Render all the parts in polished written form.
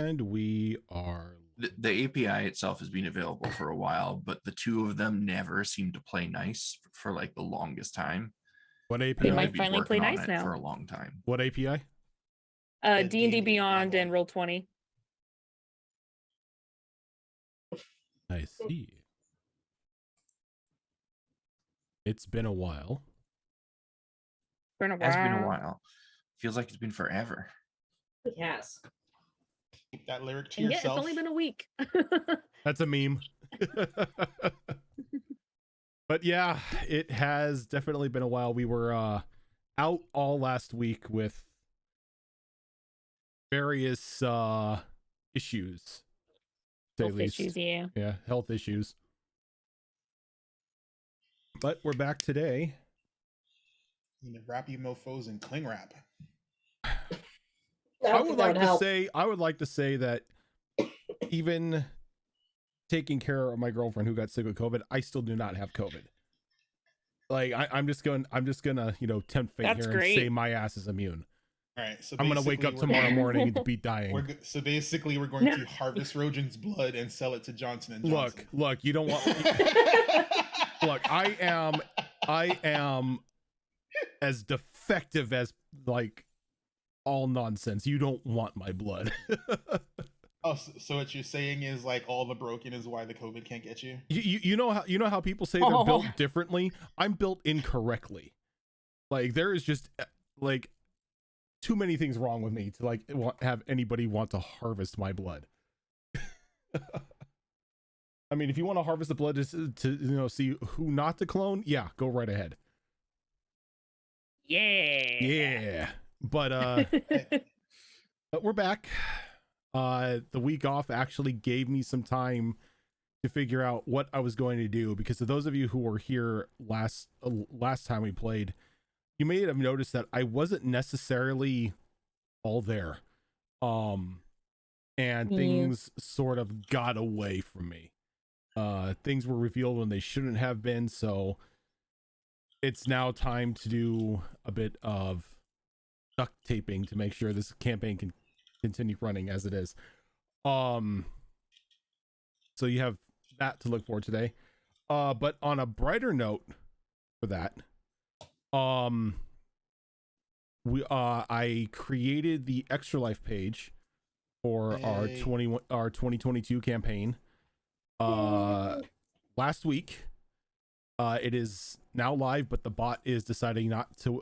And we are... The API itself has been available for a while, but the two of them never seem to play nice for like the longest time. What API? They And might they've been finally play working on nice it now. for a long time. What API? D&D Beyond and Roll20. I see. It's been a while. Been a It while. has been a while. Feels like it's been forever. Yes. Keep that lyric to And yeah, yourself. it's only been a week. That's a meme. But yeah, it has definitely been a while. We were out all last week with various issues. Health issues, yeah. Yeah, health issues. But we're back today. You know, wrap you mofos in cling wrap. I would like to say that even taking care of my girlfriend who got sick with COVID, I still do not have COVID. Like I'm just gonna, tempt fate That's here great. and say my ass is immune. All right, so I'm gonna wake up tomorrow morning and be dying. So basically, we're going to harvest Rojan's blood and sell it to Johnson and Johnson. Look, you don't want. Look, I am as defective as like all nonsense. You don't want my blood. Oh, so what you're saying is like all the broken is why the COVID can't get you? You know how people say they're built differently? I'm built incorrectly. Like there is just like too many things wrong with me to like have anybody want to harvest my blood. I mean, if you want to harvest the blood to see who not to clone, yeah, go right ahead. Yeah. But we're back. The week off actually gave me some time to figure out what I was going to do, because of those of you who were here last time we played, you may have noticed that I wasn't necessarily all there. And things sort of got away from me. Things were revealed when they shouldn't have been, so it's now time to do a bit of duct taping to make sure this campaign can continue running as it is. So you have that to look for today. But on a brighter note for that, I created the Extra Life page for our 2022 campaign last week. It is now live, but the bot is deciding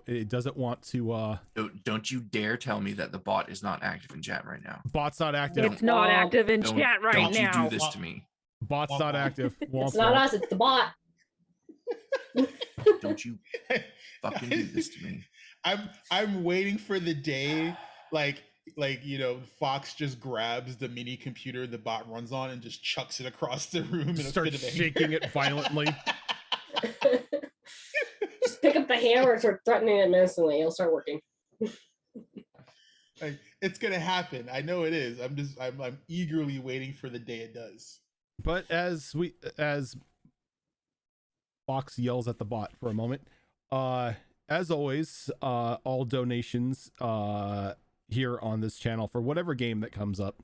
it doesn't want to Don't you dare tell me that the bot is not active in chat right now. Bot's not active. It's not active in chat right now. Don't you do this to me. Bot's not active. It's not us, it's the bot. Don't you fucking do this to me. I'm waiting for the day like Fox just grabs the mini computer the bot runs on and just chucks it across the room and starts shaking it violently. Just pick up the hammer and start threatening it menacingly. It'll start working. Like, it's gonna happen. I know it is. I'm eagerly waiting for the day it does. But as Fox yells at the bot for a moment, as always, all donations here on this channel for whatever game that comes up,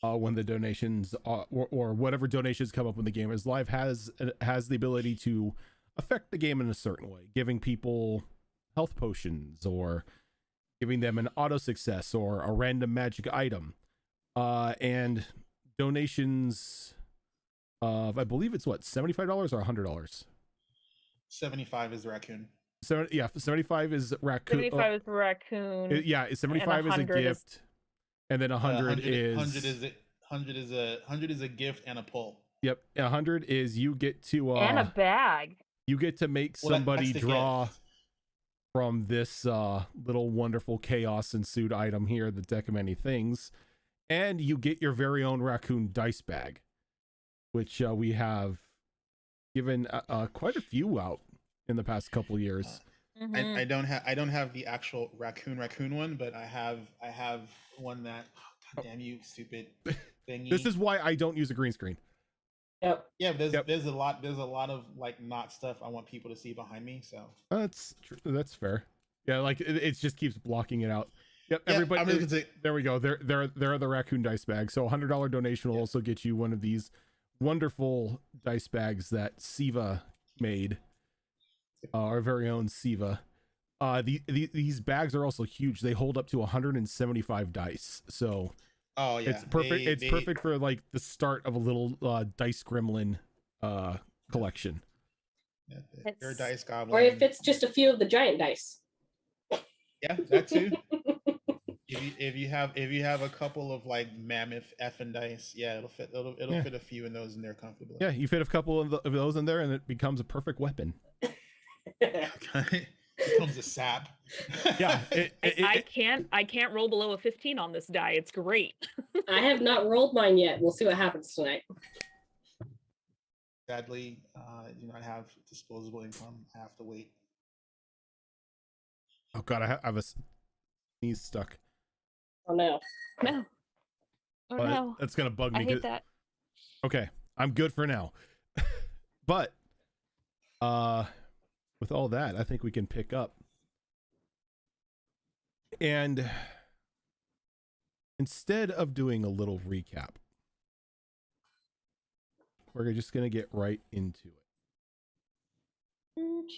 when the donations or whatever donations come up when the game is live, has the ability to affect the game in a certain way, giving people health potions or giving them an auto success or a random magic item, and donations of, I believe it's what, $75 or $100. 75 is the raccoon. 75 is raccoon. 75 is raccoon. 75 is a gift, and then 100 is 100 is a gift and a pull. Yep, 100 is you get to and a bag. You get to make somebody draw from this little wonderful chaos ensued item here, the deck of many things, and you get your very own raccoon dice bag, which we have given quite a few out in the past couple of years. I don't have the actual raccoon one, but I have one that, God damn you, stupid thingy. This is why I don't use a green screen. Yep. Yeah, there's a lot of like not stuff I want people to see behind me, so That's true. That's fair. Yeah, like it just keeps blocking it out. Yep, Yeah, everybody. I'm just gonna say, There we go. There are the raccoon dice bags. So $100 donation will also get you one of these wonderful dice bags that Siva made, our very own Siva. These bags are also huge. They hold up to 175 dice. So oh yeah, it's perfect. It's perfect for like the start of a little dice gremlin collection. Yeah, It's- your dice goblin. Or if it's just a few of the giant dice. Yeah, that too. If you have a couple of like mammoth effing dice, yeah, it'll fit. It'll Yeah. fit a few in those in there comfortably. Yeah, you fit a couple of those in there, and it becomes a perfect weapon. Okay. Becomes a sap. Yeah, I can't roll below a 15 on this die. It's great. I have not rolled mine yet. We'll see what happens tonight. Sadly, I do not have disposable income. I have to wait. Oh god, I have a sneeze stuck. Oh no. No. Oh no. That's gonna bug me. I hate that. Okay, I'm good for now. But with all that, I think we can pick up. And instead of doing a little recap, we're just gonna get right into it.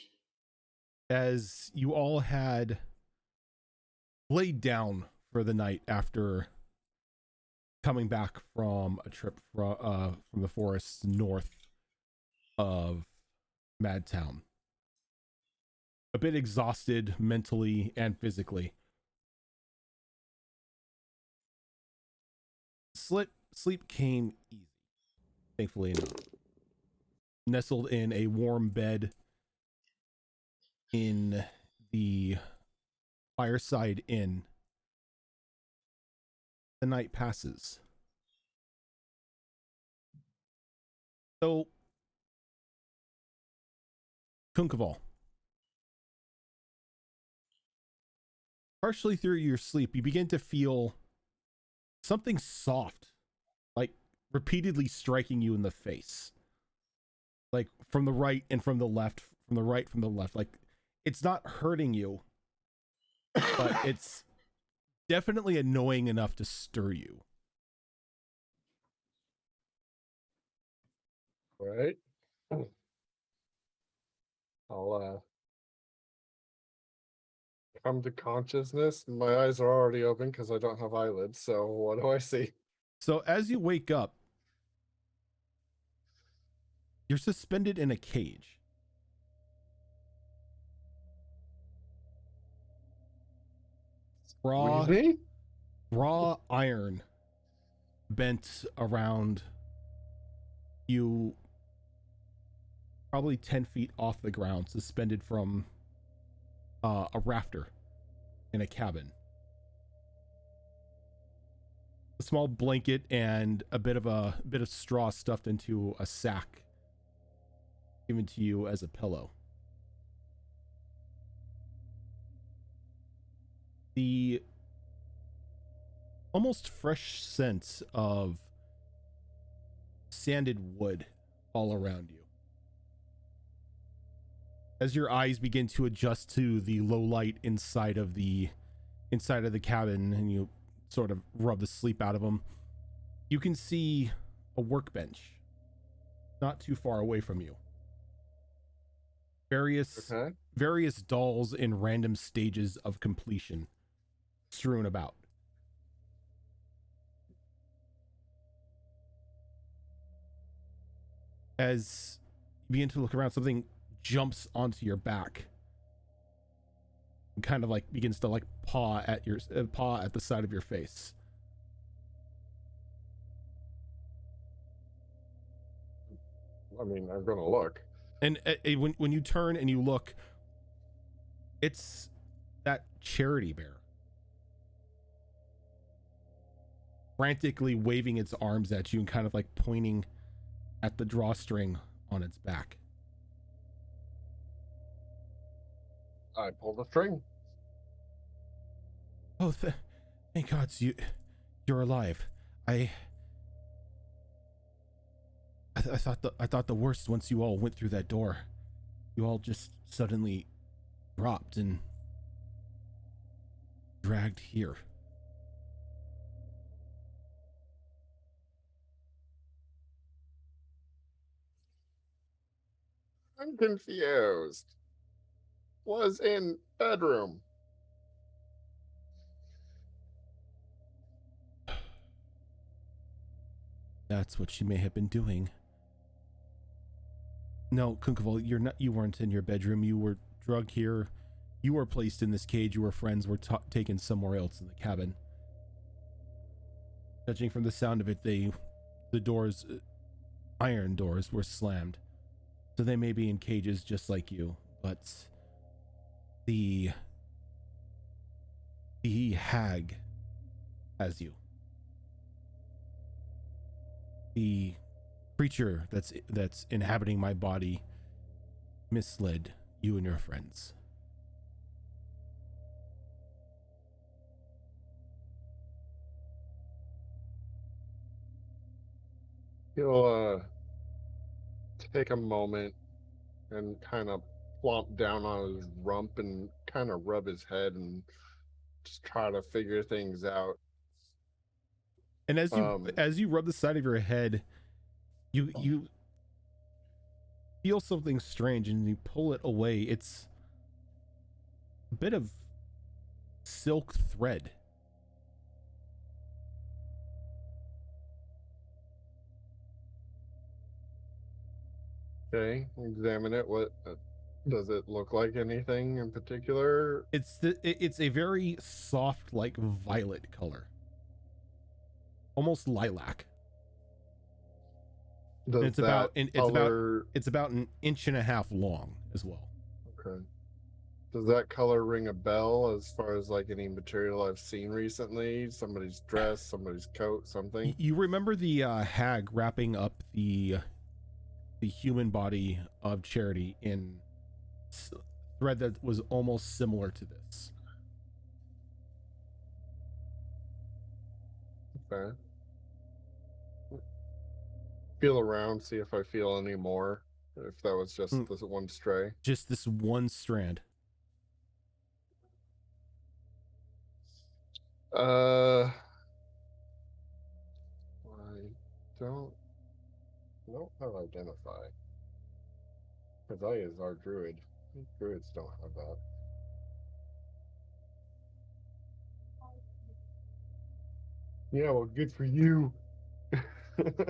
As you all had laid down for the night after coming back from a trip from the forests north of Madtown, a bit exhausted mentally and physically, sleep came easy, thankfully enough. Nestled in a warm bed in the Fireside Inn, the night passes. So, Kunkaval, partially through your sleep, you begin to feel something soft, like repeatedly striking you in the face, like from the right and from the left, from the right, from the left. Like, it's not hurting you, but it's definitely annoying enough to stir you. Right. I'll come to consciousness. My eyes are already open because I don't have eyelids. So what do I see? So as you wake up, you're suspended in a cage. Really? Raw iron bent around you, probably 10 feet off the ground, suspended from a rafter in a cabin. A small blanket and a bit of straw stuffed into a sack given to you as a pillow. The almost fresh scent of sanded wood all around you. As your eyes begin to adjust to the low light inside of the cabin, and you sort of rub the sleep out of them, you can see a workbench not too far away from you. Various dolls in random stages of completion strewn about. As you begin to look around, something jumps onto your back and kind of like begins to like paw at the side of your face. I mean, I'm gonna look. And when you turn and you look, it's that charity bear, frantically waving its arms at you and kind of like pointing at the drawstring on its back. I pull the string. Oh, thank God you're alive. I thought the worst once you all went through that door. You all just suddenly dropped and dragged here. I'm confused. Was in bedroom. That's what she may have been doing. No, Kunkaval, you weren't in your bedroom. You were drugged here. You were placed in this cage. Your friends were taken somewhere else in the cabin. Judging from the sound of it, the doors, iron doors, were slammed. So they may be in cages just like you, but the hag has you. The creature that's inhabiting my body misled you and your friends. He'll take a moment and kind of plump down on his rump and kind of rub his head and just try to figure things out. And as you rub the side of your head, you feel something strange and you pull it away. It's a bit of silk thread. Okay, examine it. What does it look like? Anything in particular? It's a very soft, like violet color, almost lilac. Does It's that color... it's about an inch and a half long as well. Okay. Does that color ring a bell as far as like any material I've seen recently? Somebody's dress, somebody's coat, something? You remember the hag wrapping up the human body of Charity in thread that was almost similar to this. Okay. Feel around, see if I feel any more. If that was just this one stray. Just this one strand. I don't have identify. Because I is our druid. Druids don't have that. Yeah, well, good for you.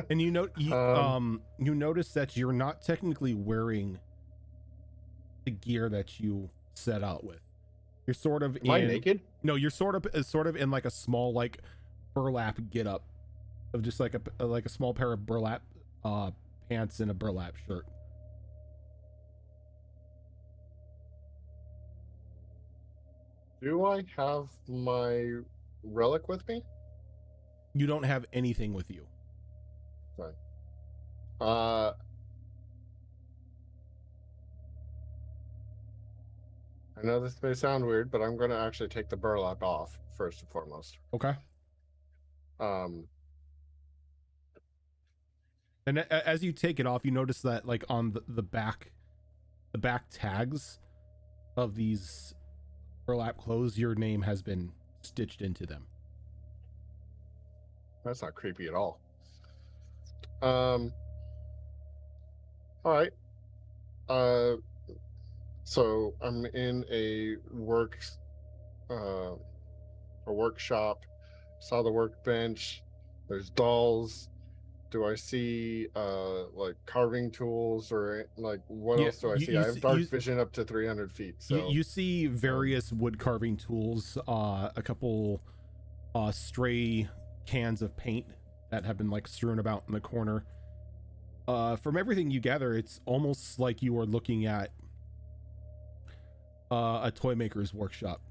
And you notice that you're not technically wearing the gear that you set out with. You're sort of Am I naked? No, you're sort of in like a small like burlap get up of just like a small pair of burlap pants and a burlap shirt. Do I have my relic with me? You don't have anything with you. Fine. I know this may sound weird, but I'm going to actually take the burlap off first and foremost. Okay. And as you take it off, you notice that like on the back tags of these burlap clothes, your name has been stitched into them. That's not creepy at all. All right. So I'm in a workshop. Saw the workbench. There's dolls. Do I see like carving tools or like what else do I see? I have dark vision up to 300 feet. So you see various wood carving tools, a couple stray cans of paint that have been like strewn about in the corner. From everything you gather, it's almost like you are looking at a toy maker's workshop.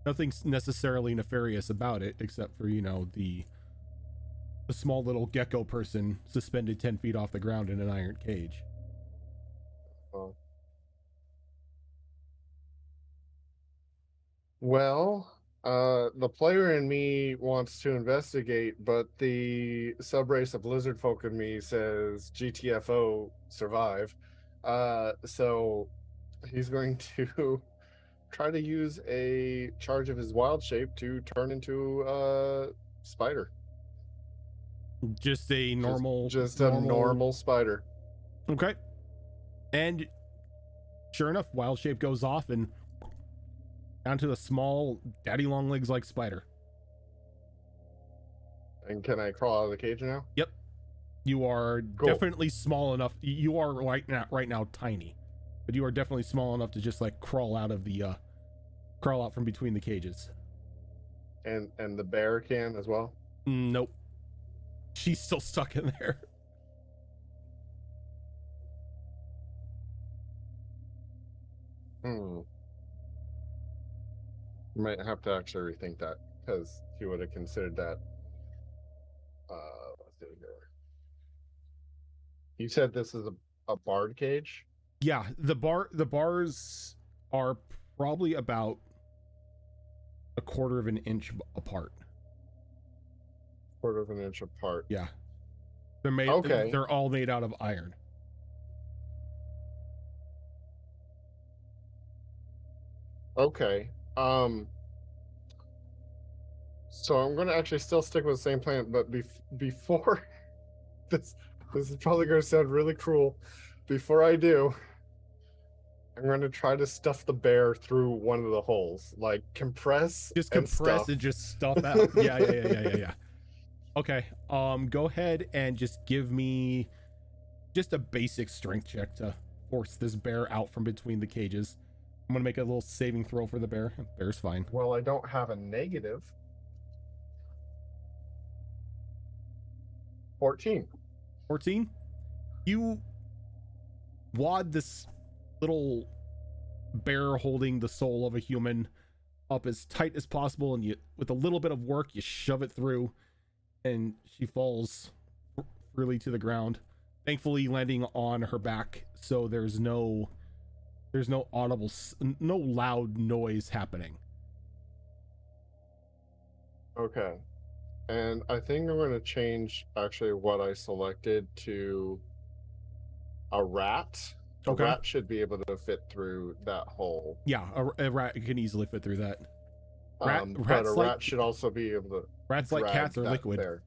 Nothing's necessarily nefarious about it, except for, you know, the small little gecko person suspended 10 feet off the ground in an iron cage. Well, the player in me wants to investigate, but the subrace of lizard folk in me says GTFO survive. So he's going to try to use a charge of his wild shape to turn into a spider. Just a normal a normal spider. Okay. And sure enough, wild shape goes off and down to a small daddy long legs like spider. And can I crawl out of the cage now? Yep. You are Cool. definitely small enough. You are right now tiny, but you are definitely small enough to just like crawl out from between the cages. And the bear can as well? Nope. She's still stuck in there. Might have to actually rethink that, because he would have considered that. Let's do it here. You said this is a barred cage? Yeah, the bars are probably about a quarter of an inch apart. Quarter of an inch apart. Yeah. They're made Okay. They're all made out of iron. Okay. So I'm gonna actually still stick with the same plan, but before this is probably gonna sound really cruel. Before I do, I'm gonna try to stuff the bear through one of the holes, like compress. Just and compress stuff. and just stuff out. Yeah. Okay. Go ahead and just give me just a basic strength check to force this bear out from between the cages. I'm gonna make a little saving throw for the bear. Bear's fine. Well, I don't have a negative. 14. 14. You wad this little bear holding the soul of a human up as tight as possible, and you, with a little bit of work, you shove it through, and she falls freely to the ground, thankfully landing on her back, so there's no audible, no loud noise happening. Okay. And I think I'm going to change actually what I selected to a rat. Okay. A rat should be able to fit through that hole. Yeah, a rat can easily fit through that. But Rats a like- rat should also be able to Rats like drag cats are that liquid. bear.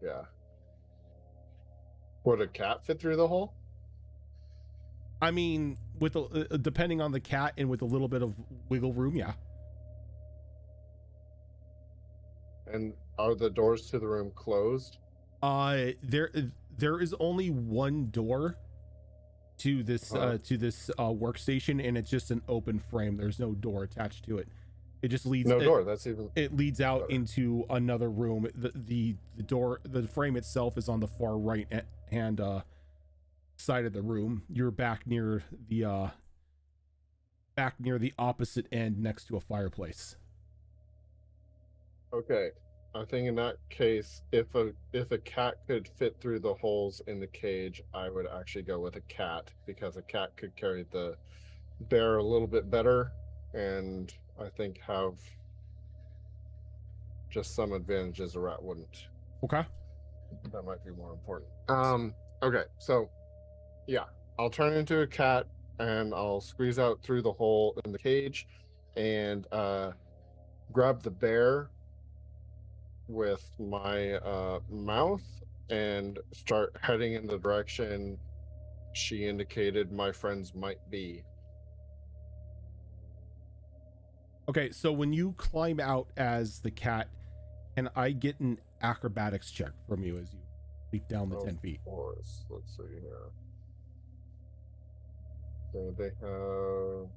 Yeah. Would a cat fit through the hole? I mean, with depending on the cat and with a little bit of wiggle room, yeah. And are the doors to the room closed? There is only one door to this workstation, and it's just an open frame. There's no door attached to it. It just leads door. That's even. It leads out better. into another room. The door, the frame itself is on the far right hand side of the room. You're back near the opposite end, next to a fireplace. Okay. I think in that case, if a cat could fit through the holes in the cage, I would actually go with a cat, because a cat could carry the bear a little bit better, and I think have just some advantages a rat wouldn't. Okay. That might be more important. Okay, so yeah, I'll turn into a cat and I'll squeeze out through the hole in the cage and grab the bear with my mouth and start heading in the direction she indicated my friends might be. Okay, so when you climb out as the cat, can I get an acrobatics check from you as you leap down the 10 feet? Of course. Let's see here. So they have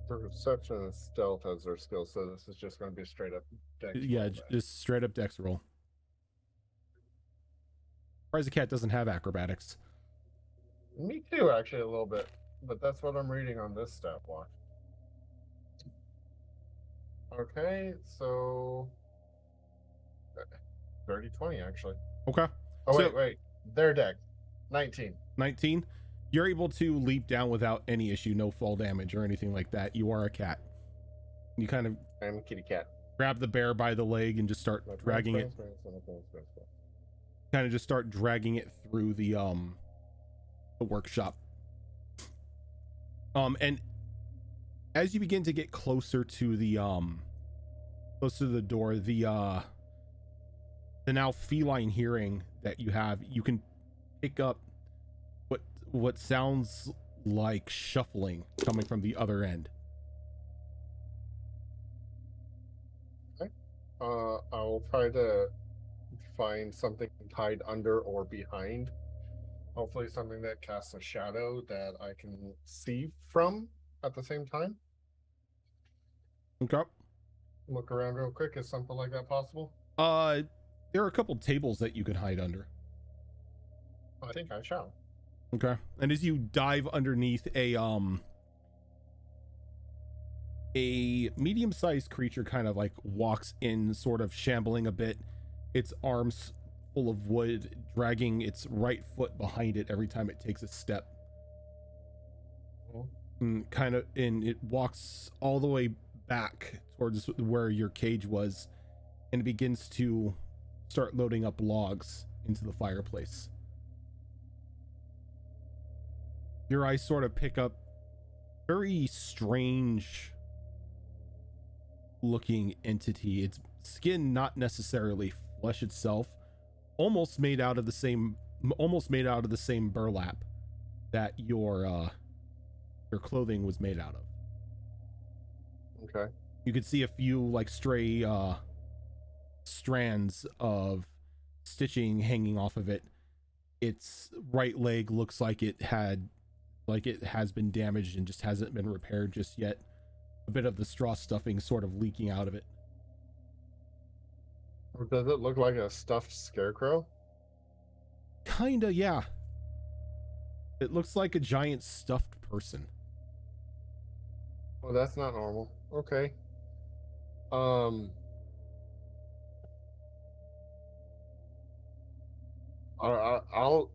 perception and stealth as their skills, so this is just going to be straight up dex Yeah, roll then. just straight up dex roll. Surprised the cat doesn't have acrobatics. Me too, actually, a little bit. But that's what I'm reading on this stat block. Okay, so 30-20 actually. Okay. Oh So- wait. Their deck. 19. 19. You're able to leap down without any issue, no fall damage or anything like that. You are a cat. You kind of I'm a kitty cat. grab the bear by the leg and just start dragging it. Kind of just start dragging it through the workshop. And as you begin to get closer to the door, the now feline hearing that you have, you can pick up what sounds like shuffling coming from the other end. I'll try to find something tied under or behind. Hopefully something that casts a shadow that I can see from at the same time. Okay. Look around real quick. Is something like that possible? There are a couple tables that you can hide under. I think I shall. Okay. And as you dive underneath a medium-sized creature kind of like walks in, sort of shambling a bit, its arms full of wood, dragging its right foot behind it every time it takes a step. And it walks all the way back towards where your cage was, and it begins to start loading up logs into the fireplace. Your eyes sort of pick up very strange looking entity. Its skin not necessarily flesh itself, almost made out of the same burlap that your clothing was made out of. Okay. You could see a few like stray strands of stitching hanging off of it. Its right leg looks like it has been damaged and just hasn't been repaired just yet. A bit of the straw stuffing sort of leaking out of it. Does it look like a stuffed scarecrow? Kinda, yeah. It looks like a giant stuffed person. Well, that's not normal. Okay.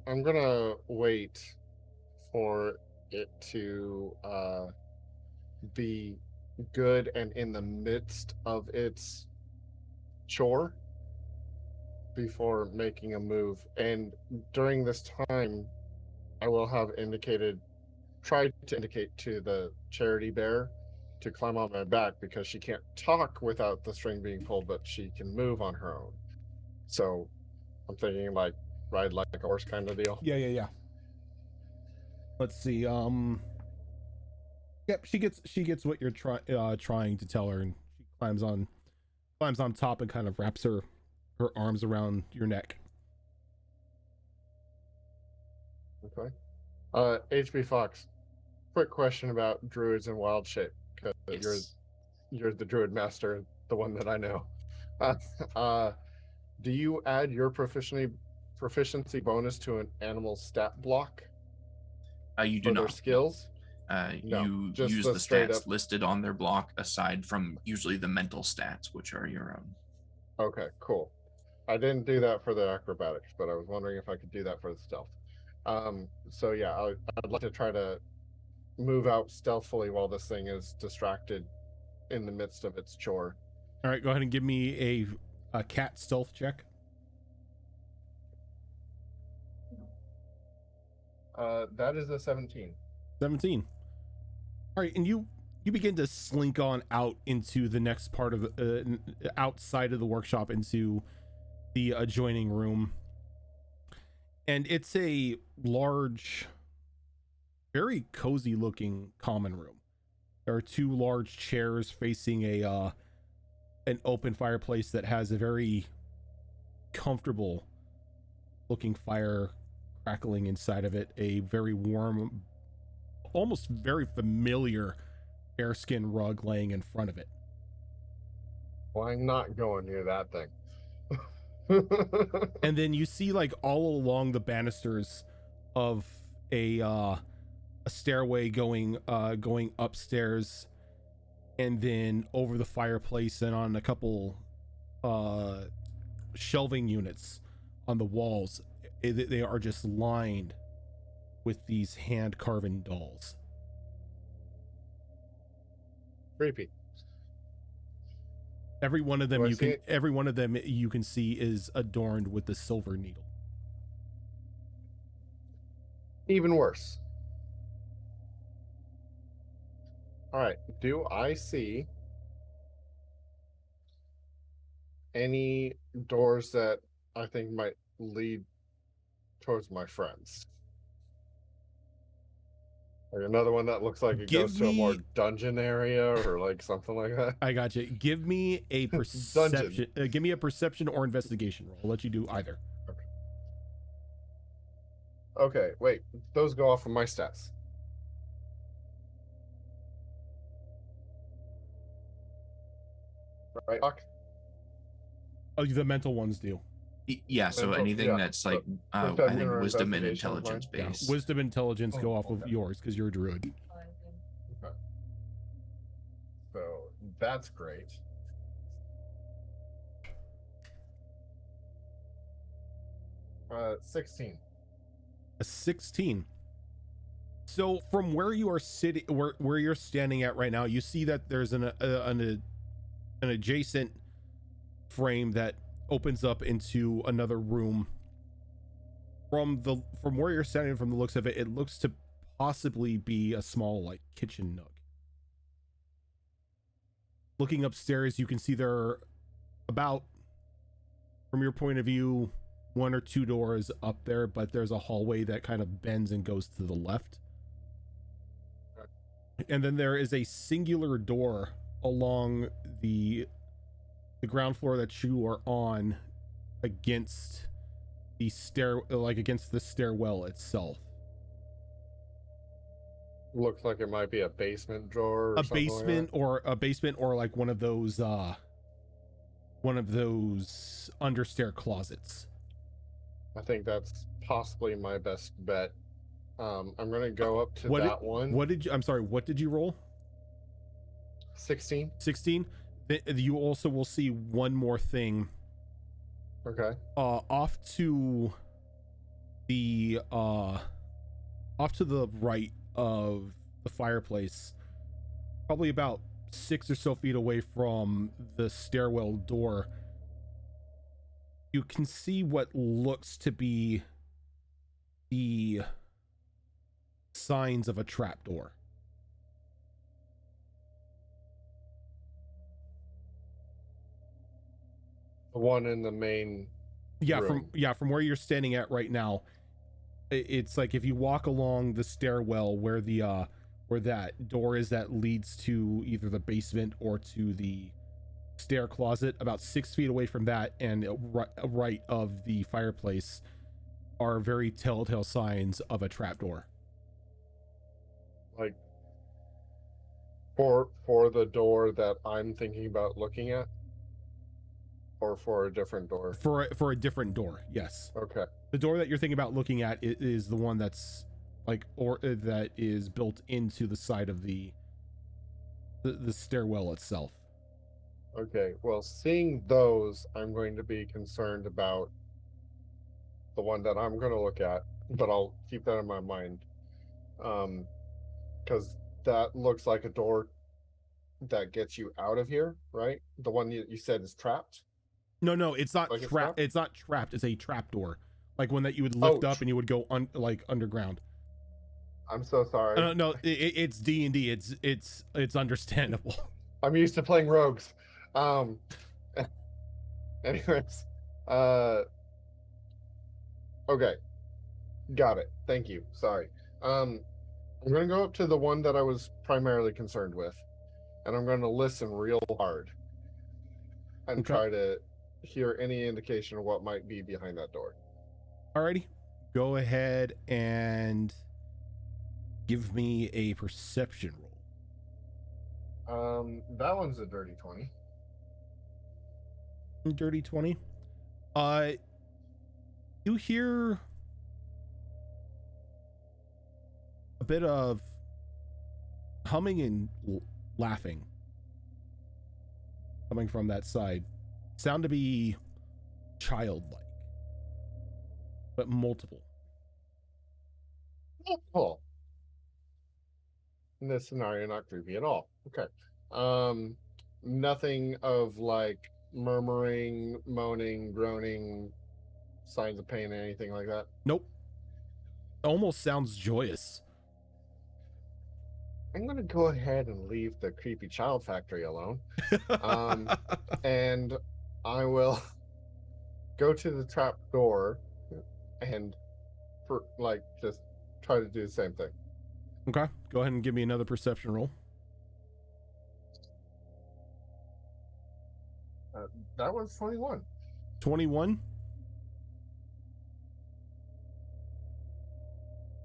I'm gonna wait for it to be good and in the midst of its chore before making a move. And during this time, I will have tried to indicate to the charity bear to climb on my back, because she can't talk without the string being pulled, but she can move on her own. So I'm thinking like ride like a horse kind of deal. Yeah. Let's see. Yep, she gets what you're trying to tell her, and she climbs on top and kind of wraps her arms around your neck. Okay. HB Fox, quick question about druids and wild shape, because Yes. you're the druid master, the one that I know. Do you add your proficiency bonus to an animal stat block You do for their not. skills? No, You just use the the straight stats up- listed on their block, aside from usually the mental stats, which are your own. Okay, cool. I didn't do that for the acrobatics, but I was wondering if I could do that for the stealth. So yeah, I'd like to try to move out stealthily while this thing is distracted in the midst of its chore. All right, go ahead and give me a cat stealth check. That is a 17. 17. All right, and you begin to slink on out into the next part of outside of the workshop into the adjoining room, and it's a large, very cozy looking common room. There are two large chairs facing an open fireplace that has a very comfortable looking fire crackling inside of it, a very warm, almost very familiar bearskin rug laying in front of it. Well, I'm not going near that thing. And then you see like all along the banisters of a stairway going upstairs, and then over the fireplace and on a couple shelving units on the walls, they are just lined with these hand carven dolls. Creepy. Every one of them Do I see it? every one of them you can see is adorned with the silver needle. Even worse. All right. Do I see any doors that I think might lead towards my friends? Like another one that looks like it Give goes to a more me- dungeon area or like something like that. I got you. Give me a perception. Give me a perception or investigation roll. I'll let you do either. Okay, wait. Those go off of my stats. Right, Doc? Oh, the mental ones do. Yeah, so Mental- anything yeah, that's like I perception think or wisdom and investigation is intelligence mine? Yeah. based. Wisdom, intelligence go off of okay. yours because you're a druid. Okay. So that's great. Uh, 16. A 16. So from where you are sitting, where you're standing at right now, you see that there's an adjacent frame that opens up into another room. From where you're standing, from the looks of it, it looks to possibly be a small like kitchen nook. Looking upstairs, you can see there are about, from your point of view, 1 or 2 doors up there, but there's a hallway that kind of bends and goes to the left. And then there is a singular door along the ground floor that you are on, against the against the stairwell itself. Looks like it might be a basement drawer. Or A something basement or like one of those understair closets. I think that's possibly my best bet. I'm gonna go up to that one. What did you roll? 16. 16. You also will see one more thing. Okay. Off to the right of the fireplace, probably about 6 or so feet away from the stairwell door, you can see what looks to be the signs of a trapdoor. The one in the main room. From where you're standing at right now, it's like if you walk along the stairwell where that door is that leads to either the basement or to the stair closet, about 6 feet away from that and right of the fireplace are very telltale signs of a trapdoor. Like for the door that I'm thinking about looking at, or for a different door? For a different door, yes. Okay. The door that you're thinking about looking at is the one that's that is built into the side of the stairwell itself. Okay. Well, seeing those, I'm going to be concerned about the one that I'm going to look at, but I'll keep that in my mind. Because that looks like a door that gets you out of here, right? The one you said is trapped. No, it's not Like it's trapped. trapped? It's not trapped. It's a trap door, like one that you would lift Oh, up and you would go underground. I'm so sorry. No, it's D&D. It's understandable. I'm used to playing rogues. Anyways, okay, got it. Thank you. Sorry. I'm gonna go up to the one that I was primarily concerned with, and I'm gonna listen real hard and Okay. try to hear any indication of what might be behind that door. Alrighty, go ahead and give me a perception roll. That one's a dirty 20. Dirty 20. You hear a bit of humming and laughing coming from that side. Sound to be childlike, but multiple. Cool. In this scenario, not creepy at all. Okay. Nothing of like murmuring, moaning, groaning, signs of pain, anything like that. Nope. Almost sounds joyous. I'm gonna go ahead and leave the creepy child factory alone. And I will go to the trap door and just try to do the same thing. Okay, go ahead and give me another perception roll. That was 21. 21.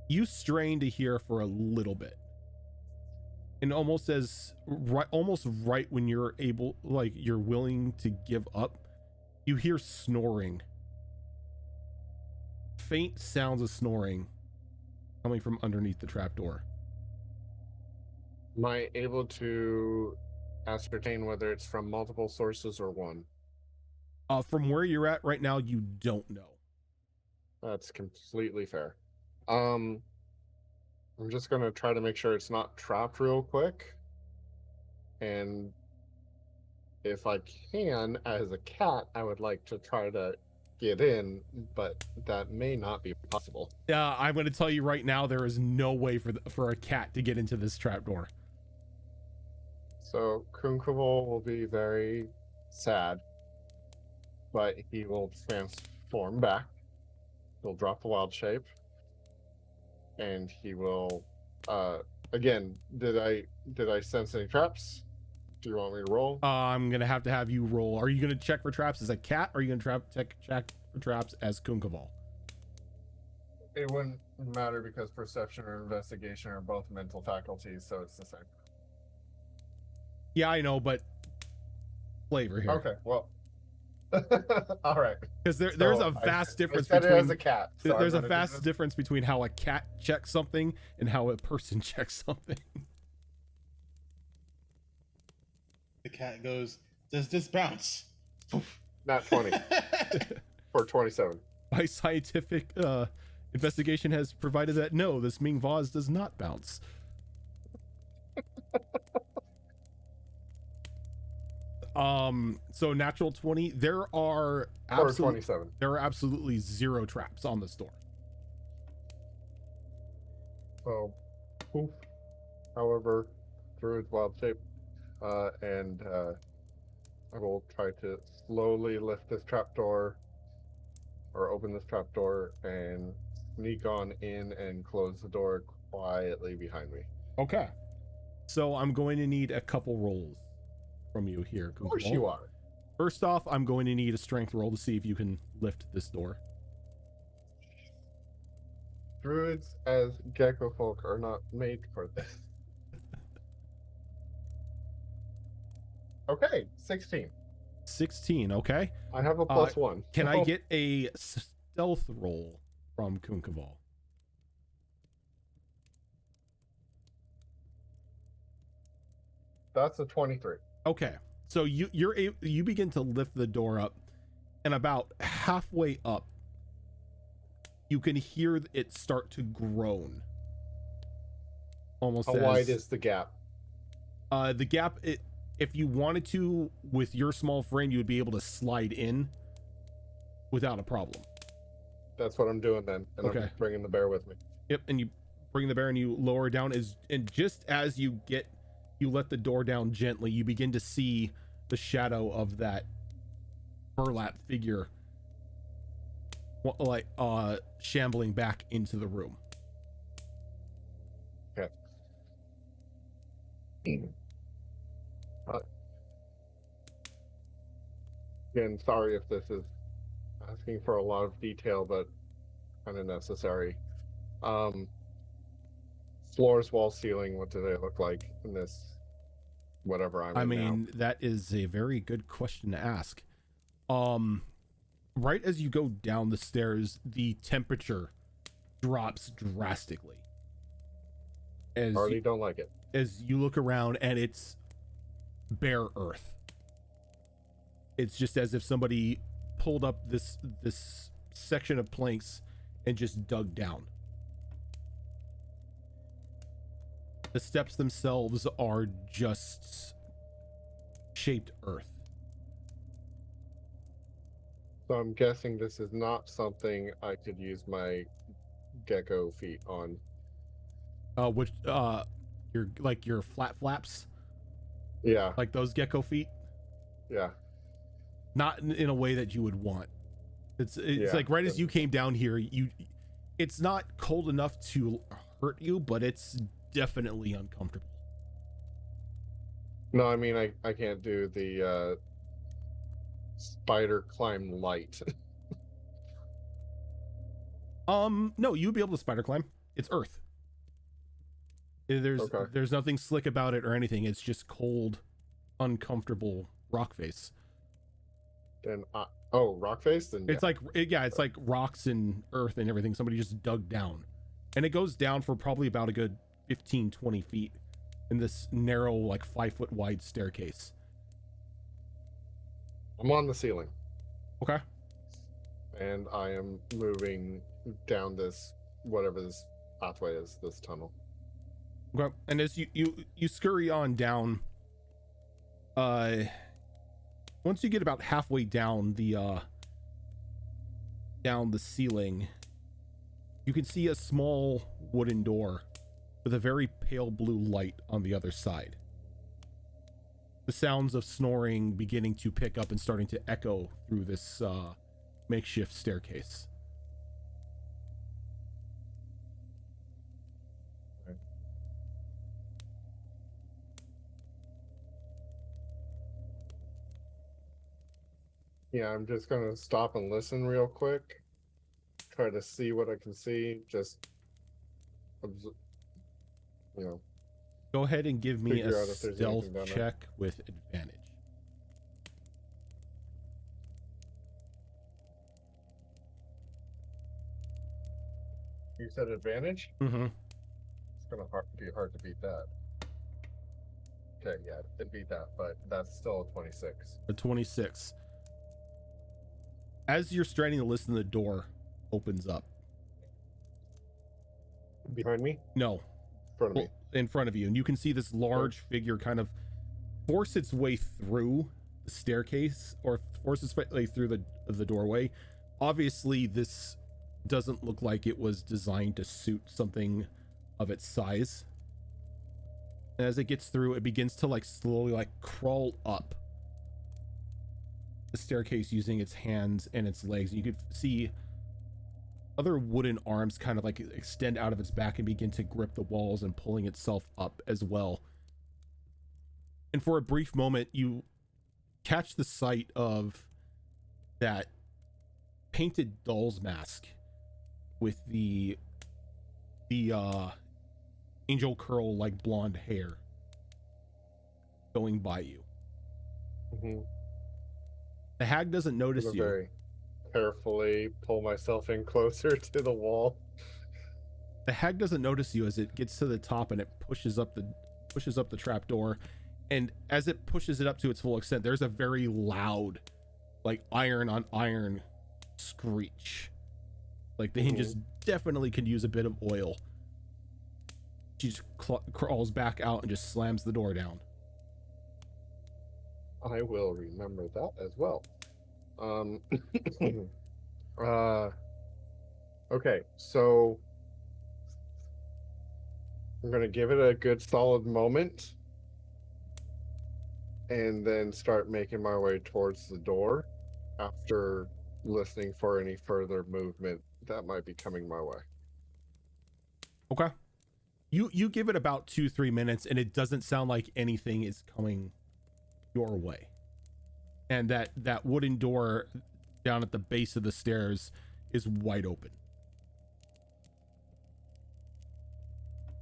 You strain to hear for a little bit, and almost right when you're able, like you're willing to give up, you hear snoring, faint sounds of snoring coming from underneath the trapdoor. Am I able to ascertain whether it's from multiple sources or one? From where you're at right now, you don't know. That's completely fair. I'm just gonna try to make sure it's not trapped real quick. And if I can, as a cat, I would like to try to get in, but that may not be possible. I'm going to tell you right now, there is no way for a cat to get into this trapdoor. So Kunkavol will be very sad, but he will transform back. He'll drop the wild shape, and he will. Again, did I sense any traps? Do you want me to roll? I'm going to have you roll. Are you going to check for traps as a cat, or are you going to check for traps as Kunkavol? It wouldn't matter because perception or investigation are both mental faculties, so it's the same. Yeah, I know, but flavor here. Okay, well, all right. Because there's So a vast difference I said between it as a cat. So there's I'm a gonna do vast this. difference between how a cat checks something and how a person checks something. The cat goes, "Does this bounce?" Not 20 or 27. My scientific investigation has provided that no, this Ming vase does not bounce. So natural 20. There are Or 27. absolutely zero traps on this door. So, poof. However, through its wild shape, and I will try to slowly lift this trapdoor, or open this trapdoor, and sneak on in and close the door quietly behind me. Okay. So I'm going to need a couple rolls from you here. Of course you are. First off, I'm going to need a strength roll to see if you can lift this door. Druids as gecko folk are not made for this. Okay, 16. 16, okay. I have a +1. Can I get a stealth roll from Kunkavol? That's a 23. Okay. So you begin to lift the door up, and about halfway up, you can hear it start to groan. Almost How as, wide is the gap? the gap? If you wanted to, with your small frame, you would be able to slide in without a problem. That's what I'm doing then. And Okay. I'm bringing the bear with me. Yep, and you bring the bear and you lower down, and just as you let the door down gently, you begin to see the shadow of that burlap figure like shambling back into the room. Okay. Again, sorry if this is asking for a lot of detail, but kind of necessary. Floors, walls, ceiling, what do they look like in this whatever I'm I in mean, that is a very good question to ask. Right as you go down the stairs, the temperature drops drastically. now? Already don't like it. As you look around, and it's bare earth. It's just as if somebody pulled up this section of planks and just dug down. The steps themselves are just shaped earth. So I'm guessing this is not something I could use my gecko feet on. Which your flat flaps, Yeah, like those gecko feet, yeah. not in a way that you would want. It's Yeah, like right as you came down here, it's not cold enough to hurt you, but it's definitely uncomfortable. No, I mean I can't do the spider climb light. No, you'd be able to spider climb. It's earth. Okay. There's nothing slick about it or anything. It's just cold, uncomfortable rock face. Then rock face. Then It's like it's like rocks and earth and everything somebody just dug down, and it goes down for probably about a good 15-20 feet in this narrow, like 5-foot wide staircase. I'm on the ceiling, Okay. and I am moving down this whatever this pathway is, this tunnel. Okay. And as you scurry on down, once you get about halfway down the ceiling, you can see a small wooden door with a very pale blue light on the other side. The sounds of snoring beginning to pick up and starting to echo through this makeshift staircase. Yeah, I'm just gonna stop and listen real quick. Try to see what I can see. Just, you know. Go ahead and give me Figure a out if there's stealth anything down there. check with advantage. You said advantage? Mm-hmm. It's gonna be hard to beat that. Okay, yeah, it beat that, but that's still a 26. A 26. As you're starting to listen, the door opens up. Behind me? No, In front of me. in front of you, and you can see this large figure kind of force its way through the staircase, or force its way through the doorway. Obviously, this doesn't look like it was designed to suit something of its size. And as it gets through, it begins to like slowly like crawl up the staircase using its hands and its legs. You could see other wooden arms kind of like extend out of its back and begin to grip the walls and pulling itself up as well. And for a brief moment, you catch the sight of that painted doll's mask with the angel curl like blonde hair going by you. Mm-hmm. The hag doesn't notice you. Very carefully pull myself in closer to the wall. The hag doesn't notice you as it gets to the top and it pushes up the trap door. And as it pushes it up to its full extent, there's a very loud, like iron on iron screech. Like the hinges definitely could use a bit of oil. She just crawls back out and just slams the door down. I will remember that as well. Okay, so I'm gonna give it a good solid moment and then start making my way towards the door after listening for any further movement that might be coming my way. Okay. You give it about 2-3 minutes and it doesn't sound like anything is coming your way. And that wooden door down at the base of the stairs is wide open.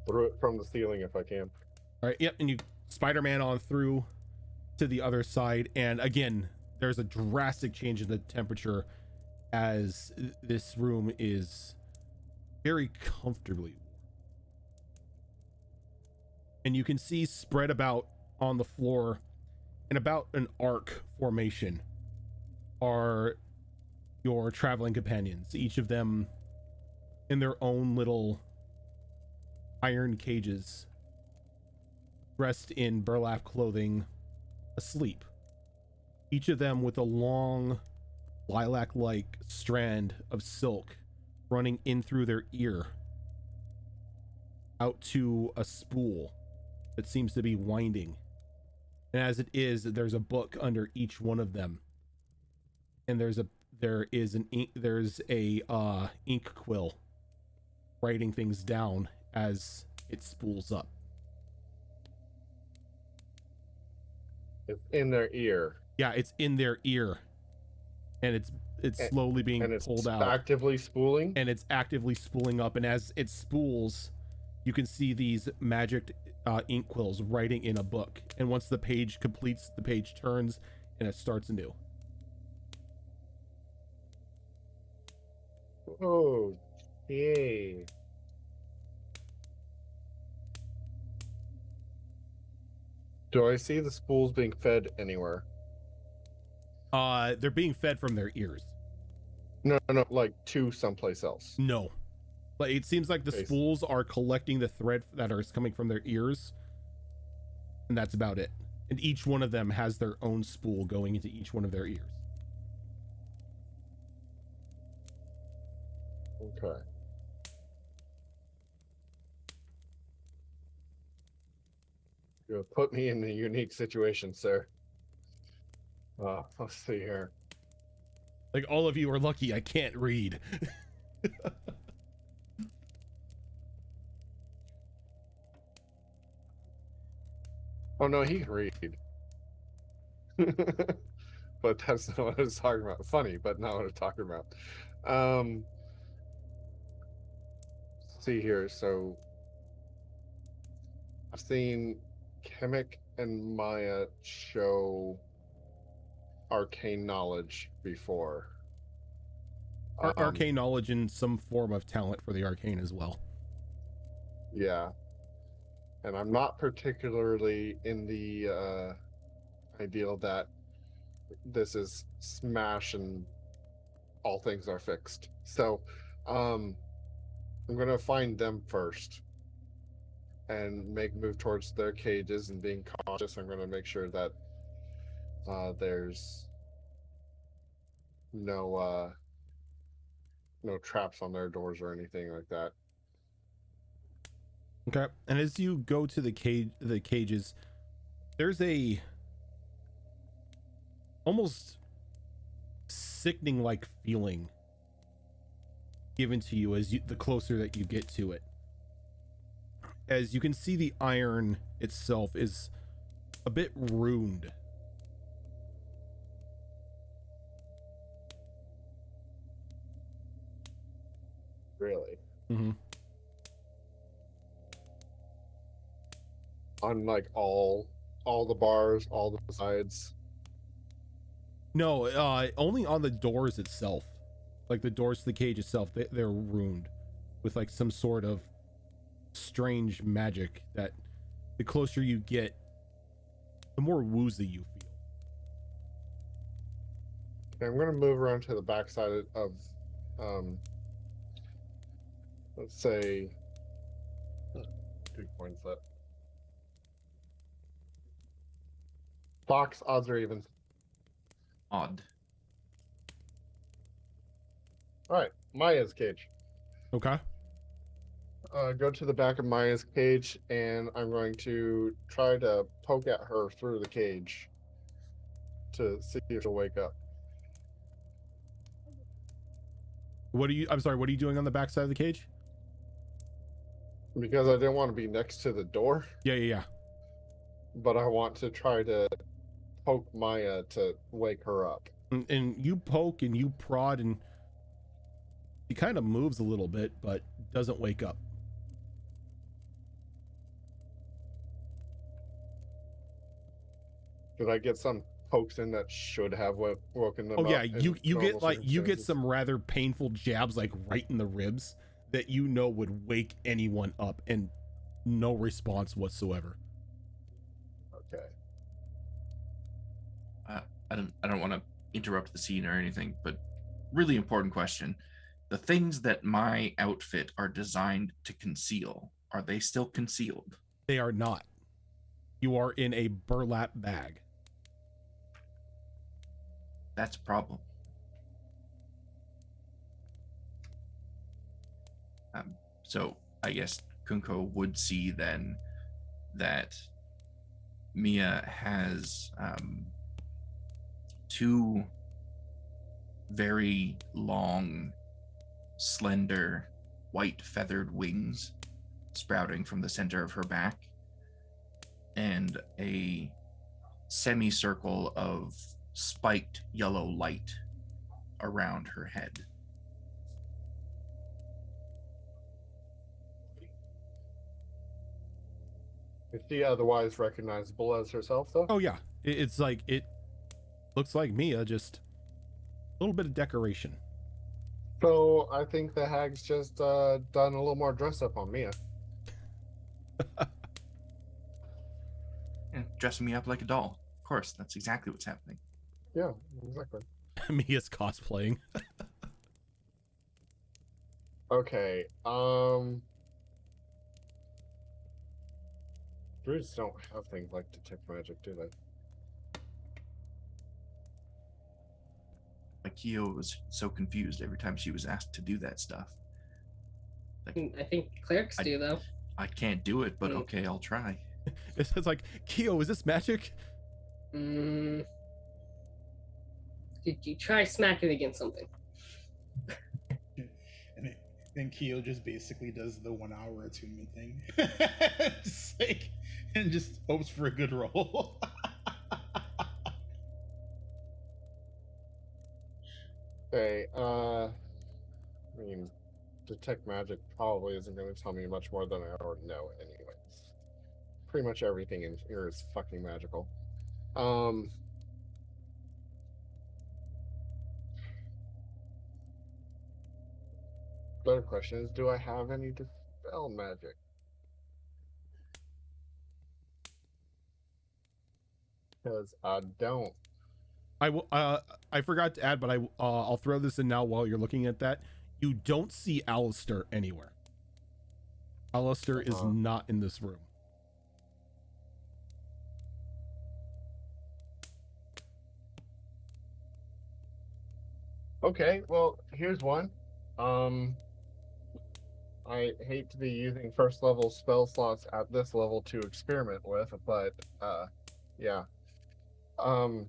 Through it from the ceiling if I can. All right. Yep. And you Spider-Man on through to the other side. And again, there's a drastic change in the temperature as this room is very comfortably. And you can see spread about on the floor in about an arc formation are your traveling companions, each of them in their own little iron cages, dressed in burlap clothing, asleep. Each of them with a long lilac-like strand of silk running in through their ear out to a spool that seems to be winding. And as it is, there's a book under each one of them. And there's a ink quill writing things down as it spools up. It's in their ear. Yeah, it's in their ear, and it's A- slowly being And it's pulled out, actively spooling. and it's actively spooling up. And as it spools, you can see these magic ink quills writing in a book. And once the page completes, the page turns and it starts anew. Oh, yay. Do I see the spools being fed anywhere? They're being fed from their ears. No, like to someplace else. No, but it seems like the Okay. spools are collecting the thread that are coming from their ears, and that's about it. And each one of them has their own spool going into each one of their ears. Okay. You have put me in a unique situation, sir. Let's see here. Like, all of you are lucky I can't read. Oh no, he can read. But that's not what I was talking about. Funny, but not what I'm talking about. Let's see here. So I've seen Chemic and Maya show arcane knowledge before. Arcane knowledge and some form of talent for the arcane as well. Yeah. And I'm not particularly in the ideal that this is smash and all things are fixed. So I'm gonna find them first and move towards their cages, and being cautious, I'm gonna make sure that there's no traps on their doors or anything like that. Okay. And as you go to the cages, there's a almost sickening like feeling given to you as the closer that you get to it. As you can see, the iron itself is a bit ruined. Really? Mm-hmm. On like all the bars, all the sides. No, only on the doors itself. Like the doors to the cage itself, they're ruined with like some sort of strange magic that the closer you get, the more woozy you feel. Okay, I'm gonna move around to the backside of let's say 2 points up. Box, odds or evens. Odd. All right, Maya's cage. Okay. Go to the back of Maya's cage, and I'm going to try to poke at her through the cage to see if she'll wake up. I'm sorry, what are you doing on the backside of the cage? Because I didn't want to be next to the door, Yeah. but I want to try to poke Maya to wake her up. And you poke and you prod, and she kind of moves a little bit, but doesn't wake up. Did I get some pokes in that should have woken them Oh up? yeah, in you get normal like you get circumstances? some rather painful jabs like right in the ribs that you know would wake anyone up, and no response whatsoever. Okay. I don't want to interrupt the scene or anything, but really important question. The things that my outfit are designed to conceal, are they still concealed? They are not. You are in a burlap bag. That's a problem. So I guess Kunko would see then that Mia has 2 very long, slender, white feathered wings sprouting from the center of her back, and a semicircle of spiked yellow light around her head. Is she otherwise recognizable as herself, though? Oh yeah, it's like it looks like Mia, just a little bit of decoration. So I think the hag's just done a little more dress up on Mia. Yeah, dressing me up like a doll. Of course, that's exactly what's happening. Yeah, exactly. Mia's cosplaying. Okay. Druids don't have things like detect magic, do they? Like Kyo was so confused every time she was asked to do that stuff. Like, I think clerics I- do though. I can't do it, but Mm. okay, I'll try. It's like, Kyo, is this magic? Mm. Did you try smacking against something? And then Keo just basically does the 1 hour attunement thing. Just like, and just hopes for a good roll. Okay, I mean, detect magic probably isn't going to tell me much more than I already know anyways. Pretty much everything in here is fucking magical. Better question is, do I have any dispel magic? Because I don't. I forgot to add, but I'll throw this in now while you're looking at that. You don't see Alistair anywhere. Alistair is not in this room. Okay, well, here's one. I hate to be using first level spell slots at this level to experiment with, but yeah. I'm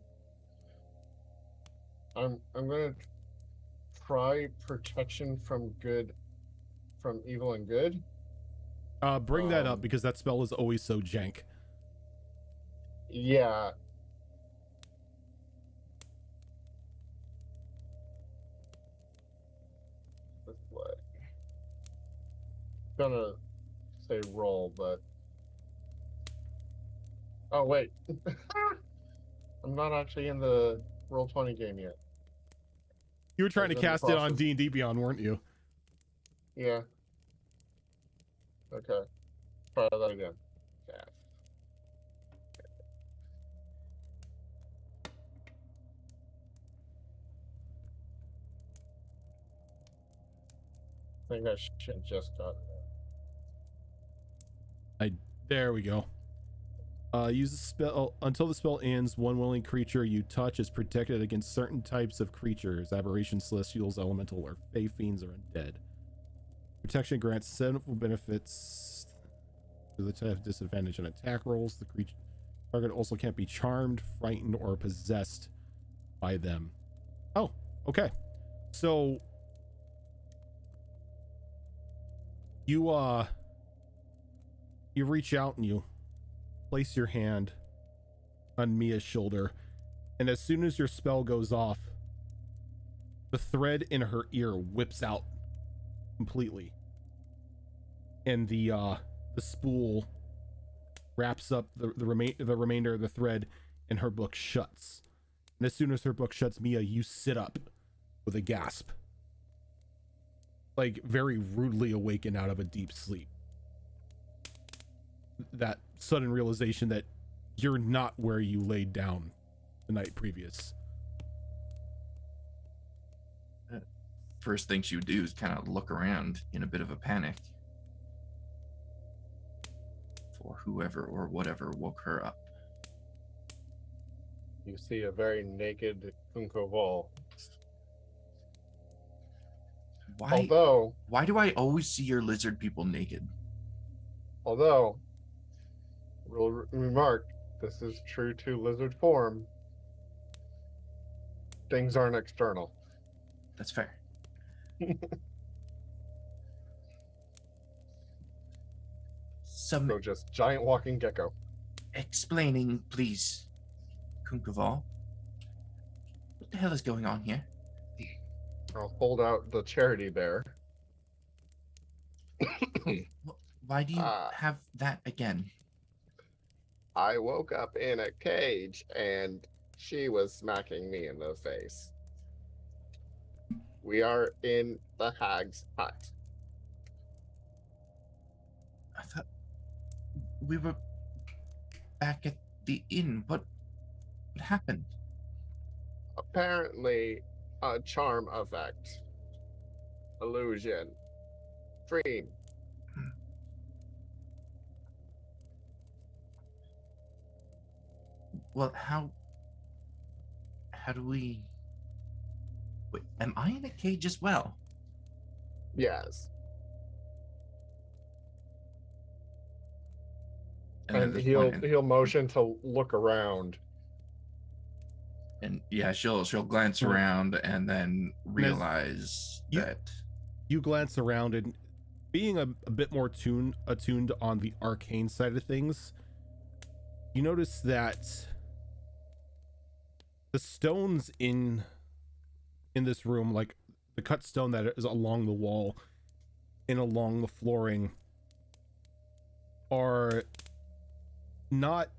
gonna try protection from evil and good. Bring that up because that spell is always so jank. Yeah. This way. Gonna say roll, but oh wait. I'm not actually in the Roll20 game yet. You were trying to Is in the cast it on process. D&D Beyond, weren't you? Yeah. Okay. Try that again. Yeah. I think I should just got it. There we go. Use the spell until the spell ends. One willing creature you touch is protected against certain types of creatures: aberrations, celestials, elemental, or fey fiends, or undead. Protection grants 7 benefits to the type of disadvantage on attack rolls. The creature target also can't be charmed, frightened, or possessed by them. Oh, okay. So you reach out and you place your hand on Mia's shoulder, and as soon as your spell goes off, the thread in her ear whips out completely, and the spool wraps up the remainder of the thread, and her book shuts. And as soon as her book shuts, Mia, you sit up with a gasp, like very rudely awaken out of a deep sleep. That sudden realization that you're not where you laid down the night previous. First thing she would do is kind of look around in a bit of a panic for whoever or whatever woke her up. You see a very naked Unkoval. Why do I always see your lizard people naked? Although, we'll remark, this is true to lizard form. Things aren't external. That's fair. Some So just giant walking gecko. explaining, please, Kunkaval. What the hell is going on here? I'll hold out the charity bear. Why do you Ah. have that again? I woke up in a cage and she was smacking me in the face. We are in the hag's hut. I thought we were back at the inn. What happened? Apparently, a charm effect, illusion, dream. Well, how do we... Wait, am I in a cage as well? Yes. And at And this he'll point- he'll motion to look around. And yeah, she'll glance Right. around and then realize you- that You glance around, and being a bit more attuned on the arcane side of things, you notice that the stones in this room, like the cut stone that is along the wall and along the flooring, are not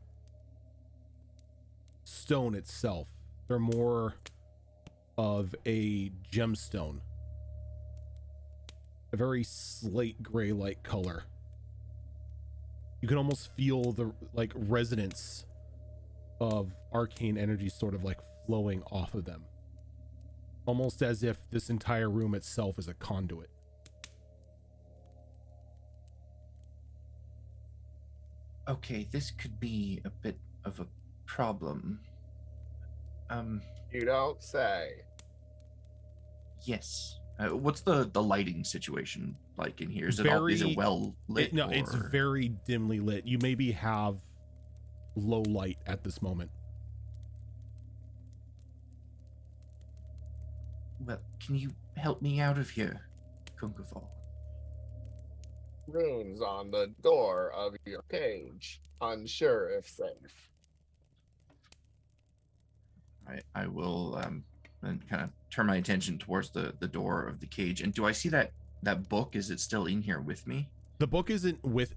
stone itself. They're more of a gemstone, a very slate gray like color. You can almost feel the like resonance of arcane energy sort of like flowing off of them, almost as if this entire room itself is a conduit. okay, this could be a bit of a problem. You don't say. Yes. What's the lighting situation like in here? Is it Very- well lit? No, it's or- very dimly lit. You maybe have low light at this moment. Well, can you help me out of here, Kunkaval? Runes on the door of your cage. Unsure if safe. I will then kind of turn my attention towards the door of the cage. And do I see that book? Is it still in here with me? The book isn't with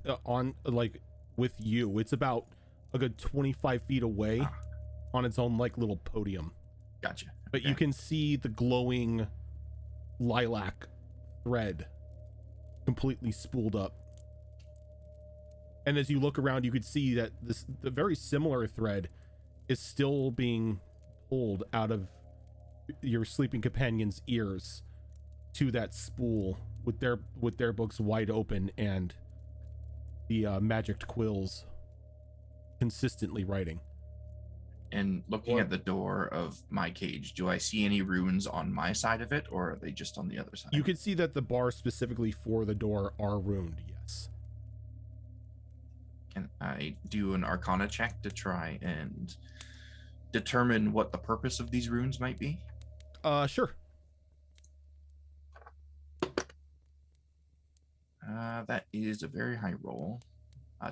with you. It's about a good 25 feet away Ah. on its own like little podium. Gotcha. But you Okay. can see the glowing lilac thread completely spooled up. And as you look around, you could see that the very similar thread is still being pulled out of your sleeping companion's ears to that spool with their books wide open and the magicked quills consistently writing. And looking at the door of my cage, do I see any runes on my side of it, or are they just on the other side? You can see that the bars specifically for the door are runed, yes. Can I do an Arcana check to try and determine what the purpose of these runes might be? Sure. That is a very high roll.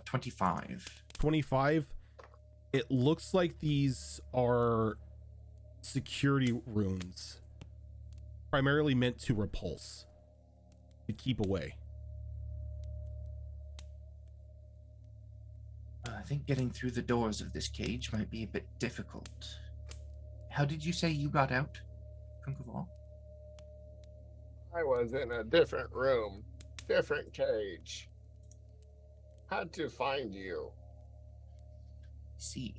25. 25. It looks like these are security runes, primarily meant to repulse, to keep away. I think getting through the doors of this cage might be a bit difficult. How did you say you got out, Kunkaval? I was in a different room, different cage. Had to find you. See.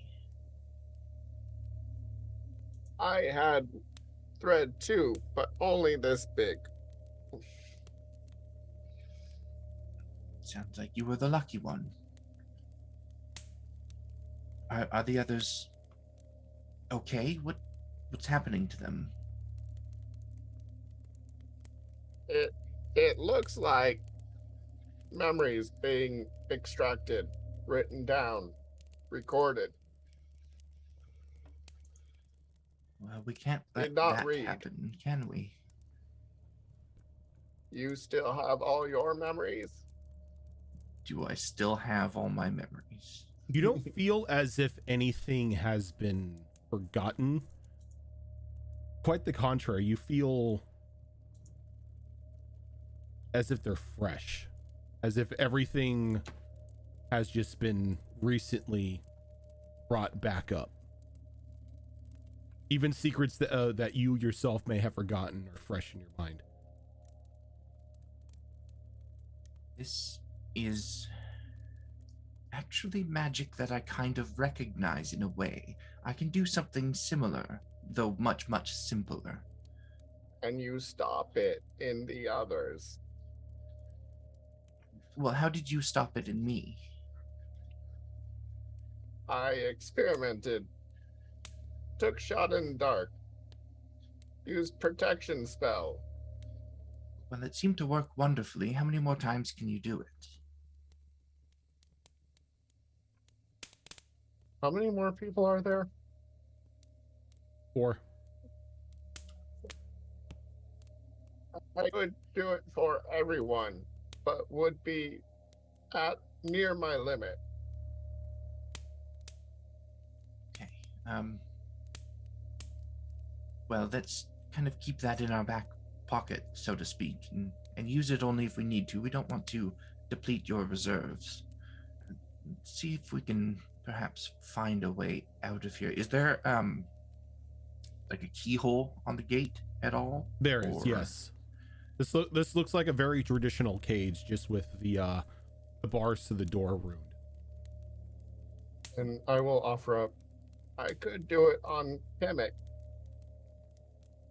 I had thread too, but only this big. Sounds like you were the lucky one. Are the others okay? What's happening to them? It looks like memories being extracted, written down, recorded. Well, we can't let Did not that read. happen, can we? You still have all your memories? Do I still have all my memories? You don't feel as if anything has been forgotten. Quite the contrary, you feel as if they're fresh, as if everything has just been recently brought back up. Even secrets that that you yourself may have forgotten are fresh in your mind. This is actually magic that I kind of recognize in a way. I can do something similar, though much, much simpler. And you stop it in the others. Well, how did you stop it in me? I experimented. Took shot in dark. Used protection spell. Well, it seemed to work wonderfully. How many more times can you do it? How many more people are there? 4. I could do it for everyone, but would be at near my limit. Okay. Well, let's kind of keep that in our back pocket, so to speak, and use it only if we need to. We don't want to deplete your reserves. See if we can perhaps find a way out of here. Is there like a keyhole on the gate at all? There is, Or- yes. This looks like a very traditional cage, just with the bars to the door ruined. And I will offer up. I could do it on Kemet.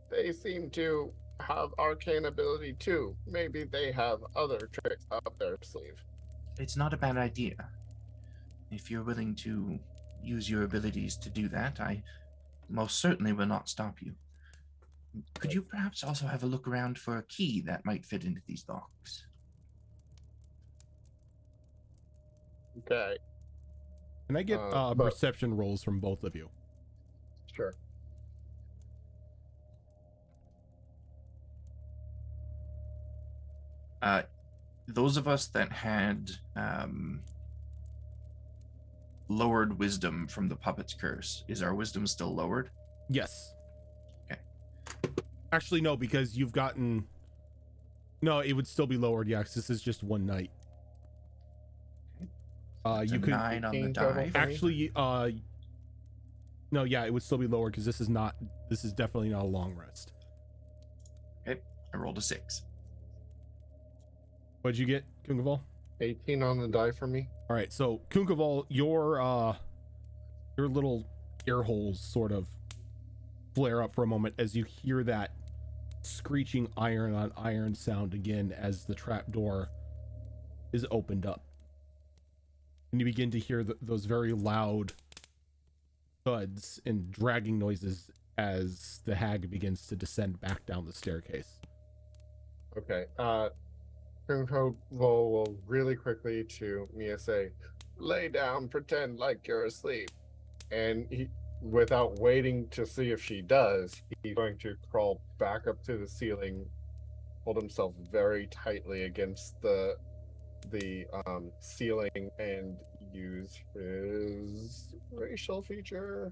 They seem to have arcane ability too. Maybe they have other tricks up their sleeve. It's not a bad idea. If you're willing to use your abilities to do that, I most certainly will not stop you. Could you perhaps also have a look around for a key that might fit into these locks? Okay, Can I get but- perception rolls from both of you? sure. Those of us that had lowered wisdom from the puppet's curse, is our wisdom still lowered? Yes. Okay. Actually, no, because you've gotten. No, it would still be lowered. Yeah, 'cause this is just one night. It's You a could 9 on the 18 total. die. actually. No, yeah, it would still be lowered because this is not. This is definitely not a long rest. Okay, I rolled a 6. What'd you get, Kunkaval? 18 on the die for me. All right, so Kunkaval, your little ear holes sort of flare up for a moment as you hear that screeching iron on iron sound again as the trapdoor is opened up, and you begin to hear those very loud thuds and dragging noises as the hag begins to descend back down the staircase. Okay. Kunko will really quickly to Mia say, "Lay down, pretend like you're asleep," and he, without waiting to see if she does, he's going to crawl back up to the ceiling, hold himself very tightly against the ceiling, and use his racial feature.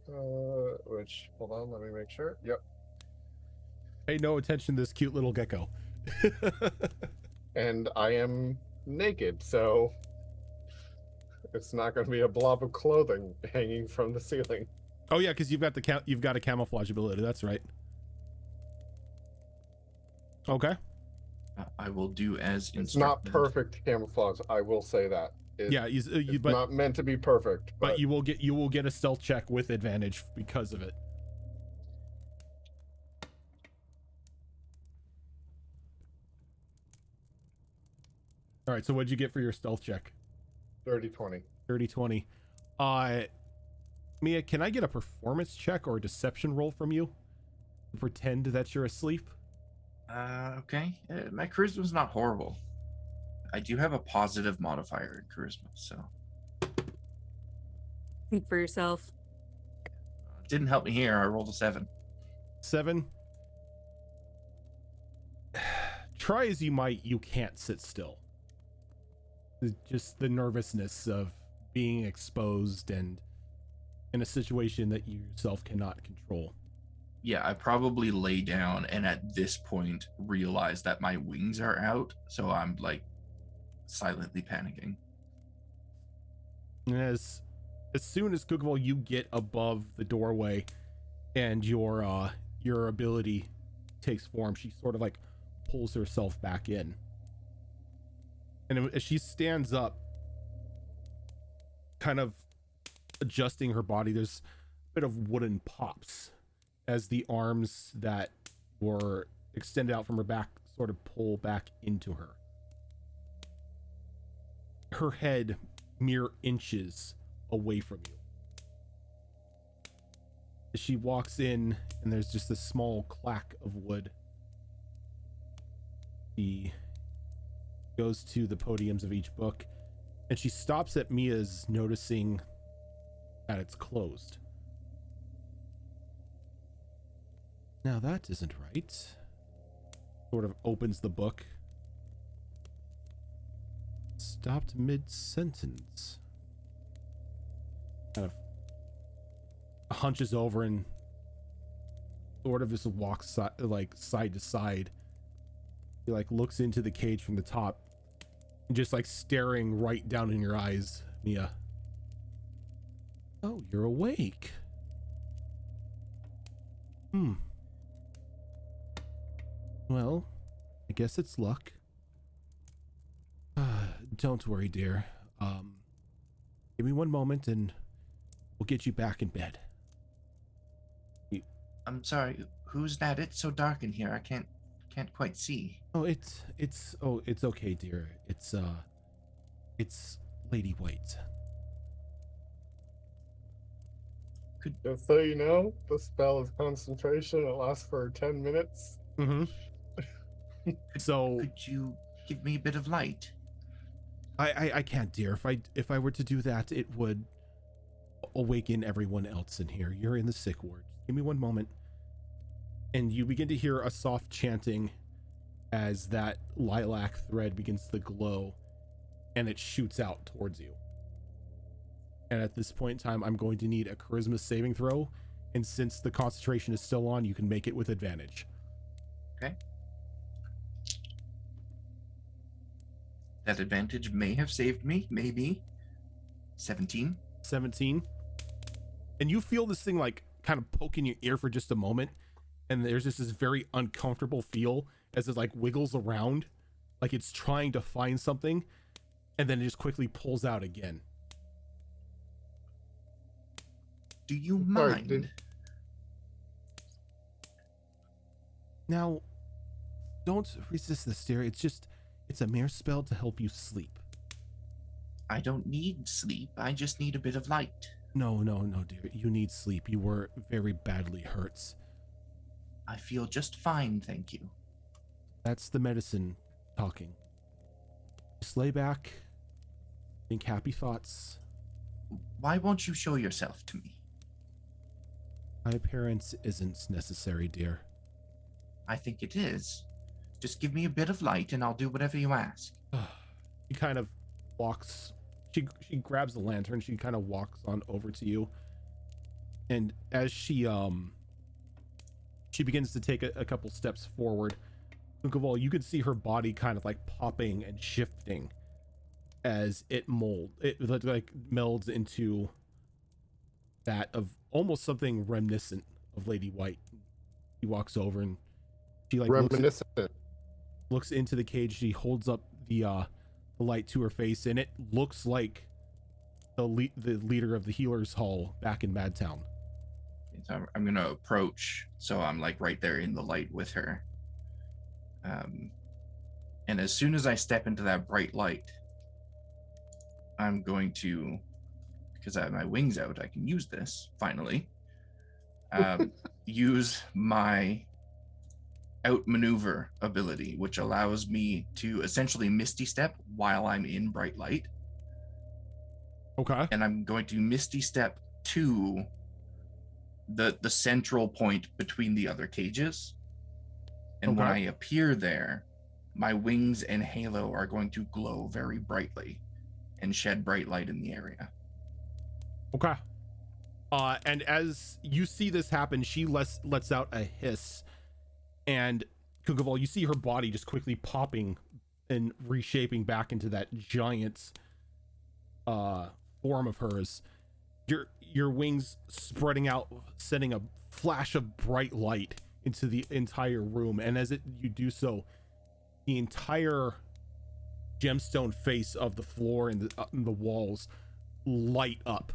Which, hold on, let me make sure. Yep. Pay no attention to this cute little gecko. And I am naked, so it's not going to be a blob of clothing hanging from the ceiling. Oh yeah, because you've got a camouflage ability. That's right. Okay. I will do as It's not instructed. perfect camouflage, I will say that. Yeah, It's but not meant to be perfect, but you will get a stealth check with advantage because of it. All right, so what'd you get for your stealth check? 30-20. 30-20. Mia, can I get a performance check or a deception roll from you? Pretend that you're asleep. Okay. My charisma's not horrible. I do have a positive modifier in charisma, so Think for yourself. it didn't help me here. I rolled a 7. 7. Try as you might, you can't sit still. just the nervousness of being exposed and in a situation that you yourself cannot control. Yeah, I probably lay down and at this point realize that my wings are out, so I'm like silently panicking. And as soon as Kukval, you get above the doorway and your ability takes form, she sort of like pulls herself back in. And as she stands up, kind of adjusting her body, there's a bit of wooden pops as the arms that were extended out from her back sort of pull back into her. Her head mere inches away from you. As she walks in, and there's just a small clack of wood, she goes to the podiums of each book, and she stops at Mia's, noticing that it's closed. Now that isn't right. Sort of opens the book. Stopped mid-sentence. Kind of hunches over and sort of just walks side to side. He like looks into the cage from the top and just like staring right down in your eyes, Mia. Oh, you're awake. Well, I guess it's luck. Don't worry, dear. Give me one moment and we'll get you back in bed. I'm sorry, who's that? It's so dark in here. I can't quite see. Oh, it's okay, dear. It's Lady White. Just so you know, the spell is concentration. It lasts for 10 minutes. Mm-hmm. So Could you give me a bit of light? I can't, dear. If I were to do that, it would awaken everyone else in here. You're in the sick ward. Give me one moment. And you begin to hear a soft chanting as that lilac thread begins to glow and it shoots out towards you. And at this point in time, I'm going to need a charisma saving throw. And since the concentration is still on, you can make it with advantage. Okay. That advantage may have saved me, maybe. 17. 17. And you feel this thing like kind of poke in your ear for just a moment. And there's just this very uncomfortable feel as it like wiggles around, like it's trying to find something. And then it just quickly pulls out again. Do you Sorry, mind? Now, don't resist this, dear. It's a mere spell to help you sleep. I don't need sleep. I just need a bit of light. No, dear. You need sleep. You were very badly hurt. I feel just fine, thank you. That's the medicine talking. Just lay back, think happy thoughts. Why won't you show yourself to me? My appearance isn't necessary, dear. I think it is. Just give me a bit of light and I'll do whatever you ask. She kind of walks, she grabs the lantern, she kind of walks on over to you. And as she begins to take a couple steps forward, Unkaval, you could see her body kind of like popping and shifting as it like melds into that of almost something reminiscent of Lady White. He walks over and she like looks into the cage. She holds up the light to her face, and it looks like the leader of the Healers Hall back in Madtown. So I'm gonna approach, so I'm like right there in the light with her. And as soon as I step into that bright light, I'm going to, because I have my wings out, I can use this finally. Use my outmaneuver ability, which allows me to essentially misty step while I'm in bright light. Okay. And I'm going to misty step to the central point between the other cages. And when I appear there, my wings and halo are going to glow very brightly. and shed bright light in the area. Okay. And as you see this happen, she lets out a hiss, and Kukaval, you see her body just quickly popping and reshaping back into that giant form of hers. Your wings spreading out, sending a flash of bright light into the entire room, and as you do so, the entire gemstone face of the floor and the walls light up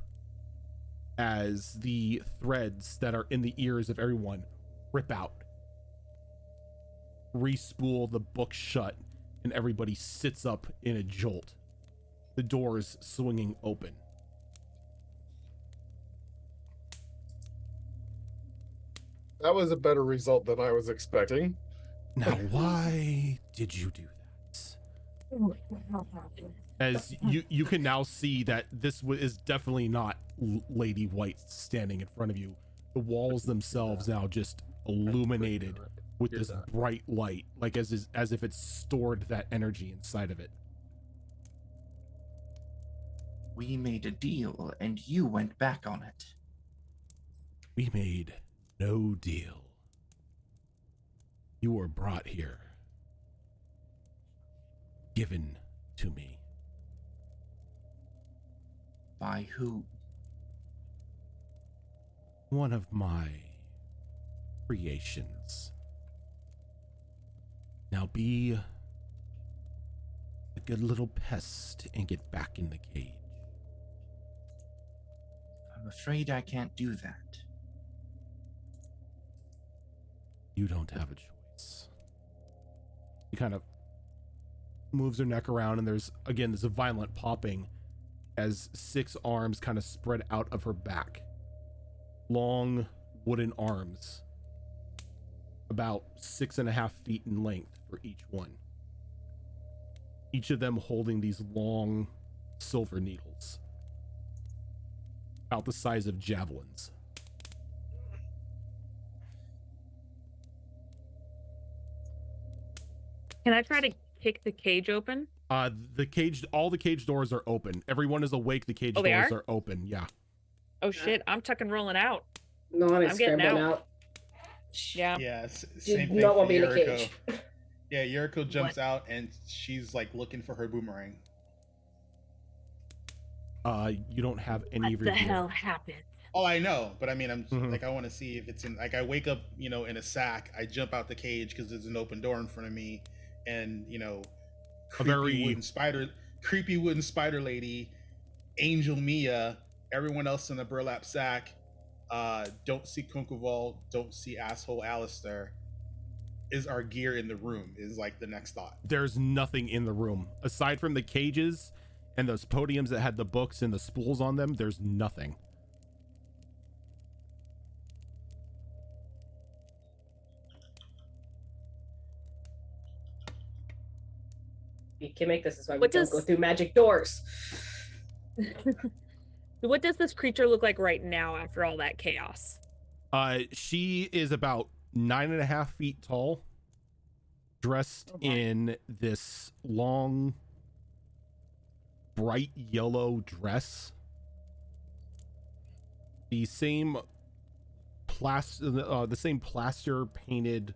as the threads that are in the ears of everyone rip out, re-spool the book shut, and everybody sits up in a jolt, the doors swinging open. That was a better result than I was expecting. Now, why did you do that? As you can now see that this is definitely not Lady White standing in front of you. The walls themselves now just illuminated with this bright light, like as if it's stored that energy inside of it. We made a deal, and you went back on it. We made no deal. You were brought here, given to me. By who? One of my creations. Now be a good little pest and get back in the cage. I'm afraid I can't do that. You don't have a choice. She kind of moves her neck around, and there's a violent popping as 6 arms kind of spread out of her back. Long wooden arms, about 6.5 feet in length for each one. Each of them holding these long silver needles, about the size of javelins. Can I try to kick the cage open? All the cage doors are open. Everyone is awake. The cage Oh, they doors are? are open. Yeah. Oh shit, I'm tucking rolling out. No, I'm I'm getting scrambling out. out. Yeah. Yeah, Do same thing not for want to be in a Yuriko. cage. Yeah, Yuriko jumps out and she's like looking for her boomerang. You don't have any What of the your gear. hell happened? Oh, I know, but I mean, I'm Mhm. like, I want to see if it's in. Like, I wake up, in a sack. I jump out the cage because there's an open door in front of me, and creepy wooden spider lady, Angel Mia, everyone else in a burlap sack. Don't see Kunkoval, don't see asshole Alistair. Is our gear in the room? Is like the next thought. There's nothing in the room aside from the cages and those podiums that had the books and the spools on them. There's nothing. You can make this. Is why we What don't go does- through magic doors. What does this creature look like right now after all that chaos? She is about 9.5 feet tall, dressed in this long, bright yellow dress. The same plaster painted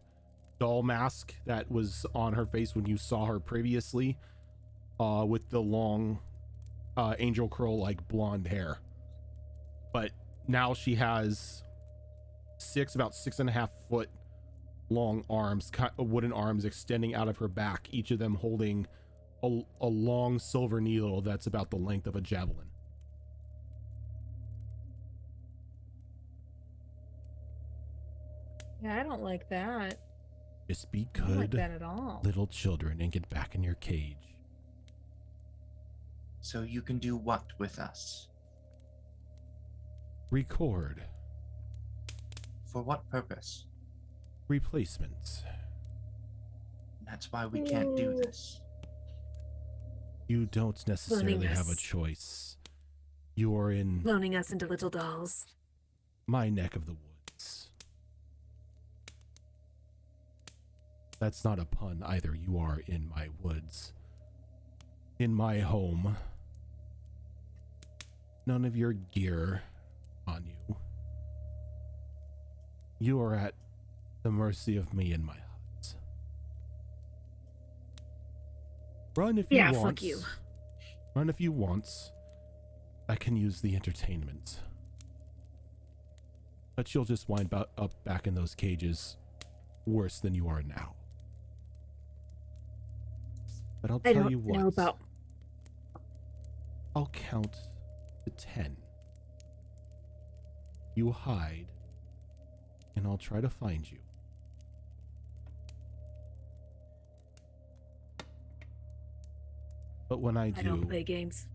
doll mask that was on her face when you saw her previously, with the long angel curl like blonde hair. But now she has about 6.5 foot long arms, wooden arms extending out of her back, each of them holding a long silver needle that's about the length of a javelin. Yeah, I don't like that. Just be I don't like good that at all. little children and get back in your cage. So you can do what with us? Record For what purpose? replacements. That's why we can't do this. You don't necessarily have a us. choice. You are in Cloning us into little dolls. my neck of the woods. That's not a pun either. You are in my woods. In my home. none of your gear on you. You are at the mercy of me and my hut. Run if you want. Yeah, fuck you. Run if you want. I can use the entertainment. But you'll just wind up back in those cages worse than you are now. But I'll tell you what. Know about. I'll count to 10. You hide, and I'll try to find you. But when I I don't do, play games.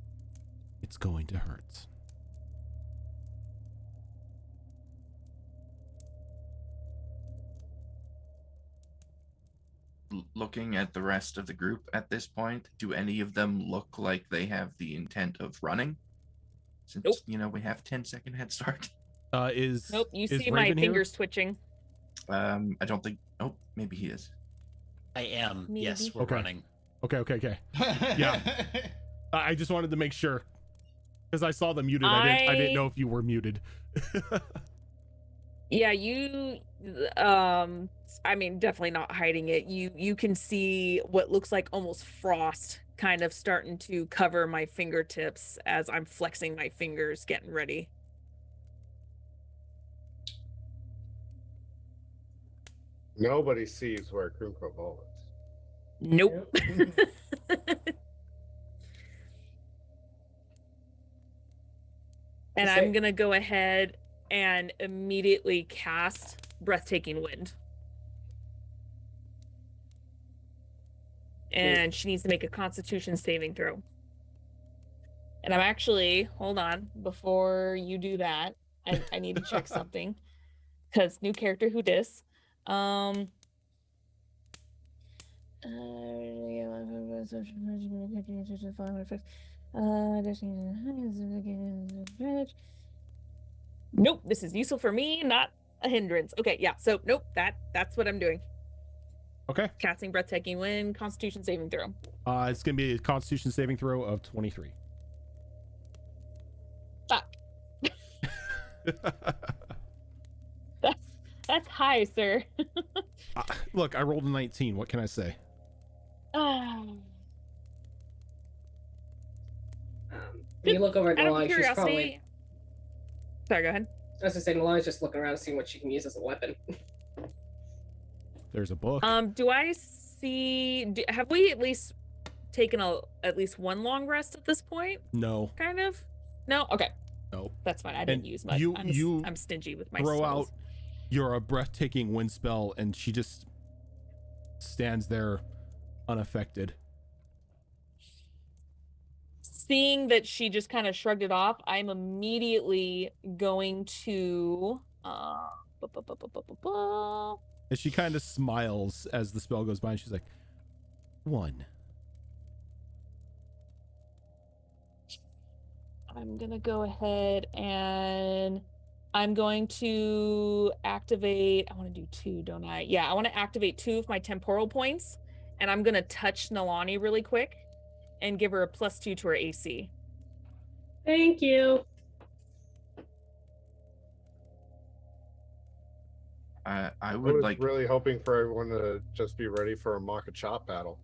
it's going to hurt. Looking at the rest of the group at this point, do any of them look like they have the intent of running? Since, Nope. We have 10-second head start. Nope, you is see my Raven here? fingers twitching. I don't think. Oh, maybe he is. I am. Maybe. Yes, we're Okay. running. Okay. Yeah. I just wanted to make sure. Because I saw the muted. I didn't know if you were muted. Yeah, you I mean, definitely not hiding it. You can see what looks like almost frost kind of starting to cover my fingertips as I'm flexing my fingers, getting ready. Nobody sees where Kunkoval is. Nope. And I'm gonna go ahead and immediately cast Breathtaking Wind. And she needs to make a Constitution saving throw. And I'm actually, hold on, before you do that, I need to check something. Because new character, who dis? Nope, this is useful for me, not a hindrance. Okay, yeah, so nope, that's what I'm doing. Okay. Casting Breathtaking Wind, Constitution saving throw. It's going to be a Constitution saving throw of 23. Fuck. That's high, sir. Look, I rolled a 19. What can I say? You look over at Out of Nalai, she's curiosity. probably. Sorry, go ahead. I was gonna say Nalai's just looking around, seeing what she can use as a weapon. There's a book. Do I see? Have we at least taken at least one long rest at this point? No. Kind of. No. Okay. No. That's fine. I didn't use much. I'm stingy with my throw spells. out your breathtaking wind spell, and she just stands there unaffected. Seeing that she just kind of shrugged it off, I'm immediately going to. And she kind of smiles as the spell goes by, and she's like, 1. I'm gonna go ahead and I'm going to activate. I want to do 2, don't I? Yeah, I want to activate 2 of my temporal points, and I'm gonna touch Nalani really quick and give her a +2 to her AC. Thank you. I was would like. really hoping for everyone to just be ready for a Maka chop battle.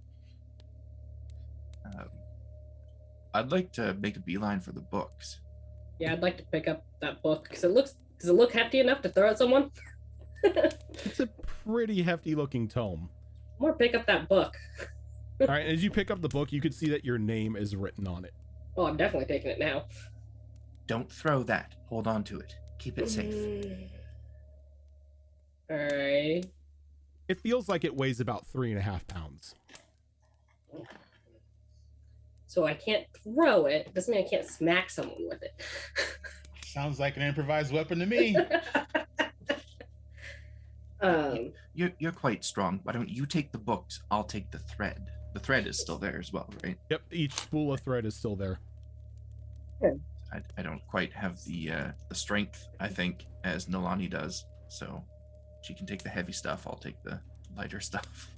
I'd like to make a beeline for the books. Yeah, I'd like to pick up that book. Does it look hefty enough to throw at someone? It's a pretty hefty looking tome. More pick up that book. All right, as you pick up the book, you can see that your name is written on it. Oh, I'm definitely taking it now. Don't throw that. Hold on to it. Keep it safe. All right. It feels like it weighs about 3.5 pounds. So I can't throw it. Doesn't mean I can't smack someone with it. Sounds like an improvised weapon to me. You're quite strong. Why don't you take the books? I'll take the thread. The thread is still there as well, right? Yep, each spool of thread is still there. I don't quite have the strength, I think, as Nalani does. So she can take the heavy stuff. I'll take the lighter stuff.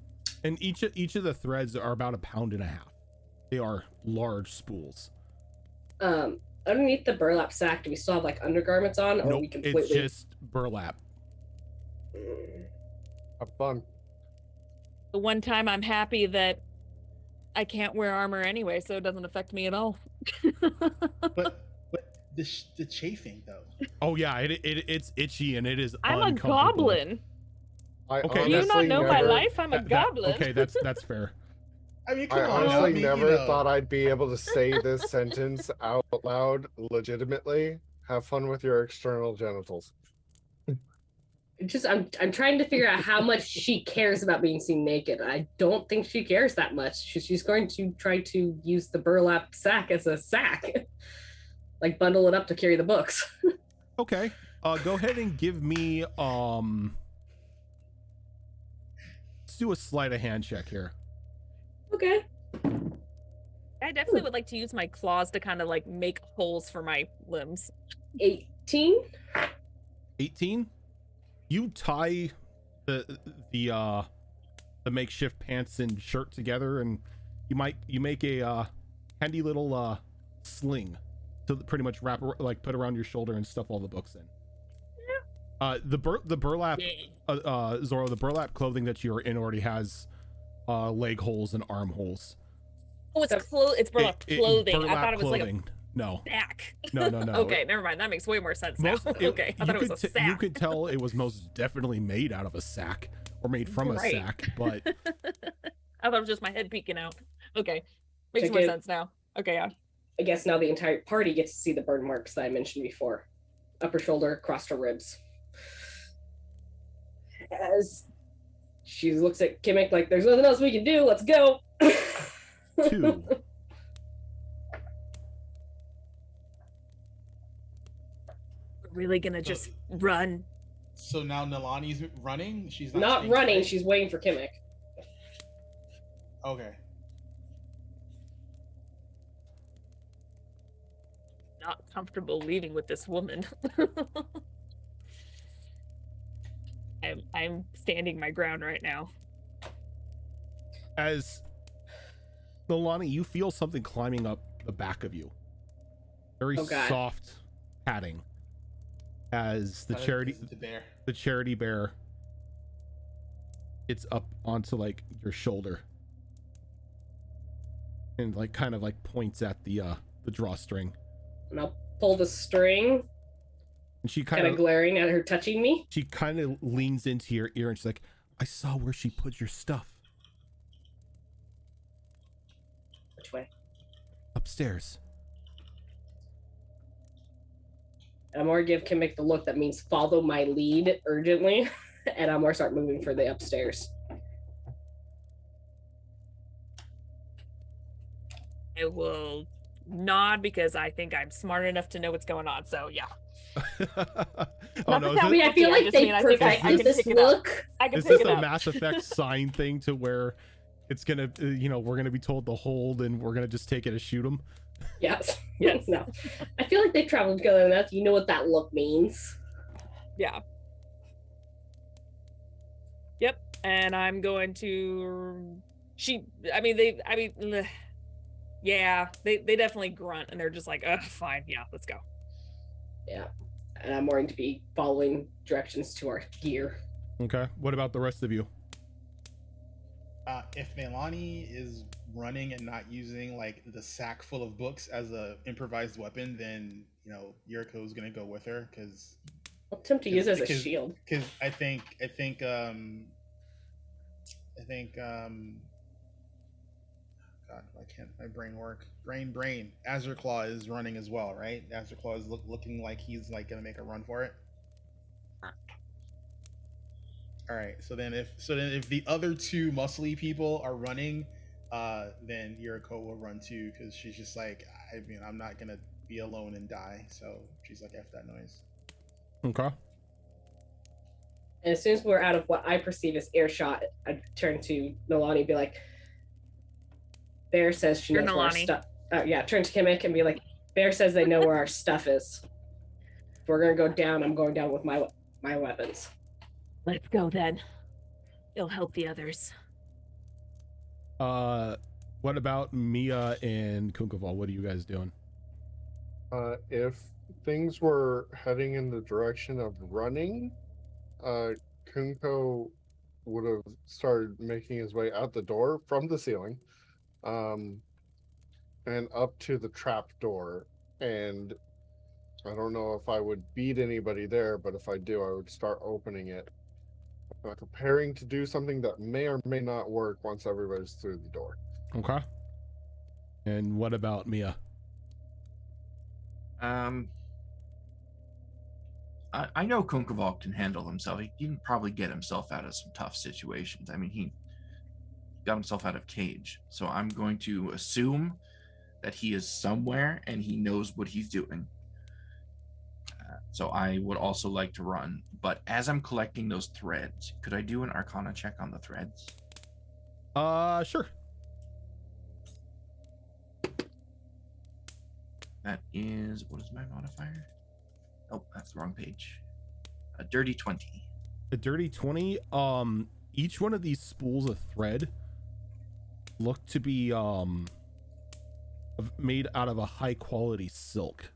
And each of the threads are about 1.5 pounds. They are large spools. underneath the burlap sack, do we still have like undergarments on, or Nope, we completely? it's just burlap. Have fun. The one time I'm happy that I can't wear armor anyway, so it doesn't affect me at all. But the chafing though. Oh yeah, it's itchy and it is. I'm a uncomfortable. goblin. Okay, Do you not honestly know my never- life? I'm a goblin. Okay, that's fair. I mean, I come on. honestly I mean, never you know. thought I'd be able to say this sentence out loud legitimately. Have fun with your external genitals. Just I'm trying to figure out how much she cares about being seen naked. I don't think she cares that much. She's going to try to use the burlap sack as a sack, like bundle it up to carry the books. Okay, go ahead and give me let's do a sleight of hand check here. Okay. I definitely would like to use my claws to kind of like make holes for my limbs. 18. 18. You tie the makeshift pants and shirt together, and you make a handy little sling to pretty much put around your shoulder and stuff all the books in. Yeah. The burlap Zoro, the burlap clothing that you're in already has leg holes and arm holes. Oh, it's burlap clothing. I thought it was clothing. like a No. sack. No. Okay, never mind. That makes way more sense now. Okay, I thought it was a sack. You could tell it was most definitely made out of a sack or made from a sack, but I thought it was just my head peeking out. Okay, makes more sense now. Okay, yeah. I guess now the entire party gets to see the burn marks that I mentioned before. Upper shoulder, across her ribs. As she looks at Kimmick like, there's nothing else we can do, let's go. 2. Really gonna just run? So now Nalani's running. She's Not staying running, away? she's waiting for Kimmick. Okay. Not comfortable leaving with this woman. I'm standing my ground right now. as Nalani, you feel something climbing up the back of you. Very soft padding. As the charity bear it's up onto like your shoulder and like kind of like points at the drawstring. And I'll pull the string, and she kind of glaring at her touching me. She kind of leans into your ear and she's like, I saw where she put your stuff. Which way? Upstairs. And Amor give Kimmick the look that means follow my lead urgently. And Amor start moving for the upstairs. I will nod because I think I'm smart enough to know what's going on. So yeah. Oh no! I mean, I feel like they perfected this look. I can is pick this it a up. Mass Effect sign thing to where it's gonna, we're gonna be told to hold and we're gonna just take it and shoot them? Yes. Yes. No. I feel like they traveled together enough. You know what that look means. Yeah. Yep. And I'm going to. Yeah, they definitely grunt and they're just like, fine, yeah, let's go. Yeah. And I'm going to be following directions to our gear. Okay. What about the rest of you? If Melani is running and not using like the sack full of books as a improvised weapon, then Yuriko is gonna go with her because I'll attempt to use it as a shield. Because I think God, why can't my brain work? Brain. Azurclaw is running as well, right? Azurclaw is looking like he's like gonna make a run for it. All right. So then if the other two muscly people are running, then Yuriko will run too because she's just like, I mean, I'm not gonna be alone and die. So she's like, F that noise. Okay. And as soon as we're out of what I perceive as earshot, I turn to Nalani and be like, Bear says she knows where our stuff. Turn to Kimmick and be like, Bear says they know where our stuff is. If we're gonna go down, I'm going down with my weapons. Let's go then. It'll help the others. What about Mia and Kunkaval? What are you guys doing? If things were heading in the direction of running, Kunko would have started making his way out the door from the ceiling, and up to the trap door. And I don't know if I would beat anybody there, but if I do, I would start opening it, preparing to do something that may or may not work once everybody's through the door. Okay. And what about Mia? I know Kunkoval can handle himself. He can probably get himself out of some tough situations. I mean, he got himself out of cage. So I'm going to assume that he is somewhere and he knows what he's doing. So I would also like to run. But as I'm collecting those threads, could I do an Arcana check on the threads? Sure. That is, what is my modifier? Oh, that's the wrong page. A dirty 20. A dirty 20. Each one of these spools of thread look to be made out of a high quality silk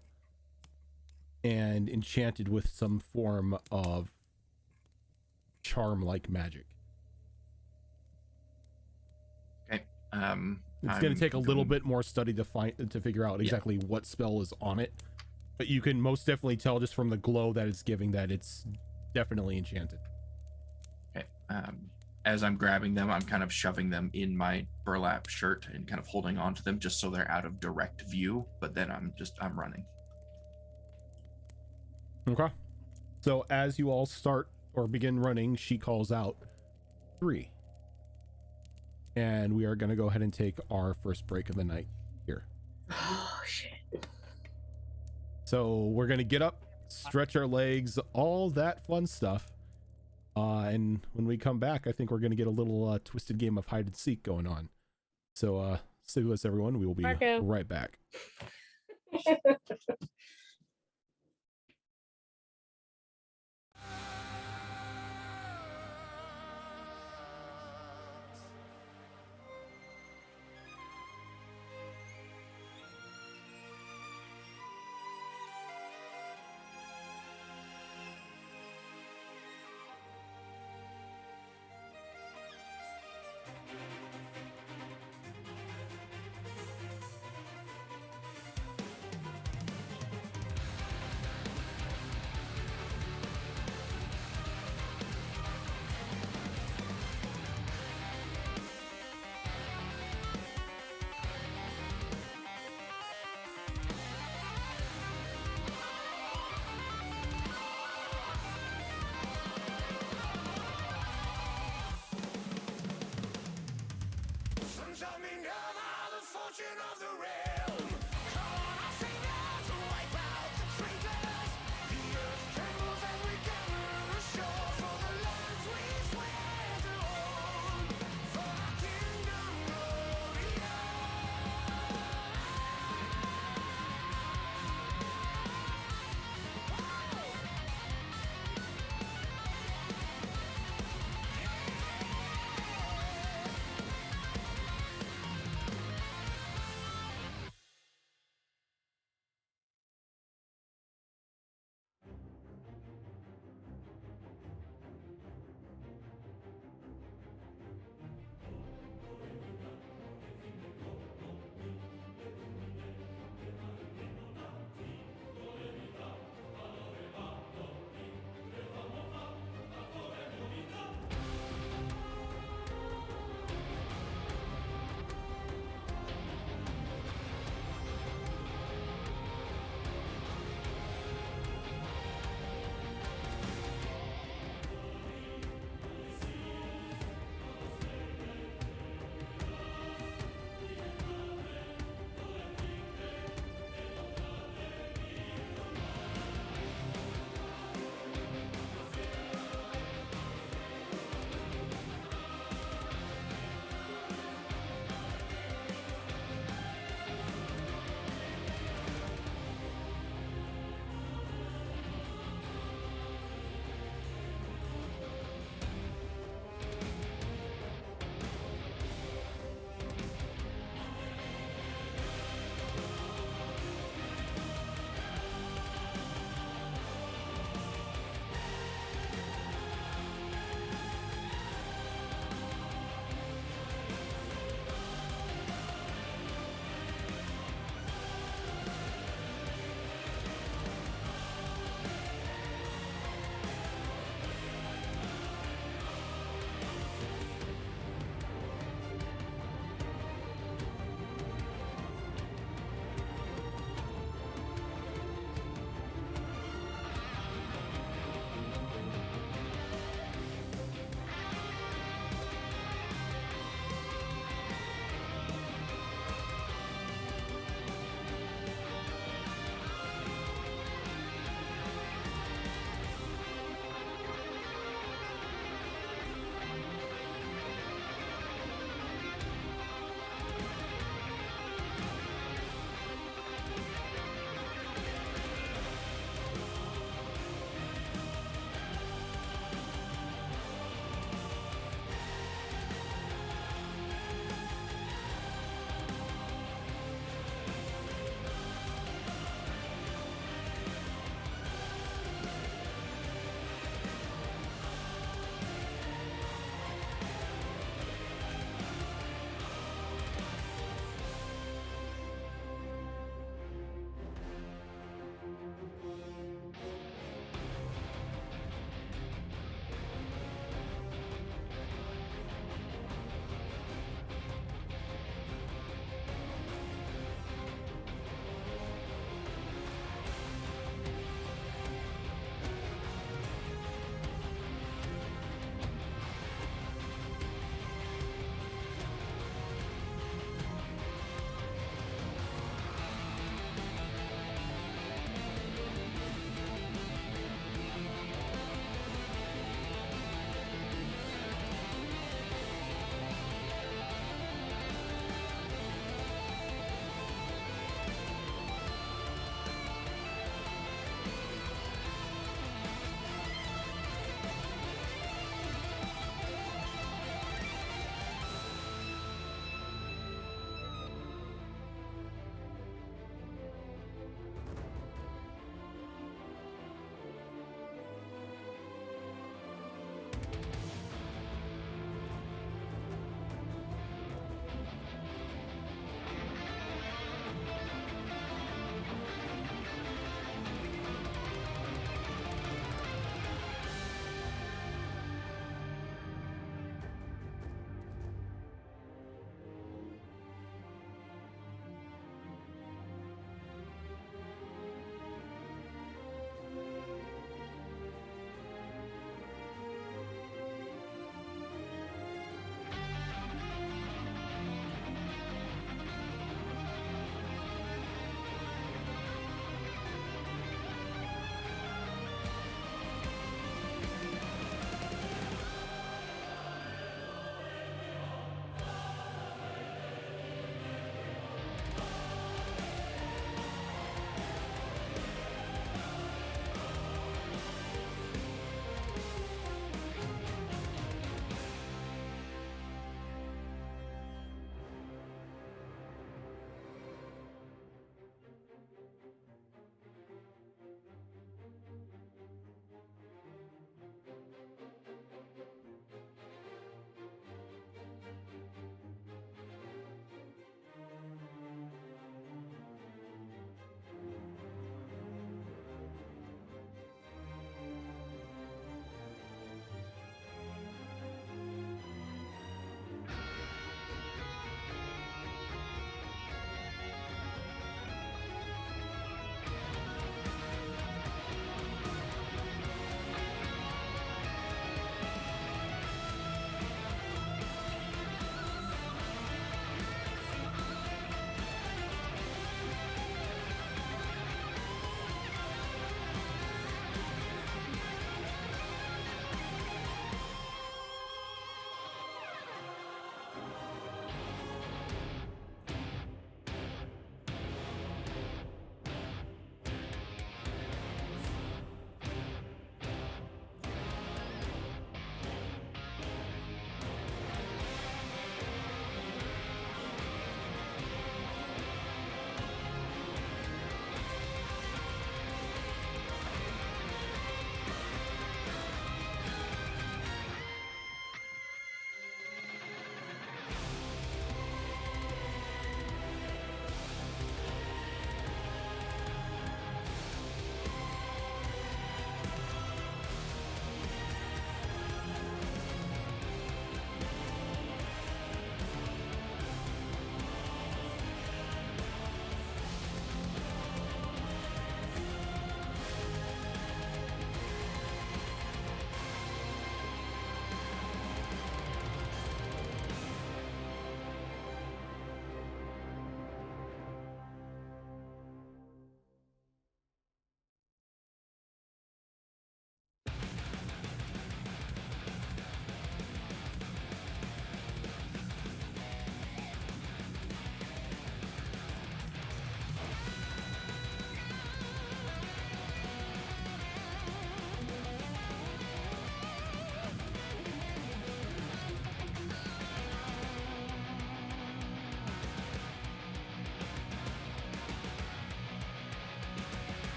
and enchanted with some form of charm like magic. Okay. It's going to take a little bit more study to figure out exactly what spell is on it, but you can most definitely tell just from the glow that it's giving that it's definitely enchanted. Okay. As I'm grabbing them, I'm kind of shoving them in my burlap shirt and kind of holding on to them just so they're out of direct view, but then I'm running. Okay. So as you all start or begin running, she calls out 3. And we are going to go ahead and take our first break of the night here. Oh, shit. So we're going to get up, stretch our legs, all that fun stuff. And when we come back, I think we're going to get a little twisted game of hide and seek going on. So stay with us, everyone. We will be right back.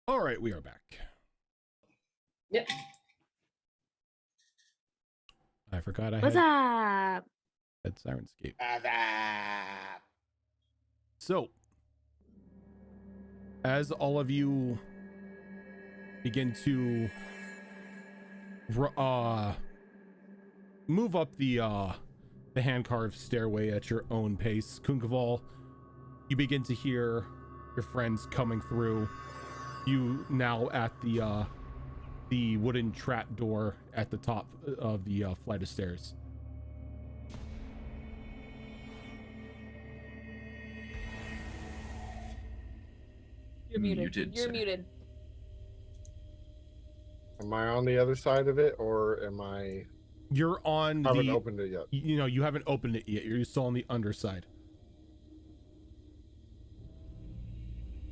All right, we are back. Yep. I forgot I What's had up? Sirenscape. So, as all of you begin to move up the hand-carved stairway at your own pace, Kunkaval, you begin to hear your friends coming through. You now at the wooden trap door at the top of the flight of stairs. You're muted. You're sir. muted. Am I on the other side of it, or am I? You're on I haven't the. opened it yet. You know, you haven't opened it yet. You're still on the underside.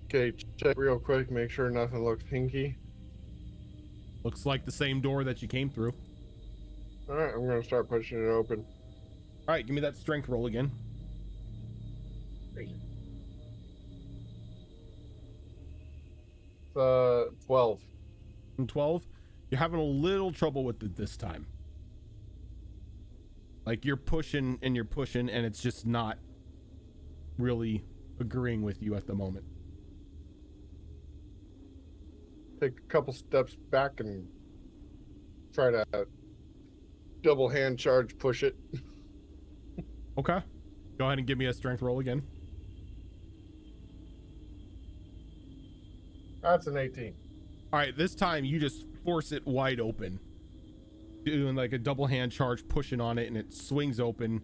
Okay, check real quick, make sure nothing looks hinky. Looks like the same door that you came through. All right, I'm gonna start pushing it open. All right, give me that strength roll again. 12. And 12. You're having a little trouble with it this time. Like you're pushing and it's just not really agreeing with you at the moment. Take a couple steps back and try to double hand charge push it. Okay. Go ahead and give me a strength roll again. That's an 18. All right, this time you just force it wide open, doing like a double hand charge, pushing on it, and it swings open.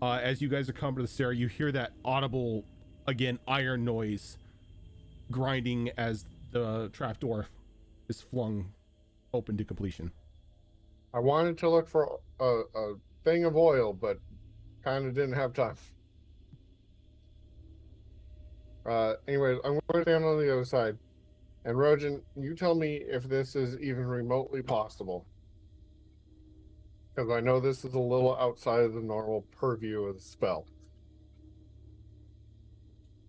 As you guys are coming to the stair, you hear that audible, again, iron noise grinding as the trapdoor is flung open to completion. I wanted to look for a thing of oil, but kind of didn't have time. Anyways, I'm going to stand on the other side. And Rojan, you tell me if this is even remotely possible. Because I know this is a little outside of the normal purview of the spell.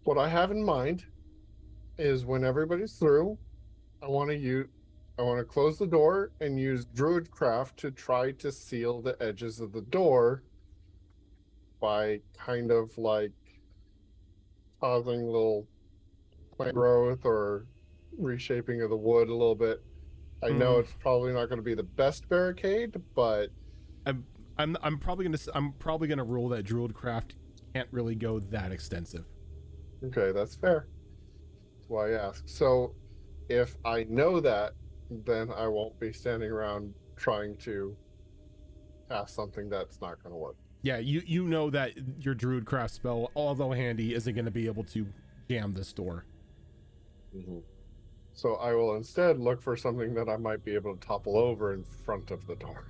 What I have in mind is when everybody's through, I want to close the door and use Druidcraft to try to seal the edges of the door by kind of like causing little plant growth or reshaping of the wood a little bit. I know it's probably not going to be the best barricade, but I'm probably gonna rule that Druidcraft can't really go that extensive. Okay, that's fair. That's why I ask. So if I know that, then I won't be standing around trying to cast something that's not going to work. Yeah, you know that your Druidcraft spell, although handy, isn't going to be able to jam this door. Mm-hmm. So I will instead look for something that I might be able to topple over in front of the door.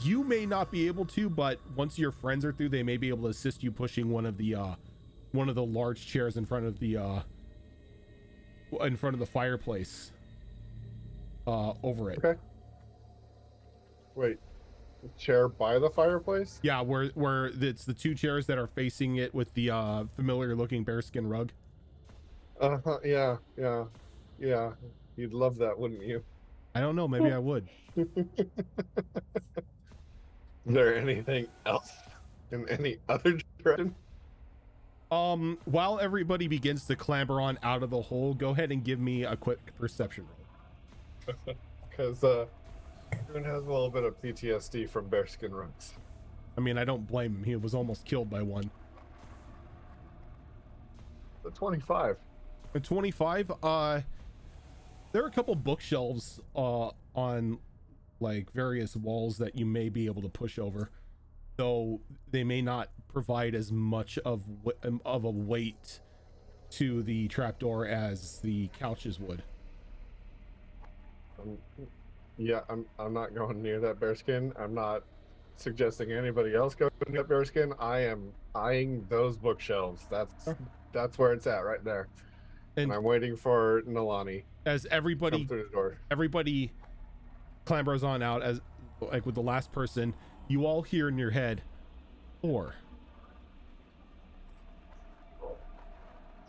You may not be able to, but once your friends are through, they may be able to assist you pushing one of the large chairs in front of the fireplace over it. Okay. Wait, the chair by the fireplace? Yeah, where it's the two chairs that are facing it with the familiar looking bearskin rug. Yeah. You'd love that, wouldn't you? I don't know, maybe I would. Is there anything else in any other direction? While everybody begins to clamber on out of the hole, go ahead and give me a quick perception roll. Because Boone has a little bit of PTSD from bearskin rugs. I mean, I don't blame him. He was almost killed by one. The 25. A 25. There are a couple bookshelves on like various walls that you may be able to push over, though they may not provide as much of a weight to the trapdoor as the couches would. Yeah, I'm not going near that bearskin. I'm not suggesting anybody else go near that bearskin. I am eyeing those bookshelves. That's where it's at right there. And I'm waiting for Nalani. As everybody come through the door. Everybody clambers on out, as like with the last person, you all hear in your head, or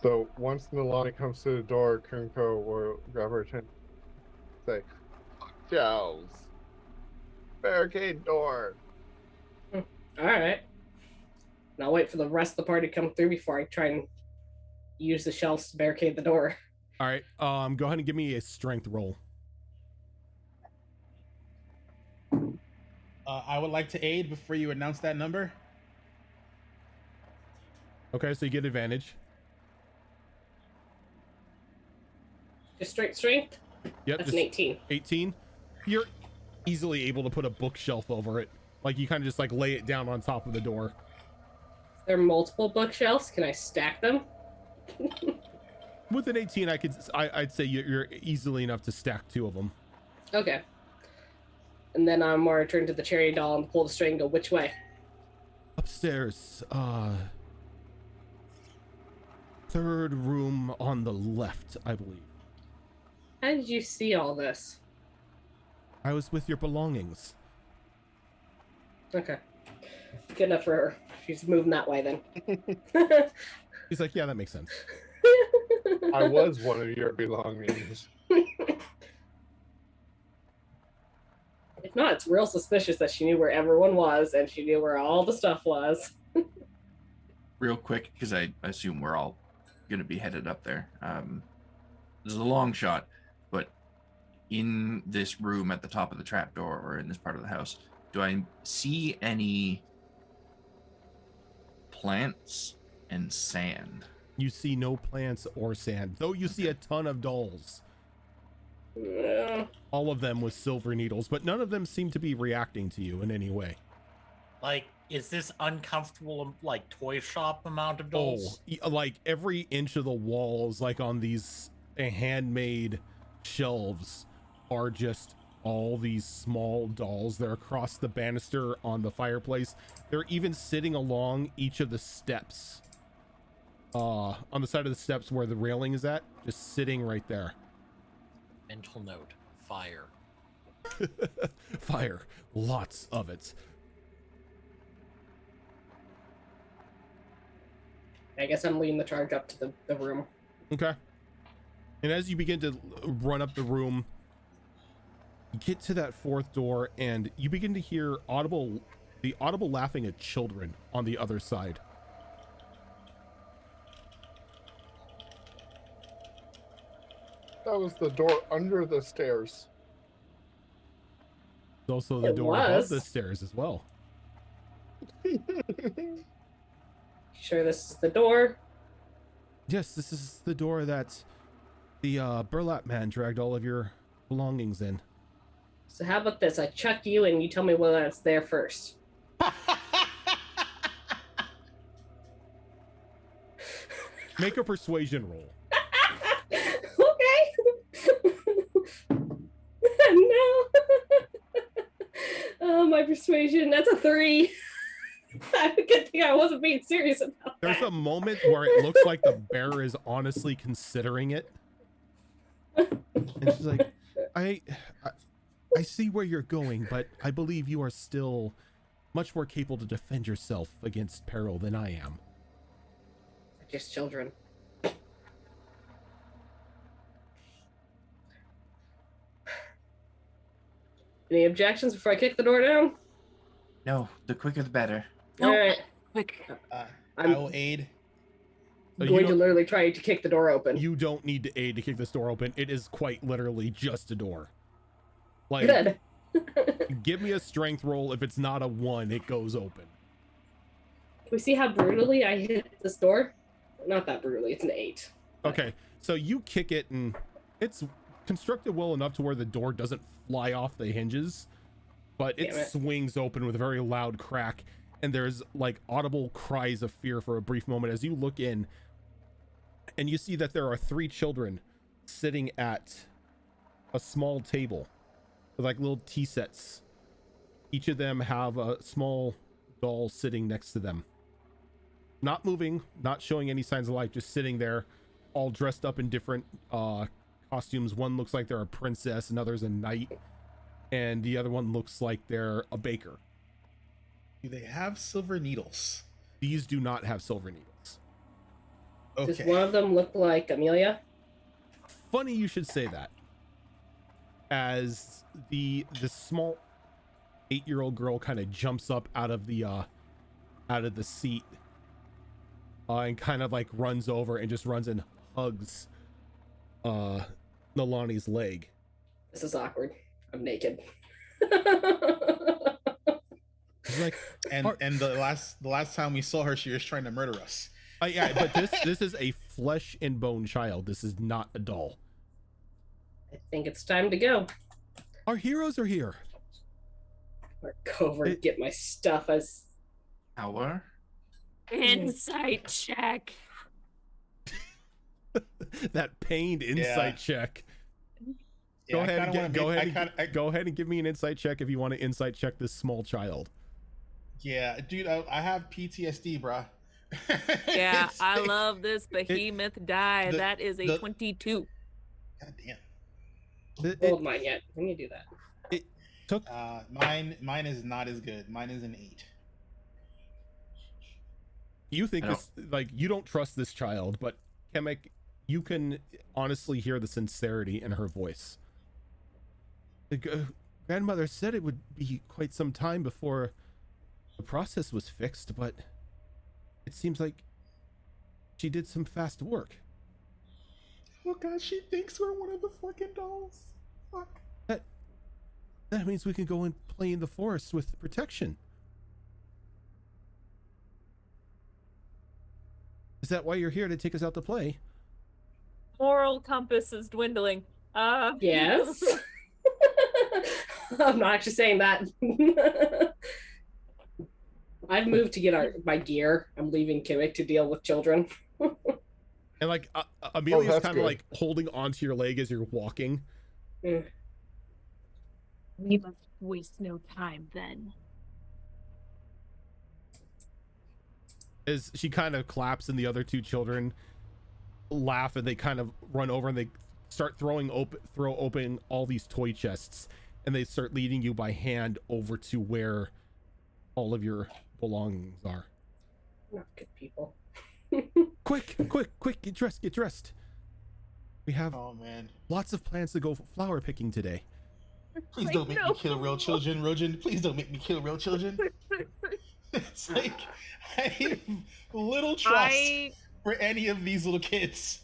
So once Nilani comes to the door, Kunko will grab her attention, say, "Shelves, barricade door." All right. And I'll wait for the rest of the party to come through before I try and use the shelves to barricade the door. All right. Go ahead and give me a strength roll. I would like to aid before you announce that number. Okay, so you get advantage. Just straight strength? Yep. That's an 18. 18. You're easily able to put a bookshelf over it. Like you kind of just like lay it down on top of the door. There are multiple bookshelves. Can I stack them? With an 18, I'd say you're easily enough to stack 2 of them. Okay. And then I'm more turn to the cherry doll and pull the string and go, which way? Upstairs, 3rd room on the left, I believe. How did you see all this? I was with your belongings. Okay. Good enough for her. She's moving that way then. He's like, yeah, that makes sense. I was one of your belongings. If not, it's real suspicious that she knew where everyone was and she knew where all the stuff was. Real quick, because I assume we're all going to be headed up there. This is a long shot, but in this room at the top of the trapdoor or in this part of the house, do I see any plants and sand? You see no plants or sand, though you see a ton of dolls. All of them with silver needles, but none of them seem to be reacting to you in any way. Like, is this uncomfortable, like, toy shop amount of dolls? Oh, like every inch of the walls, like on these handmade shelves, are just all these small dolls. They're across the banister on the fireplace. They're even sitting along each of the steps. On the side of the steps where the railing is at, just sitting right there. Mental note, fire. Fire, lots of it. I guess I'm leading the charge up to the room. Okay. And as you begin to run up the room, you get to that 4th door and you begin to hear the audible laughing of children on the other side. That was the door under the stairs. There's also the It door was. above the stairs as well. Sure this is the door? Yes, this is the door that the burlap man dragged all of your belongings in. So how about this? I chuck you and you tell me whether it's there first. Make a persuasion roll. Okay. No. Oh, my persuasion. That's a 3. Good thing I wasn't being serious about There's that. a moment where it looks like the bear is honestly considering it. And she's like, I see where you're going, but I believe you are still much more capable to defend yourself against peril than I am. Just children. Any objections before I kick the door down? No, the quicker the better. No. All right. Quick. I I'm will aid. So going to literally try to kick the door open. You don't need to aid to kick this door open. It is quite literally just a door. Like, Good. give me a strength roll. If it's not a 1, it goes open. Can we see how brutally I hit this door? Not that brutally. It's an 8. Okay, so you kick it and it's constructed well enough to where the door doesn't fly off the hinges, but it Damn it. swings open with a very loud crack, and there's like audible cries of fear for a brief moment as you look in and you see that there are 3 children sitting at a small table with like little tea sets. Each of them have a small doll sitting next to them, not moving, not showing any signs of life, just sitting there, all dressed up in different costumes. One looks like they're a princess, another's a knight, and the other one looks like they're a baker. Do they have silver needles? These do not have silver needles. Does Okay. one of them look like Amelia? Funny you should say that. As the small 8-year-old girl kind of jumps up out of the seat and kind of like runs over and just runs and hugs Nalani's leg. This is awkward. I'm naked. She's like, And the last time we saw her, she was trying to murder us. yeah, but this is a flesh and bone child. This is not a doll. I think it's time to go. Our heroes are here. Or go over and get my stuff as Our? Insight check. That pained insight check. Go ahead and give me an insight check if you want to insight check this small child. Yeah, dude, I have PTSD, bruh. Yeah, I love this behemoth die. That is a 22. God damn. hold mine yet. Let me do that. It took mine is not as good. Mine is an 8. You think this, like, you don't trust this child, but Kemek, you can honestly hear the sincerity in her voice. The grandmother said it would be quite some time before the process was fixed, but it seems like she did some fast work. Oh god, she thinks we're one of the fucking dolls. Fuck. That means we can go and play in the forest with protection. Is that why you're here, to take us out to play? Moral compass is dwindling. Yes. I'm not actually saying that. I've moved to get my gear. I'm leaving Kimmik to deal with children. And like Amelia's that's kind of good. like holding onto your leg as you're walking. We must waste no time then. As she kind of claps and the other two children laugh and they kind of run over and they start throw open all these toy chests, and they start leading you by hand over to where all of your belongings are. Not good people. Quick, get dressed. We have Oh man. lots of plans to go flower picking today. Please don't make me kill real children, Rojan. Please don't make me kill real children. It's like I have little trust for any of these little kids.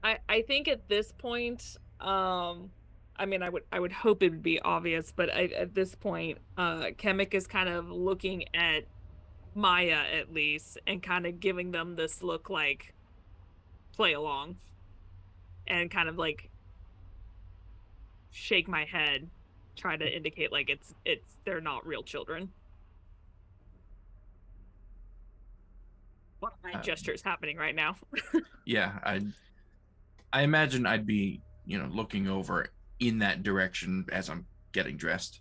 I think at this point, I mean, I would hope it would be obvious, but at this point, Kemek is kind of looking at Maya at least and kind of giving them this look like play along, and kind of like shake my head, try to indicate like they're not real children. What are my gestures happening right now? Yeah, I imagine I'd be, looking over in that direction as I'm getting dressed.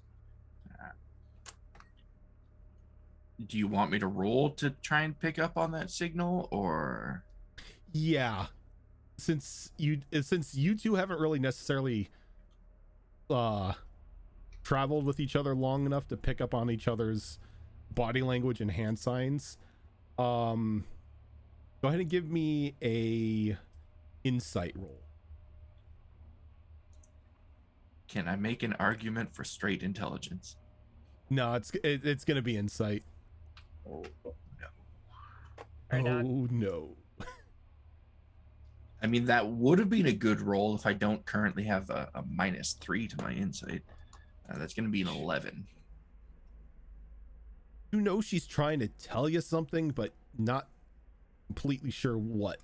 Do you want me to roll to try and pick up on that signal, or? Yeah, since you two haven't really necessarily traveled with each other long enough to pick up on each other's body language and hand signs, go ahead and give me a insight roll. Can I make an argument for straight intelligence? No, it's gonna be insight. Oh no. Oh no. I mean, that would have been a good roll if I don't currently have a -3 to my insight. That's going to be an 11. You know she's trying to tell you something, but not completely sure what.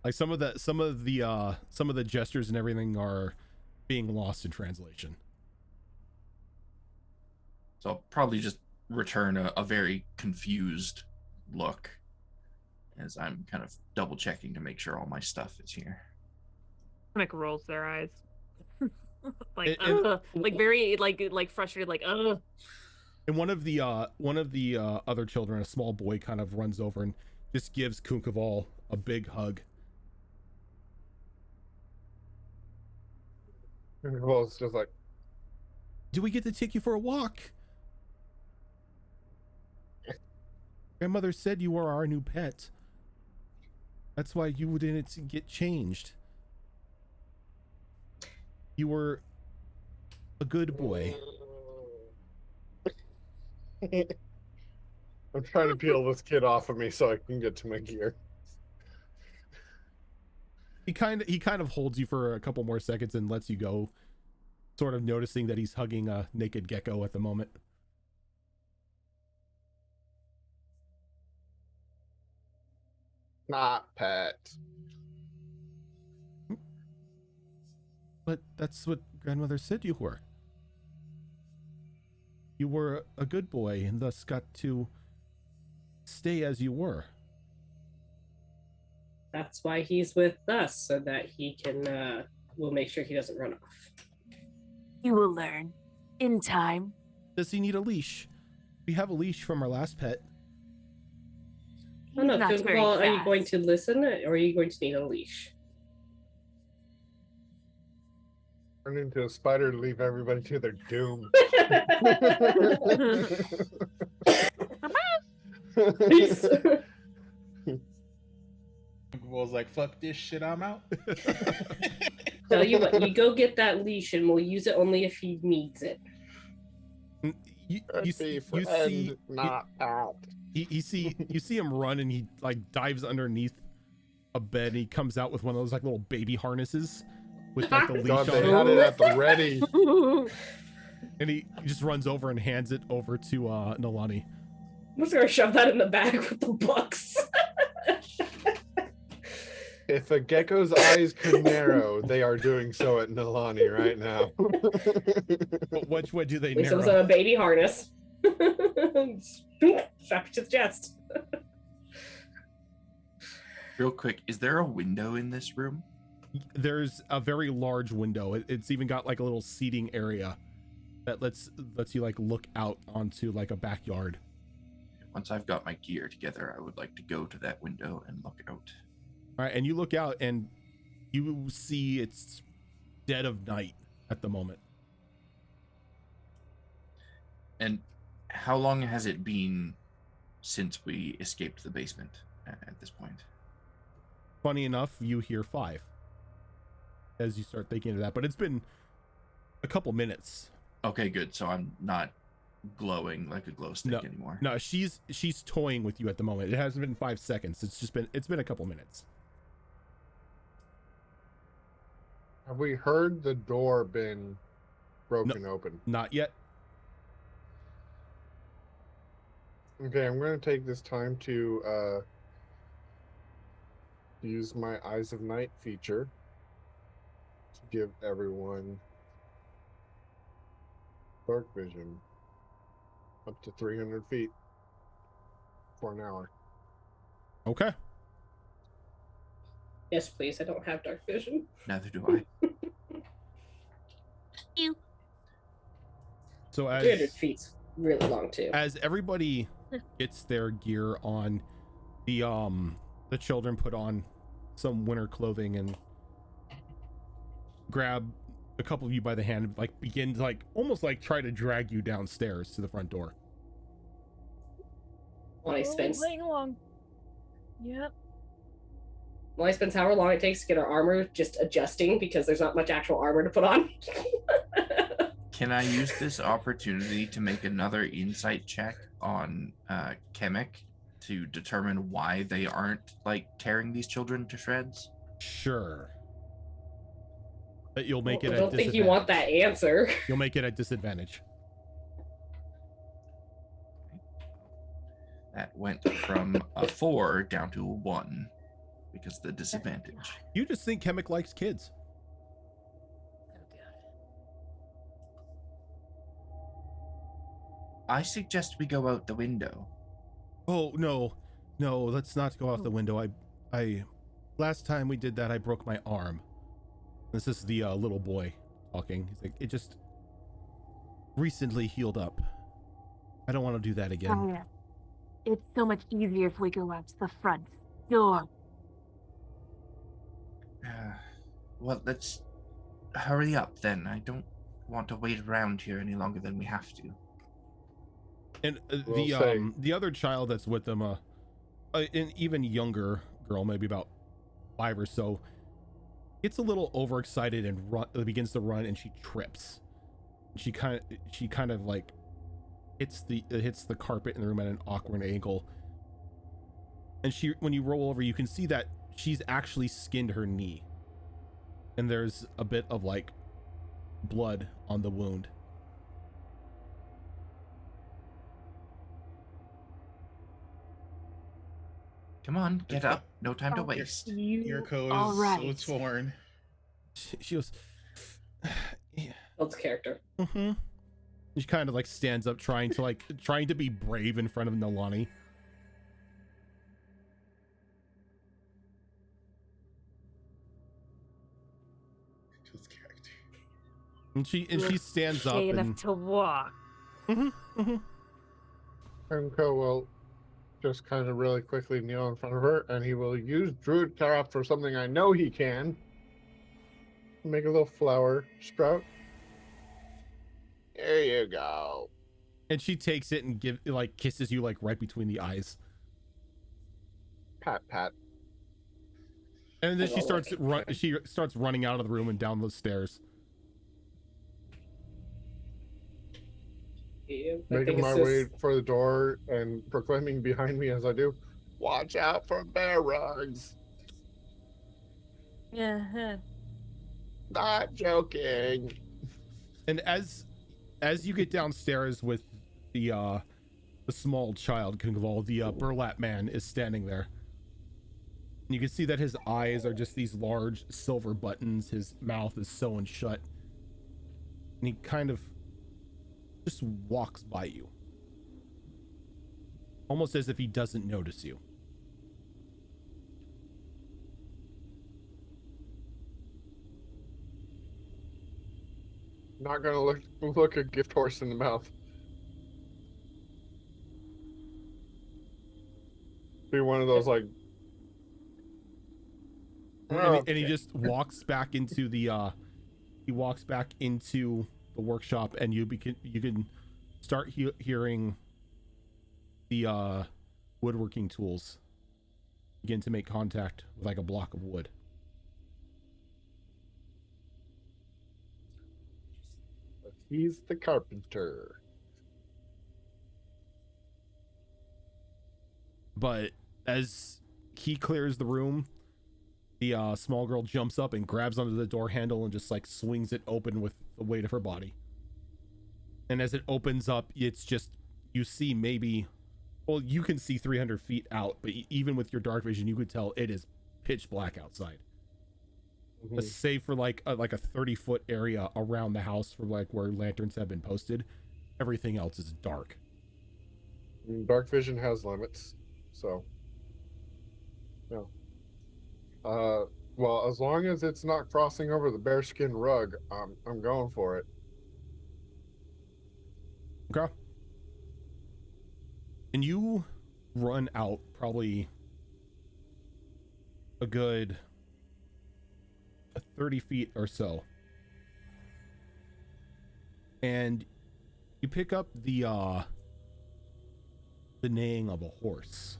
Like some of the gestures and everything are being lost in translation. So I'll probably just return a very confused look as I'm kind of double checking to make sure all my stuff is here. Kemek rolls their eyes. like And like very like frustrated, like ugh. And one of the other children, a small boy, kind of runs over and just gives Kunkaval a big hug. Well, it's just like, Do we get to take you for a walk? Grandmother said you were our new pet. That's why you didn't get changed. You were a good boy. I'm trying to peel this kid off of me so I can get to my gear. He kind of holds you for a couple more seconds and lets you go, sort of noticing that he's hugging a naked gecko at the moment. Not pet. But that's what grandmother said you were. You were a good boy and thus got to stay as you were. That's why he's with us, so that he can, we'll make sure he doesn't run off. You will learn in time. Does he need a leash? We have a leash from our last pet. Oh no, Not very well, are you fast. going to listen, or are you going to need a leash? Turn into a spider to leave everybody to their doom. Was like, fuck this shit, I'm out. Tell you what, you go get that leash and we'll use it only if he needs it. You see, not out. you see him run and he like dives underneath a bed and he comes out with one of those like little baby harnesses with like the leash God, on they it. had it at the ready. And he just runs over and hands it over to Nolani. I'm just gonna shove that in the bag with the books. If a gecko's eyes could narrow, they are doing so at Nolani right now. But which way do they At least it was narrow? a baby harness. Strap it to the chest. Real quick, is there a window in this room? There's a very large window. It's even got like a little seating area that lets you like look out onto like a backyard. Once I've got my gear together, I would like to go to that window and look out. All right, and you look out and you see it's dead of night at the moment. And how long has it been since we escaped the basement at this point? Funny enough, you hear 5 as you start thinking of that, but it's been a couple minutes. Okay, good. So I'm not glowing like a glow stick anymore. No, she's toying with you at the moment. It hasn't been 5 seconds. It's been a couple minutes. Have we heard the door been broken open? Not yet. Okay, I'm going to take this time to use my Eyes of Night feature to give everyone dark vision up to 300 feet for an hour. Okay. Yes, please. I don't have dark vision. Neither do I. You. So 300 feet's really long too. as everybody gets their gear on, the children put on some winter clothing and grab a couple of you by the hand, like begin to like almost like try to drag you downstairs to the front door. Molly spends Playing along. Yep. Molly spends however long it takes to get her armor just adjusting because there's not much actual armor to put on. Can I use this opportunity to make another insight check on Kemek to determine why they aren't like tearing these children to shreds? Sure. But you'll make I it. don't think you want that answer. You'll make it at disadvantage. That went from a 4 down to a 1 because the disadvantage. You just think Kemek likes kids. I suggest we go out the window. Oh no, let's not go out the window. I last time we did that, I broke my arm. This is the little boy talking. He's like, it just recently healed up. I don't want to do that again. Oh, yeah. It's so much easier if we go out to the front door. Well, let's hurry up then. I don't want to wait around here any longer than we have to. And We'll say- the other child that's with them, an even younger girl, maybe about 5 or so, gets a little overexcited and begins to run, and she trips. She kind of like hits the carpet in the room at an awkward angle. And when you roll over, you can see that she's actually skinned her knee, and there's a bit of like blood on the wound. Come on, get up. No time to waste. Yuriko all is right. so torn. She goes, yeah. Builds character. Mm-hmm. She kind of like stands up, trying to be brave in front of Nalani. Builds character. And she stands up Okay and enough to walk. Remco will just kind of really quickly kneel in front of her, and he will use Druid Craft for something I know he can. Make a little flower sprout. There you go. and she takes it and kisses you like right between the eyes. Pat, pat. And then she starts running out of the room and down the stairs. Yeah, Making my way for the door and proclaiming behind me as I do, "Watch out for bear rugs." Yeah. Not joking. And as you get downstairs with the small child, Kungaval, the burlap man is standing there. And you can see that his eyes are just these large silver buttons. His mouth is sewn shut. And he kind of just walks by you, almost as if he doesn't notice you. Not gonna look a gift horse in the mouth. Be one of those like. And he just walks back into the workshop, and you can start hearing the woodworking tools begin to make contact with like a block of wood. He's the carpenter. But as he clears the room, the small girl jumps up and grabs onto the door handle and just like swings it open with the weight of her body. And as it opens up, it's just, you see maybe, well, you can see 300 feet out, but even with your dark vision, you could tell it is pitch black outside. Mm-hmm. Save for like a 30-foot area around the house for like where lanterns have been posted. Everything else is dark. Dark vision has limits, so no. Well, as long as it's not crossing over the bearskin rug, I'm going for it. Okay. And you run out probably a good 30 feet or so. And you pick up the neighing of a horse.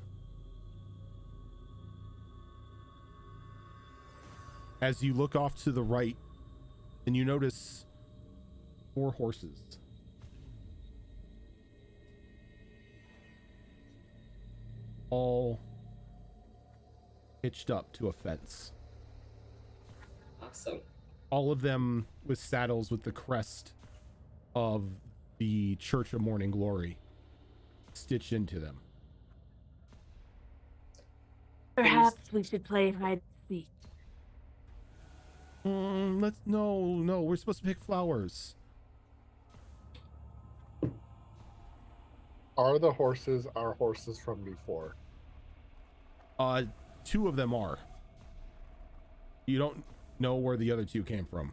As you look off to the right, and you notice 4 horses. All hitched up to a fence. Awesome. All of them with saddles with the crest of the Church of Morning Glory stitched into them. Perhaps we should play hide and seek. No, we're supposed to pick flowers. Are the horses our horses from before? 2 of them are. You don't know where the other 2 came from.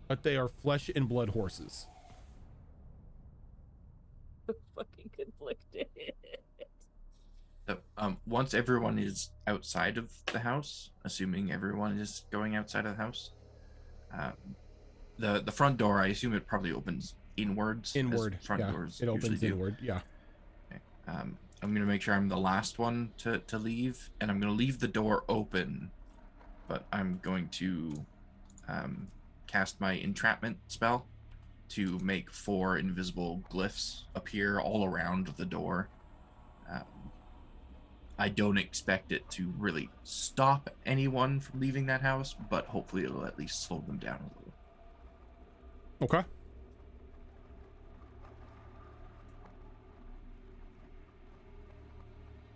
But they are flesh and blood horses. Fucking conflicted. So, once everyone is outside of the house, assuming everyone is going outside of the house, the front door, I assume it probably opens inwards. Inward, as front yeah. doors It opens usually do. inward, yeah. Okay. I'm going to make sure I'm the last one to leave, and I'm going to leave the door open, but I'm going to cast my entrapment spell to make 4 invisible glyphs appear all around the door. I don't expect it to really stop anyone from leaving that house, but hopefully it'll at least slow them down a little. Okay.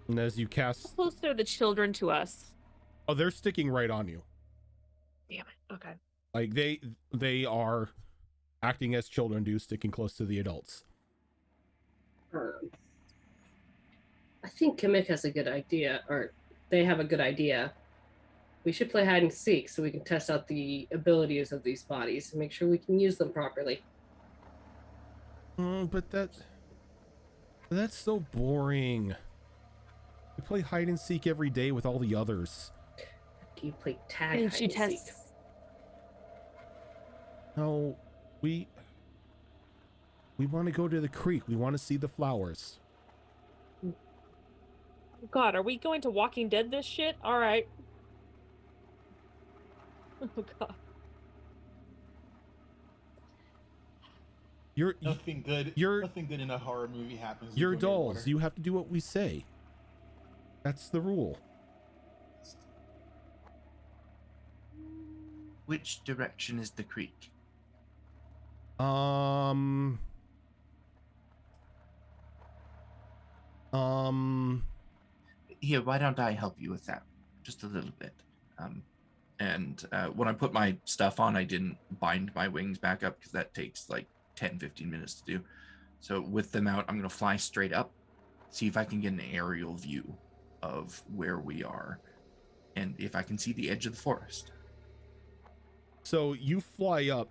And as you How cast, close are the children to us? oh, they're sticking right on you. Damn it. Okay. Like they are acting as children do, sticking close to the adults. I think Kimmick has a good idea, or they have a good idea. We should play hide and seek so we can test out the abilities of these bodies and make sure we can use them properly. But that's so boring. We play hide and seek every day with all the others. Do you play tag And hide she and seek? tests. No, we want to go to the creek. We want to see the flowers. God, are we going to Walking Dead this shit? All right. Oh God. Nothing good in a horror movie happens. You're dolls. You have to do what we say. That's the rule. Which direction is the creek? Here, why don't I help you with that? Just a little bit. And when I put my stuff on, I didn't bind my wings back up because that takes like 10-15 minutes to do. So with them out, I'm going to fly straight up, see if I can get an aerial view of where we are, and if I can see the edge of the forest. So you fly up,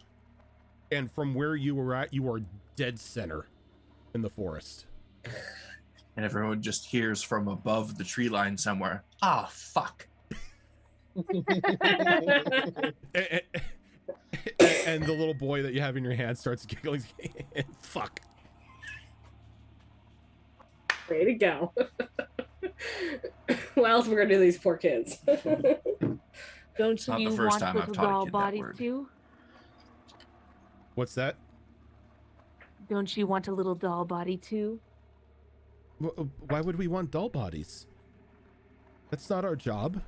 and from where you were at, you are dead center in the forest. And everyone just hears from above the tree line somewhere, "Ah, fuck." And the little boy that you have in your hand starts giggling. Fuck. Way to go. What else we're gonna do to these poor kids? Don't Not you the first want time I've little taught a doll kid that bodies word. too? What's that? Don't you want a little doll body too? Why would we want doll bodies? That's not our job.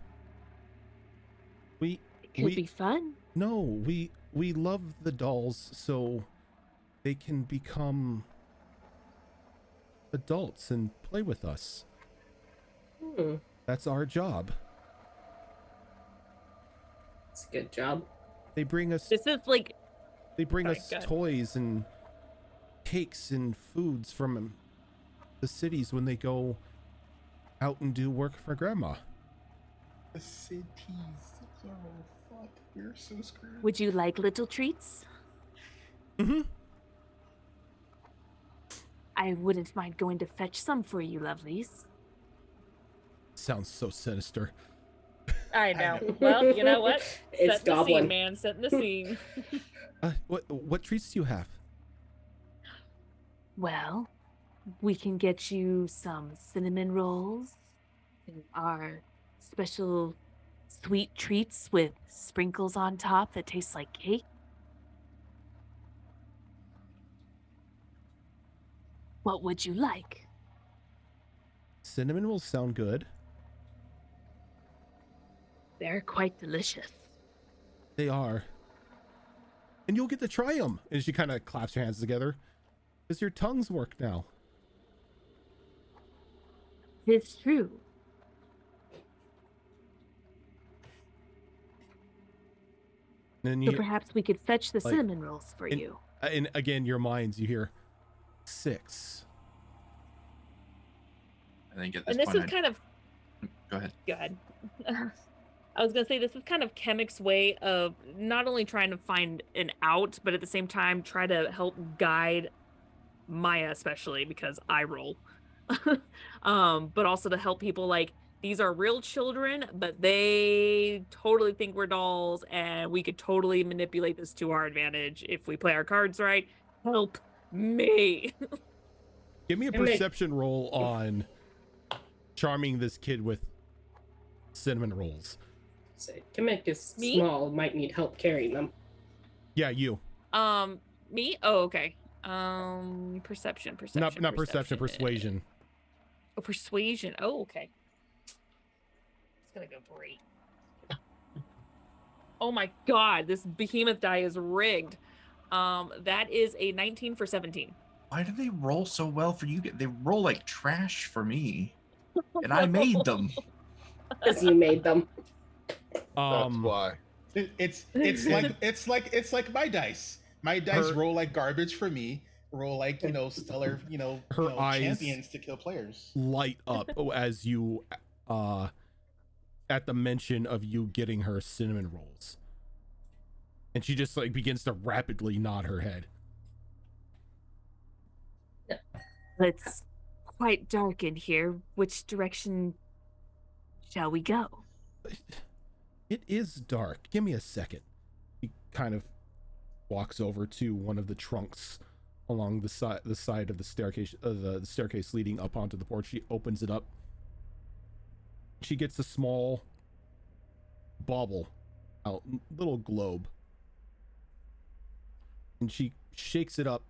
It could be fun. No, we love the dolls so they can become adults and play with us. That's our job. It's a good job. They bring us This is like God. toys and cakes and foods from the cities when they go out and do work for grandma. The cities. Oh, fuck. We're so screwed. Would you like little treats? Mm-hmm. I wouldn't mind going to fetch some for you, lovelies. Sounds so sinister. I know. Well, you know what? It's Setting the Goblin. scene, man. Setting the scene. What treats do you have? Well, we can get you some cinnamon rolls and our special sweet treats with sprinkles on top that taste like cake. What would you like? Cinnamon rolls sound good. They're quite delicious. They are. And you'll get to try them. And she kind of claps her hands together. Because your tongues work now. It's true. And So you, perhaps we could fetch the like, cinnamon rolls for you. and again, your minds, you hear 6. I think at this And this point, is kind of go ahead. good. I was gonna say this is kind of Chemic's way of not only trying to find an out, but at the same time try to help guide Maya, especially because I roll. But also to help people like these are real children, but they totally think we're dolls, and we could totally manipulate this to our advantage if we play our cards right. Help me. Give me a perception roll on charming this kid with cinnamon rolls. Say, Kamek is small, might need help carrying them. Yeah, you. Me? Oh, okay. Perception. Not perception, persuasion. Oh, persuasion. Oh, okay. It's gonna go great. Oh my god, this behemoth die is rigged. That is a 19 for 17. Why do they roll so well for you? They roll like trash for me, and I made them. Because you made them. That's why. It's like my dice. My dice roll like garbage for me. Roll like stellar Her eyes champions to kill players. Light up as you at the mention of you getting her cinnamon rolls, and she just like begins to rapidly nod her head. It's quite dark in here. Which direction shall we go? It is dark. Give me a second. He kind of walks over to one of the trunks along the side of the staircase, the staircase leading up onto the porch. She opens it up. She gets a small bauble, a little globe, and she shakes it up,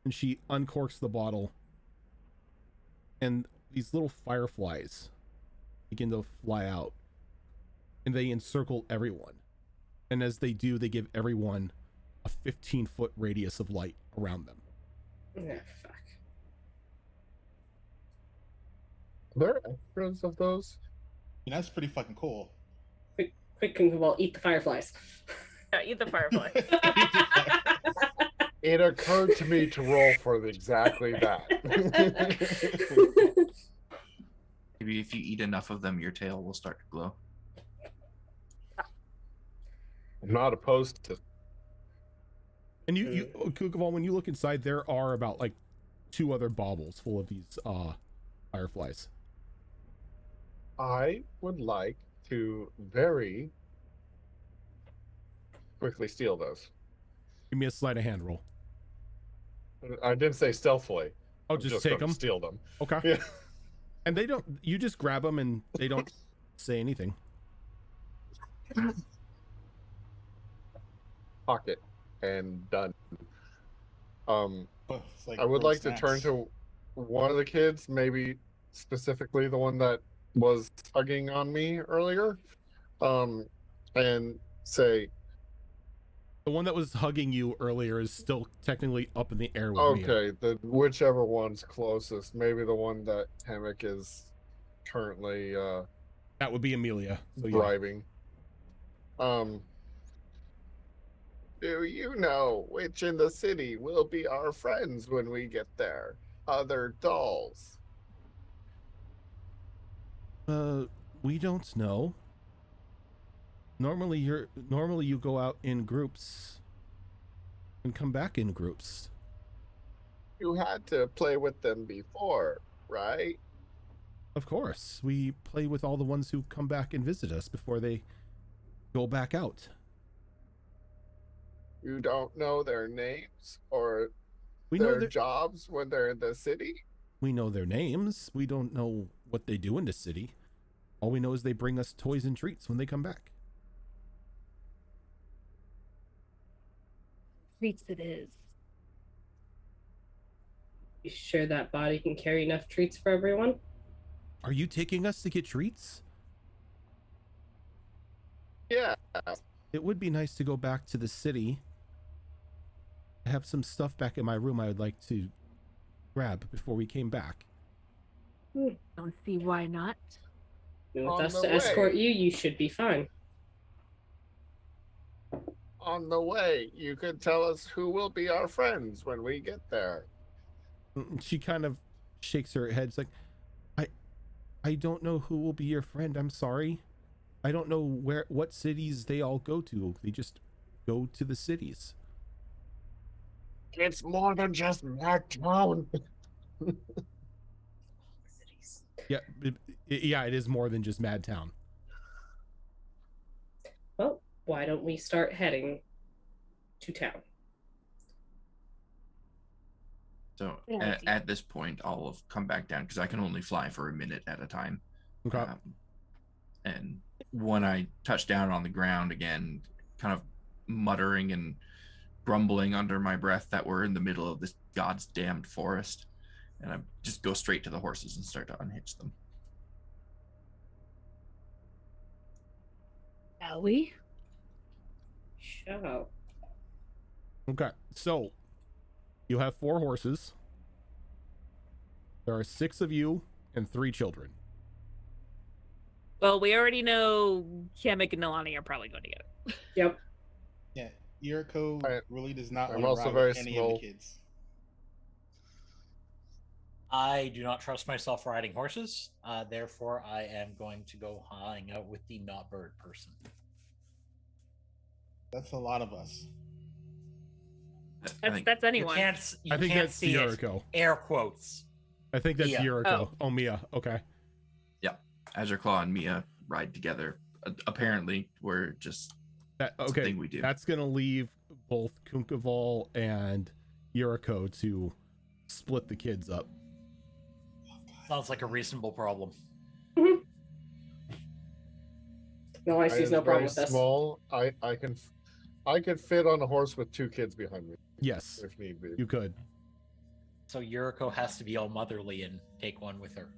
and she uncorks the bottle, and these little fireflies begin to fly out, and they encircle everyone. And as they do, they give everyone a 15-foot radius of light around them. Yeah, fuck. Are there extras of those? That's pretty fucking cool. Quick, Kunkuval, eat the fireflies. Yeah, eat the fireflies. It occurred to me to roll for exactly that. Maybe if you eat enough of them, your tail will start to glow. I'm not opposed to. And you Kukaval, when you look inside, there are about like 2 other baubles full of these fireflies. I would like to very quickly steal those. Give me a sleight of hand roll. I didn't say stealthily. Oh, I'm just take gonna them? Steal them. Okay. Yeah. And they don't, you just grab them and they don't say anything. Pocket and done. It's like I would like snacks. to turn to one of the kids, maybe specifically the one that was tugging on me earlier, and say, The one that was hugging you earlier is still technically up in the air with me. okay, whichever one's closest, maybe the one that Hammock is currently That would be Amelia. So yeah. driving. Do you know which in the city will be our friends when we get there? Other dolls. We don't know. Normally you go out in groups and come back in groups. You had to play with them before, right? Of course. We play with all the ones who come back and visit us before they go back out. You don't know their names or We know their jobs when they're in the city? We know their names. We don't know what they do in the city. All we know is they bring us toys and treats when they come back. Treats it is. You sure that body can carry enough treats for everyone? Are you taking us to get treats? Yeah. It would be nice to go back to the city. I have some stuff back in my room I would like to grab before we came back. Don't see why not. With On us the to escort way. you should be fine. On the way, you could tell us who will be our friends when we get there. She kind of shakes her head. It's like, I don't know who will be your friend. I'm sorry. I don't know what cities they all go to. They just go to the cities. It's more than just Mad Town. Yeah, it is more than just Mad Town. Well, why don't we start heading to town? So Good idea. at this point, I'll have come back down because I can only fly for a minute at a time. Okay. And when I touch down on the ground again, kind of muttering and grumbling under my breath that we're in the middle of this God's damned forest, and I just go straight to the horses and start to unhitch them. Shall we? Show. Okay. So you have 4 horses. There are 6 of you and 3 children. Well, we already know Kamek and Nilani are probably going together. Yep. Yeah, Yuriko Alright. really does not I'm want to also ride very with any small. of the kids. I do not trust myself riding horses. Therefore, I am going to go hang out with the not bird person. That's a lot of us. That's anyone. You I think can't that's see it. Yuriko. Air quotes. I think that's Mia. Yuriko. Oh, Mia. Okay. Azure Claw and Mia ride together. Apparently, we're just Okay. something we do. That's gonna leave both Kunkaval and Yuriko to split the kids up. Sounds like a reasonable problem. No, I see am no problem very with this. small. I can fit on a horse with 2 kids behind me Yes, if need be. you could. So Yuriko has to be all motherly and take one with her.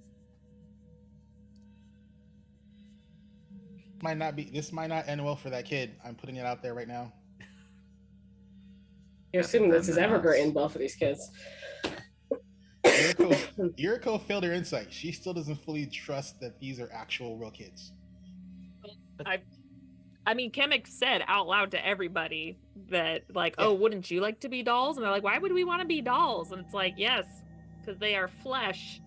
This might not end well for that kid. I'm putting it out there right now. You're assuming this is Then ever going to us. end well for these kids. Yuriko failed her insight. She still doesn't fully trust that these are actual real kids. I mean, Kamek said out loud to everybody that, like, oh, wouldn't you like to be dolls? And they're like, why would we want to be dolls? And it's like, yes, because they are flesh.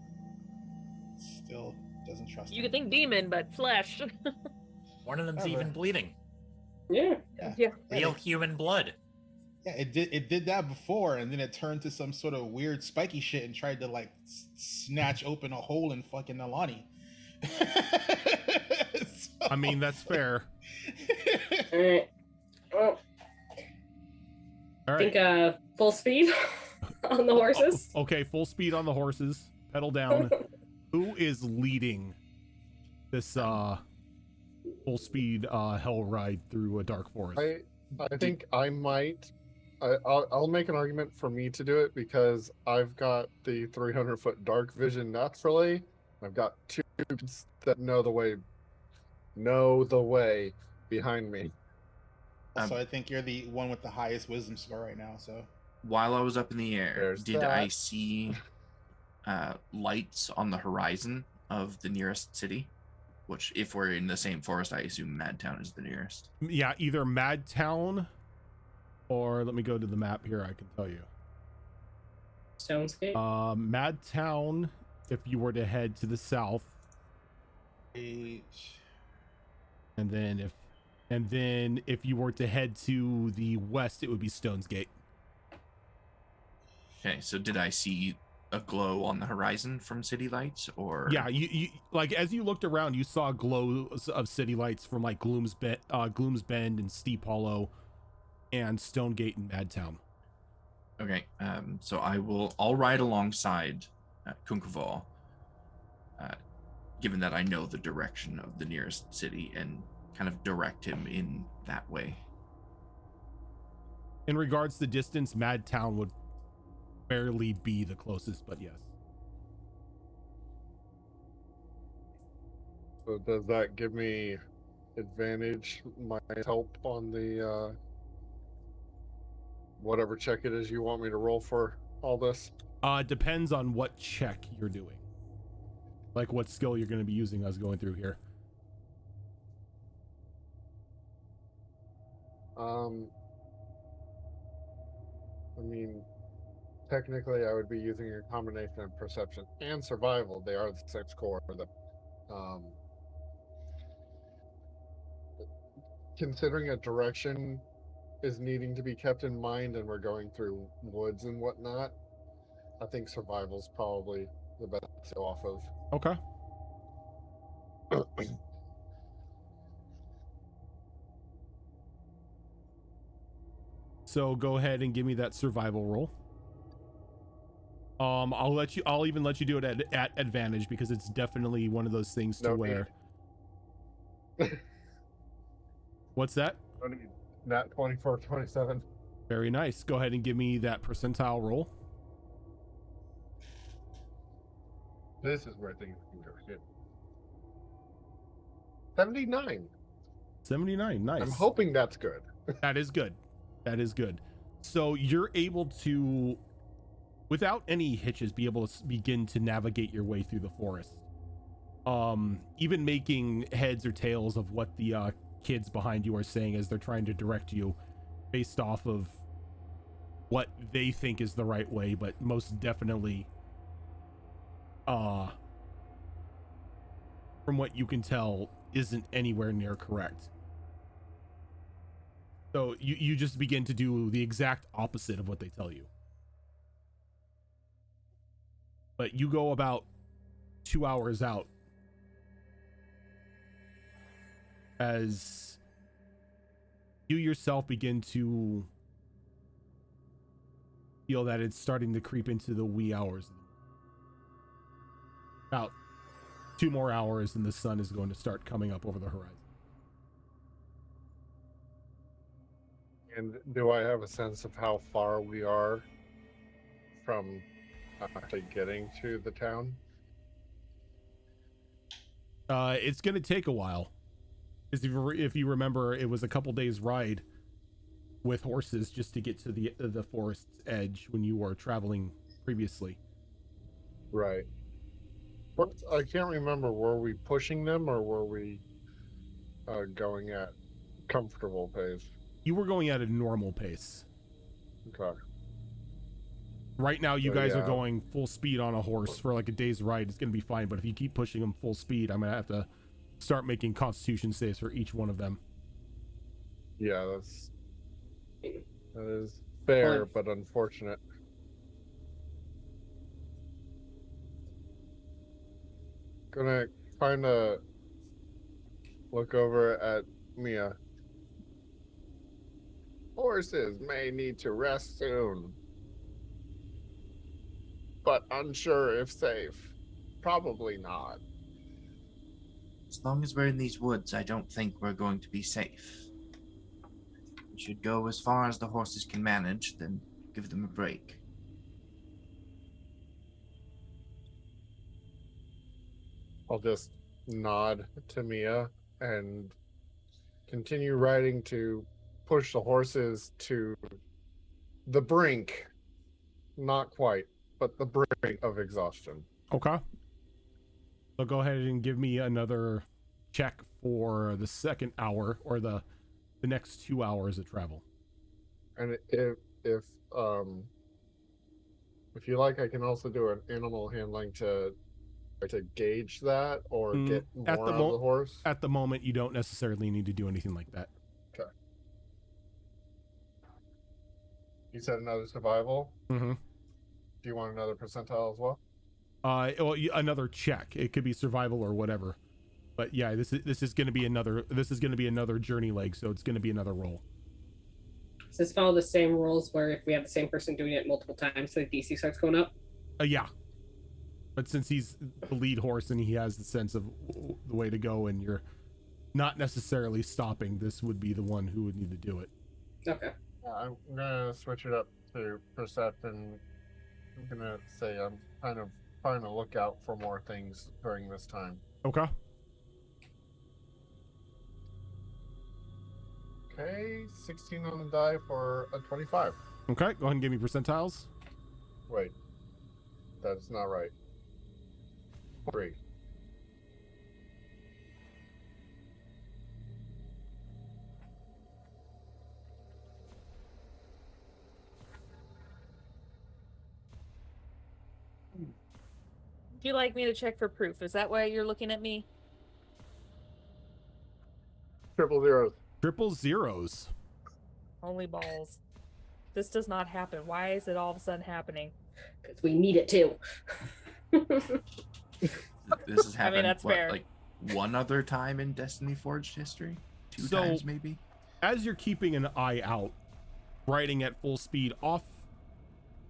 Still doesn't trust. You them. could think demon, but flesh. One of them's Whatever. even bleeding. Yeah. Real human blood. Yeah, it did that before, and then it turned to some sort of weird spiky shit and tried to like snatch open a hole in fucking Alani. I mean, that's fair. All right. Well, All I right. think full speed on the horses. Okay, full speed on the horses. Pedal down. Who is leading this full speed hell ride through a dark forest? I think I might. I'll make an argument for me to do it because I've got the 300-foot dark vision naturally. I've got 2 kids that know the way behind me. Also, I think you're the one with the highest wisdom score right now. So While I was up in the air, There's did I that. see lights on the horizon of the nearest city? Which, if we're in the same forest, I assume Madtown is the nearest. Yeah, either Madtown or let me go to the map here. I can tell you. Stonescape. Madtown, if you were to head to the south, and then if you were to head to the west, it would be Stone's Gate. Okay, so did I see a glow on the horizon from city lights, or Yeah, you like as you looked around, you saw glows of city lights from like Gloom's Bend and Steep Hollow, and Stonegate and Madtown. Okay, so I'll ride alongside Kunkaval, given that I know the direction of the nearest city, and kind of direct him in that way. In regards to distance, Madtown would barely be the closest, but yes. So does that give me advantage, my help on the whatever check it is you want me to roll for all this? Depends on what check you're doing. Like what skill you're going to be using as going through here. I mean, technically I would be using a combination of perception and survival. They are the same score. Considering a direction is needing to be kept in mind and we're going through woods and whatnot, I think survival's probably the best to go off of. Okay. So go ahead and give me that survival roll. I'll even let you do it at advantage because it's definitely one of those things to where. What's that? Nat 24, 27. Very nice. Go ahead and give me that percentile roll. This is where things can go shit. 79. 79. Nice. I'm hoping that's good. That is good. That is good. So you're able to, without any hitches, be able to begin to navigate your way through the forest. Even making heads or tails of what the kids behind you are saying as they're trying to direct you based off of what they think is the right way, but most definitely from what you can tell isn't anywhere near correct. So you just begin to do the exact opposite of what they tell you. But you go about 2 hours out as you yourself begin to feel that it's starting to creep into the wee hours. About 2 more hours and the sun is going to start coming up over the horizon. And do I have a sense of how far we are from actually getting to the town? It's going to take a while. Because if you remember, it was a couple days ride with horses just to get to the forest's edge when you were traveling previously. Right. I can't remember. Were we pushing them or were we going at comfortable pace? You were going at a normal pace. Okay. Right now, you guys are going full speed on a horse for like a day's ride. It's going to be fine. But if you keep pushing them full speed, I'm going to have to start making constitution saves for each one of them. Yeah, that is fair, but unfortunate. Gonna kind of look over at Mia. Horses may need to rest soon, but unsure if safe. Probably not. As long as we're in these woods, I don't think we're going to be safe. We should go as far as the horses can manage, then give them a break. I'll just nod to Mia and continue riding to push the horses to the brink. Not quite, but the brink of exhaustion. Okay. So go ahead and give me another check for the second hour or the next 2 hours of travel. And if you like, I can also do an animal handling to gauge that or get more out of the horse. At the moment, you don't necessarily need to do anything like that. Okay. You said another survival? Mm-hmm. Do you want another percentile as well? Well, another check. It could be survival or whatever. But yeah, this is going to be another journey leg, so it's going to be another roll. Does this follow the same rules where if we have the same person doing it multiple times, the DC starts going up? Yeah. But since he's the lead horse and he has the sense of the way to go and you're not necessarily stopping, this would be the one who would need to do it. Okay. I'm going to switch it up to perception. I'm going to say I'm kind of trying to look out for more things during this time. Okay. Okay, 16 on the die for a 25. Okay, go ahead and give me percentiles. Wait, that's not right. 3. Would you like me to check for proof? Is that why you're looking at me? Triple zeros. Triple zeros. Only balls. This does not happen. Why is it all of a sudden happening? Because we need it too. This has happened, that's fair. like one other time in Destiny Forged history? Two times maybe? As you're keeping an eye out, riding at full speed, off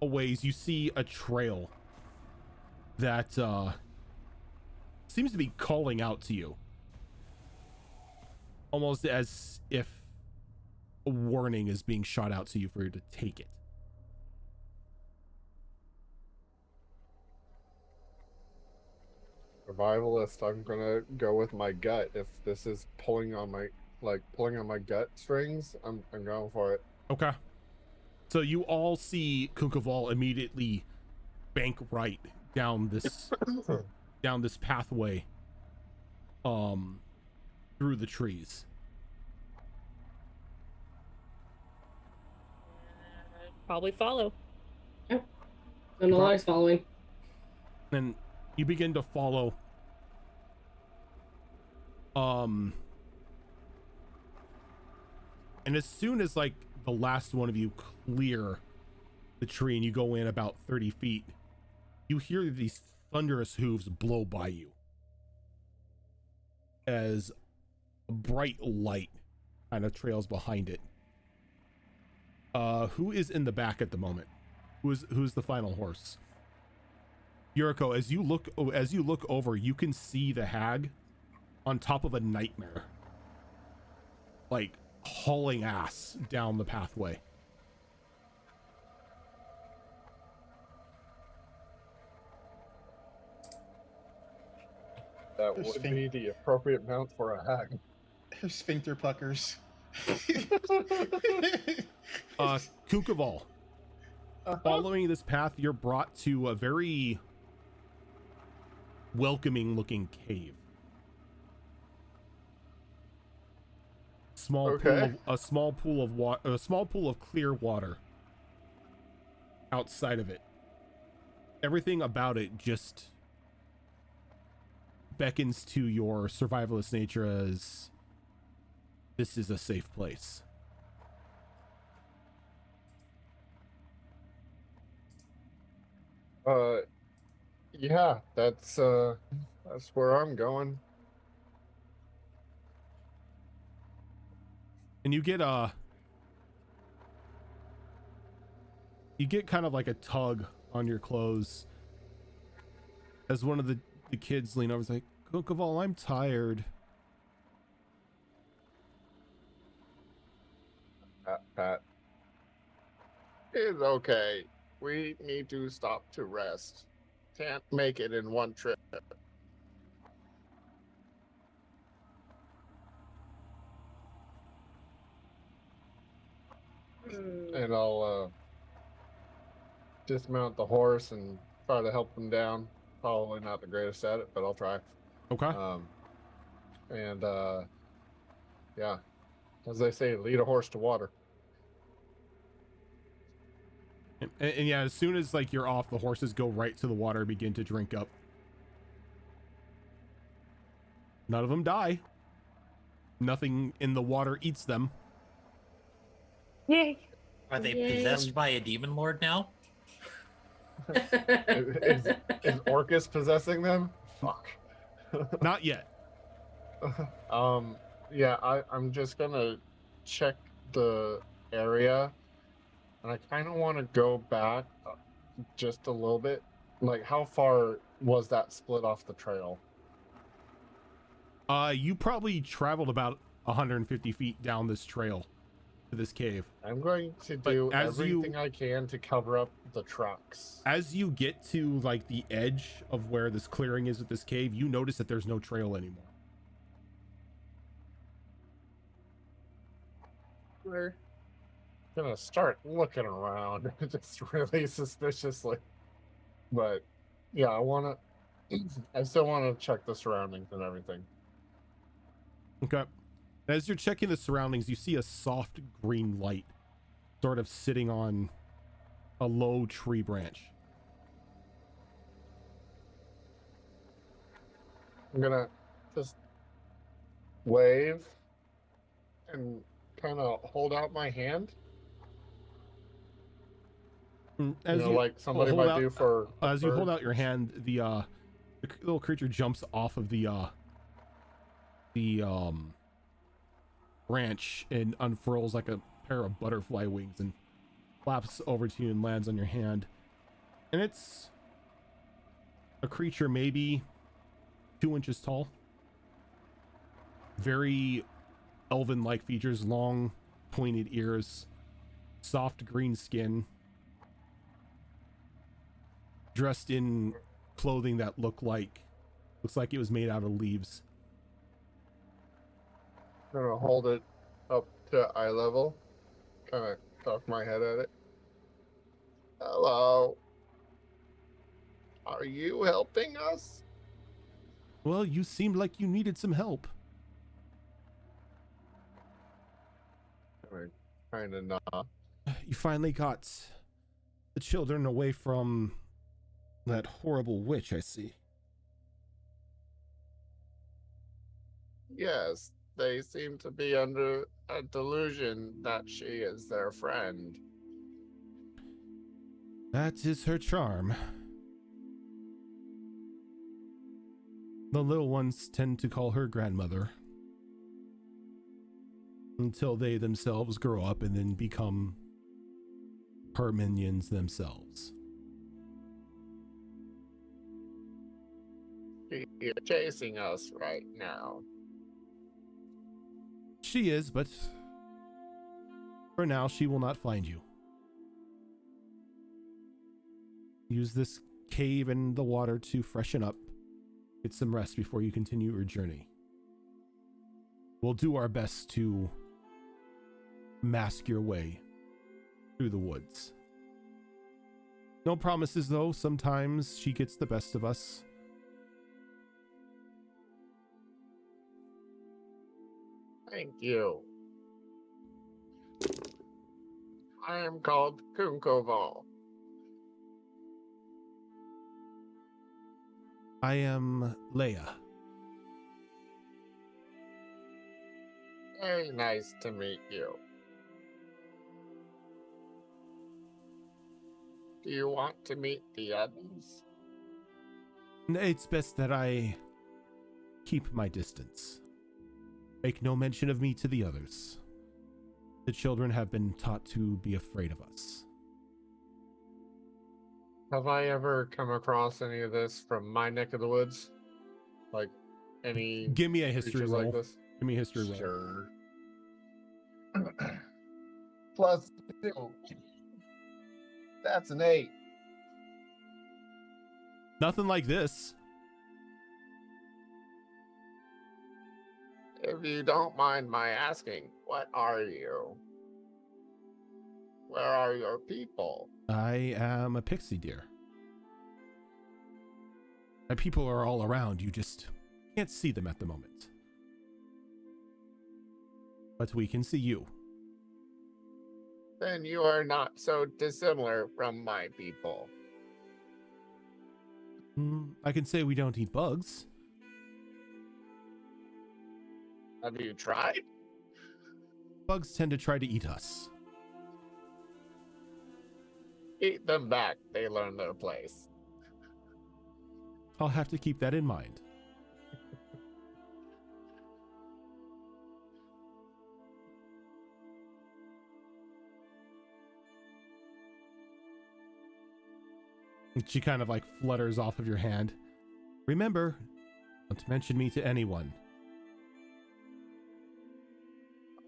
a ways, you see a trail that seems to be calling out to you, almost as if a warning is being shot out to you for you to take it. Survivalist, I'm gonna go with my gut. If this is pulling on my gut strings, I'm going for it. Okay. So you all see Kunkaval immediately bank right down this down this pathway through the trees. Probably follow. Yep. And the line's following. And you begin to follow. And as soon as like the last one of you clear the tree and you go in about 30 feet, you hear these thunderous hooves blow by you as a bright light kind of trails behind it. Who is in the back at the moment? Who's the final horse? Yuriko, as you look over, you can see the hag on top of a nightmare, like hauling ass down the pathway. That would be the appropriate mount for a hag. Her sphincter puckers. Kunkaval. Following this path, you're brought to a very welcoming looking cave. A small pool of clear water outside of it. Everything about it just beckons to your survivalist nature as this is a safe place. Yeah, that's where I'm going. And you get kind of like a tug on your clothes as one of the kids lean over and is like, Kunkaval, I'm tired. Pat. It's okay. We need to stop to rest. Can't make it in one trip. And I'll dismount the horse and try to help him down. Probably not the greatest at it, but I'll try. Okay. Yeah, as they say, lead a horse to water. And yeah, as soon as like you're off, the horses go right to the water and begin to drink up. None of them die. Nothing in the water eats them. Yay. Are they possessed by a demon lord now? Is Orcus possessing them? Fuck. Not yet. Yeah, I'm just gonna check the area, and I kind of want to go back just a little bit. Like, how far was that split off the trail? You probably traveled about 150 feet down this trail to this cave. I'm going to do everything I can to cover up the tracks. As you get to like the edge of where this clearing is with this cave, you notice that there's no trail anymore. We're Gonna start looking around just really suspiciously. But yeah, I still want to check the surroundings and everything. Okay. As you're checking the surroundings, you see a soft green light sort of sitting on a low tree branch. I'm gonna just wave and kind of hold out my hand. As like somebody might do for as you hold out your hand, the little creature jumps off of the branch and unfurls like a pair of butterfly wings and flaps over to you and lands on your hand. And it's a creature maybe 2 inches tall. Very elven-like features, long, pointed ears, soft green skin, dressed in clothing that looks like it was made out of leaves. I'm gonna hold it up to eye level, kind of cock my head at it. Hello. Are you helping us? Well, you seemed like you needed some help. I kind of nod. You finally got the children away from that horrible witch, I see. Yes, they seem to be under a delusion that she is their friend. That is her charm. The little ones tend to call her grandmother until they themselves grow up and then become her minions themselves. You're chasing us right now. She is, but for now, she will not find you. Use this cave and the water to freshen up. Get some rest before you continue your journey. We'll do our best to mask your way through the woods. No promises, though. Sometimes she gets the best of us. Thank you. I am called Kunkoval. I am Leia. Very nice to meet you. Do you want to meet the others? It's best that I keep my distance. Make no mention of me to the others. The children have been taught to be afraid of us. Have I ever come across any of this from my neck of the woods? Like any Give me a history creatures roll. like this? Give me a history roll. Sure. +2. That's an 8. Nothing like this. If you don't mind my asking, what are you? Where are your people? I am a pixie deer. My people are all around. You just can't see them at the moment. But we can see you. Then you are not so dissimilar from my people. I can say we don't eat bugs. Have you tried? Bugs tend to try to eat us. Eat them back. They learn their place. I'll have to keep that in mind. She kind of like flutters off of your hand. Remember, don't mention me to anyone.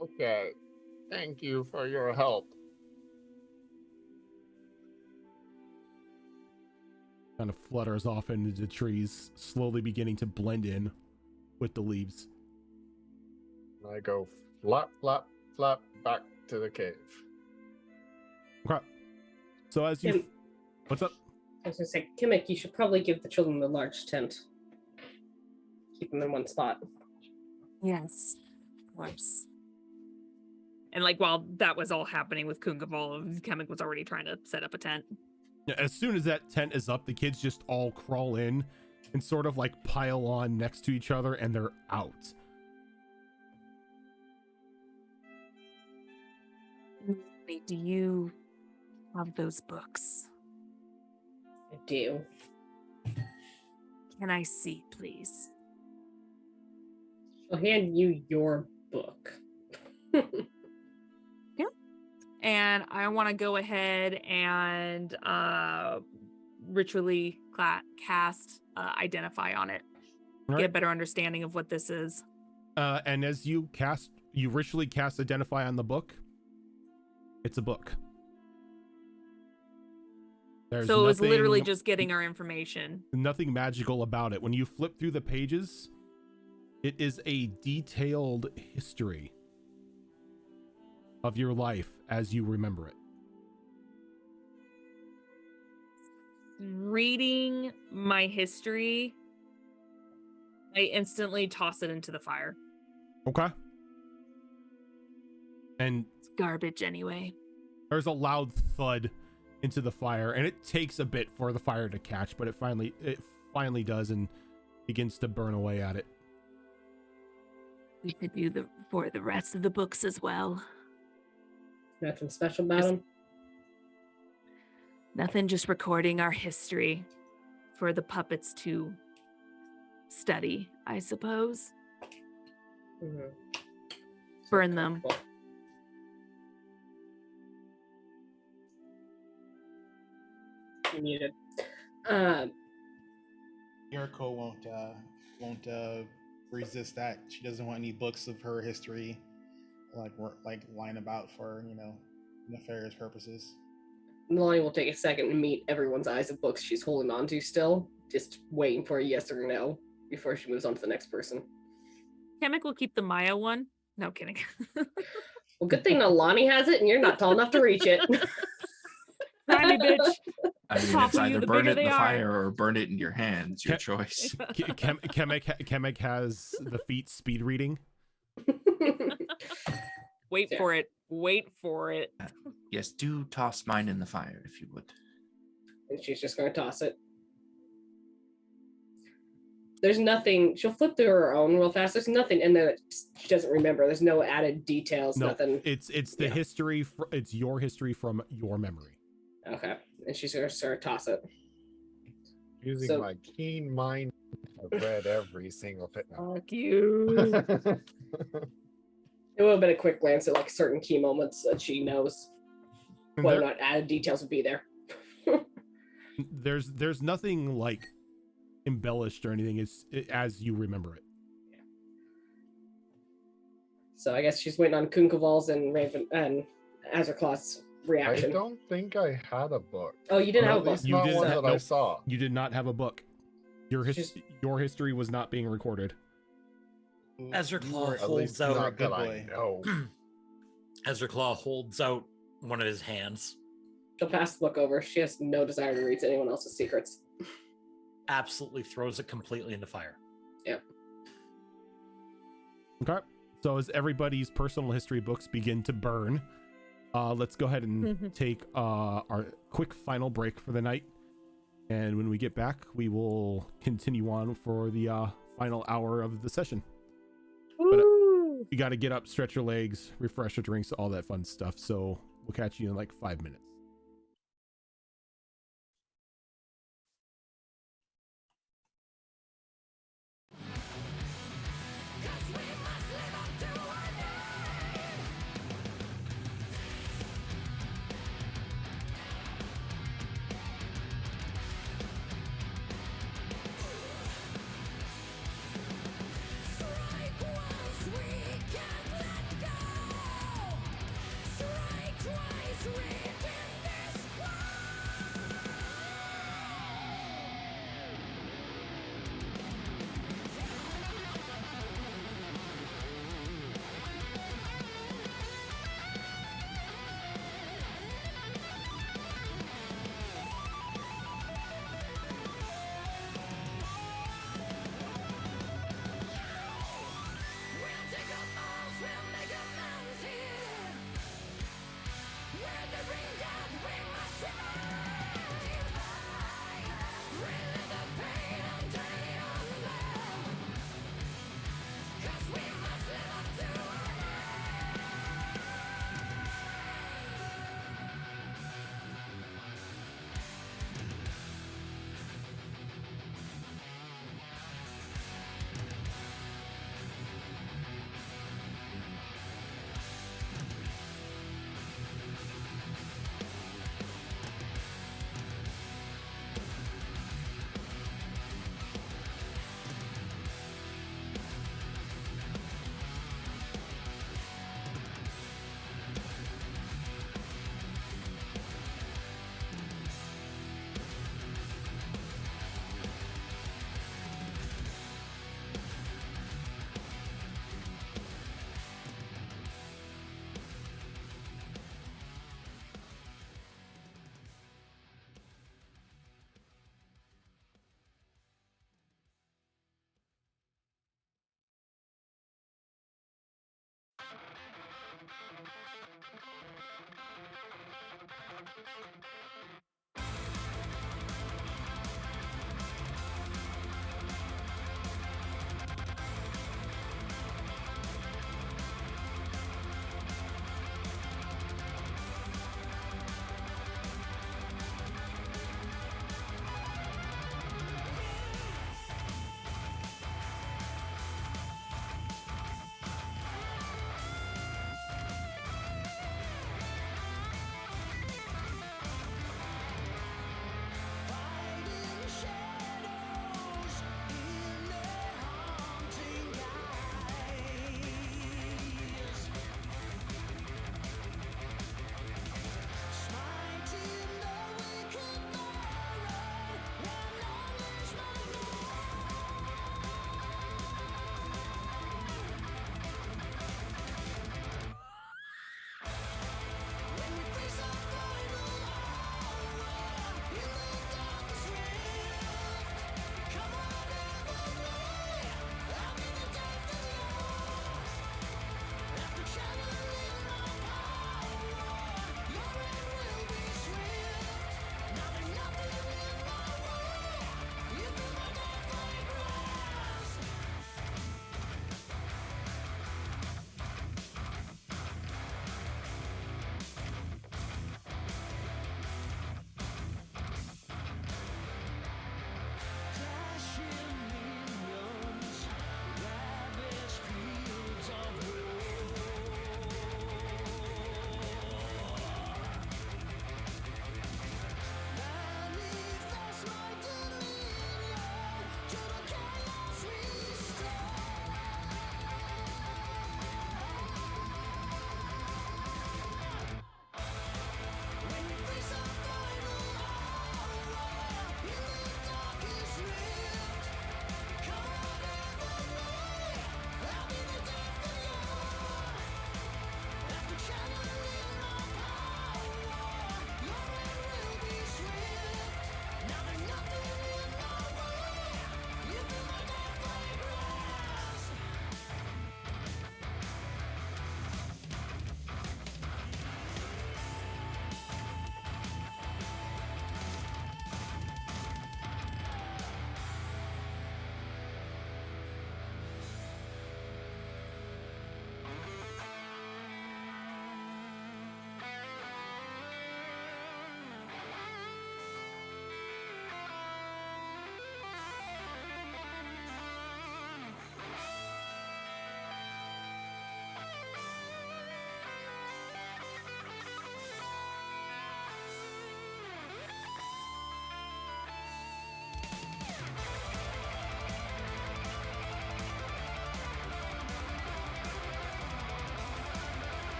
Okay. Thank you for your help. Kind of flutters off into the trees, slowly beginning to blend in with the leaves. I go flap, flap, flap back to the cave. Okay. So as you... Kim, What's up? I was going to say, Kimmick, you should probably give the children the large tent. Keep them in one spot. Yes, of course. And like while that was all happening with Kungaval, Kemek was already trying to set up a tent. Yeah, as soon as that tent is up, the kids just all crawl in and sort of like pile on next to each other, and they're out. Wait, do you have those books? I do. Can I see, please? I'll hand you your book. And I want to go ahead and ritually cast identify on it. All Get a right. better understanding of what this is. And as you ritually cast identify on the book, it's a book. There's So it was literally nothing- just getting our information. nothing magical about it. When you flip through the pages, it is a detailed history of your life as you remember it. Reading my history, I instantly toss it into the fire. Okay. And It's garbage anyway. there's a loud thud into the fire, and it takes a bit for the fire to catch, but it finally does and begins to burn away at it. We could do for the rest of the books as well. Nothing special about them. Nothing, just recording our history for the puppets to study, I suppose. Mhm. Burn them. You muted. Yuriko won't resist that. She doesn't want any books of her history, like lying about for nefarious purposes. Nalani will take a second to meet everyone's eyes of books she's holding on to still, just waiting for a yes or no before she moves on to the next person. Kamek will keep the Maya one. No kidding. Well, good thing Nalani has it and you're not tall enough to reach it. Tiny bitch. I mean, Top it's of you, either the burn bigger it in they the are. fire or burn it in your hands. Your choice. Kemek has the feat speed reading. Wait Yeah. for it. Wait for it. Yes, do toss mine in the fire if you would. And she's just going to toss it. There's nothing. She'll flip through her own real fast. There's nothing in there that she doesn't remember. There's no added details. No, Nothing. it's the Yeah. history. It's your history from your memory. Okay. And she's going to start to toss it. Using So- my keen mind, I've read every single pit. No. Fuck you. It would have been a quick glance at like certain key moments that she knows And whether or there- not added details would be there. there's nothing like embellished or anything. It's as you remember it. So I guess she's waiting on Kunkaval's and Raven and Azurclaw's I reaction. don't think I had a book. Oh, you didn't Or have a at book. least You not did one not- that I nope. saw. You did not have a book. Your Just- history was not being recorded. Ezraclaw At least holds out. not good that I boy. know. Ezraclaw holds out one of his hands. She'll pass the book over. She has no desire to read anyone else's secrets. Absolutely throws it completely in the fire. Okay. So as everybody's personal history books begin to burn, let's go ahead and take our quick final break for the night. And when we get back, we will continue on for the final hour of the session. Woo! You got to get up, stretch your legs, refresh your drinks, all that fun stuff. So we'll catch you in like 5 minutes. Strike twice, we can't let go.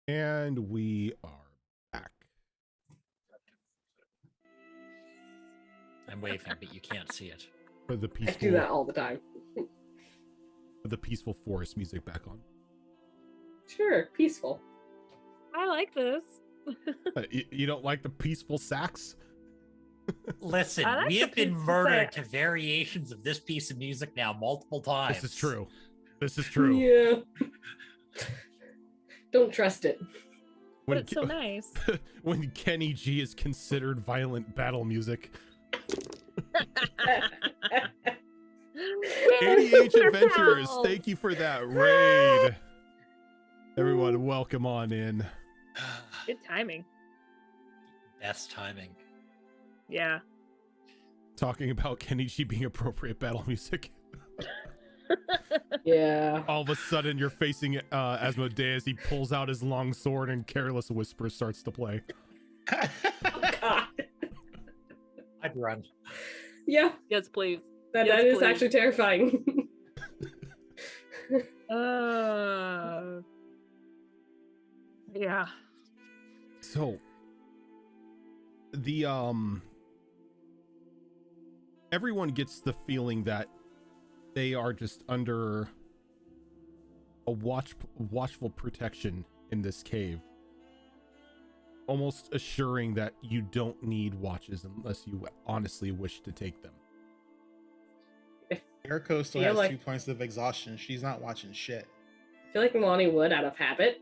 And we are back. I'm waving, but you can't see it. For the I do that all the time. the peaceful forest music back on. Sure, peaceful. I like this. You don't like the peaceful sax? Listen, I like we the have been peaceful murdered to sax. variations of this piece of music now multiple times. This is true. This is true. Yeah. Don't trust it. But it's so nice. When Kenny G is considered violent battle music. 80H Adventures, thank you for that raid. Everyone, welcome on in. Good timing. Best timing. Yeah. Talking about Kenny G being appropriate battle music. Yeah. All of a sudden, you're facing Asmodeus. He pulls out his long sword, and Careless Whisper starts to play. Oh, God. I'd run. Yeah, Yes, please. that Yes, is please. actually terrifying. Yeah. So, the everyone gets the feeling that they are just under a watchful protection in this cave, almost assuring that you don't need watches unless you honestly wish to take them. Eriko still Feel has like- 2 points of exhaustion. She's not watching shit. I feel like Milani would out of habit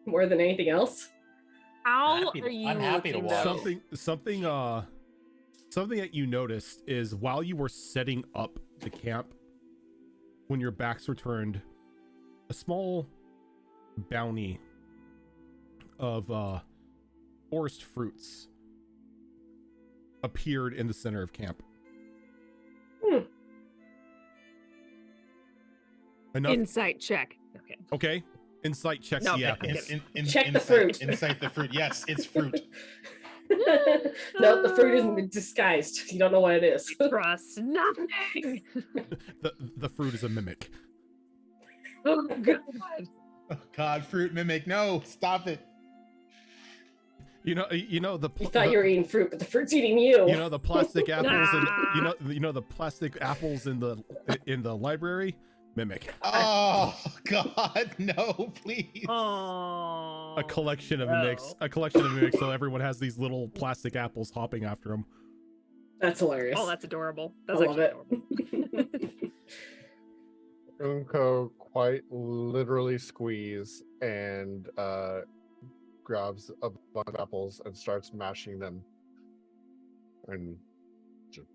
more than anything else. How happy to- are you I'm happy to looking, watch. though? Something that you noticed is while you were setting up the camp, when your backs were turned, a small bounty of forest fruits appeared in the center of camp. Enough. Insight check. Okay. Okay. Insight checks No, the okay, apples. okay. Check the fruit. Insight the fruit. Yes, it's fruit. No, the fruit isn't disguised. You don't know what it is. Trust nothing. The fruit is a mimic. Oh, God. Oh, God, fruit mimic. No, stop it. You know the You thought you were eating fruit, but the fruit's eating you. you know the plastic apples and you know the plastic apples in the library? Mimic. Oh, God, no, please. Oh. A collection of no. mimics. A collection of mimics, so everyone has these little plastic apples hopping after them. That's hilarious. Oh, that's adorable. That's I love actually it. adorable. Unko quite literally squeeze and grabs a bunch of apples and starts mashing them. And just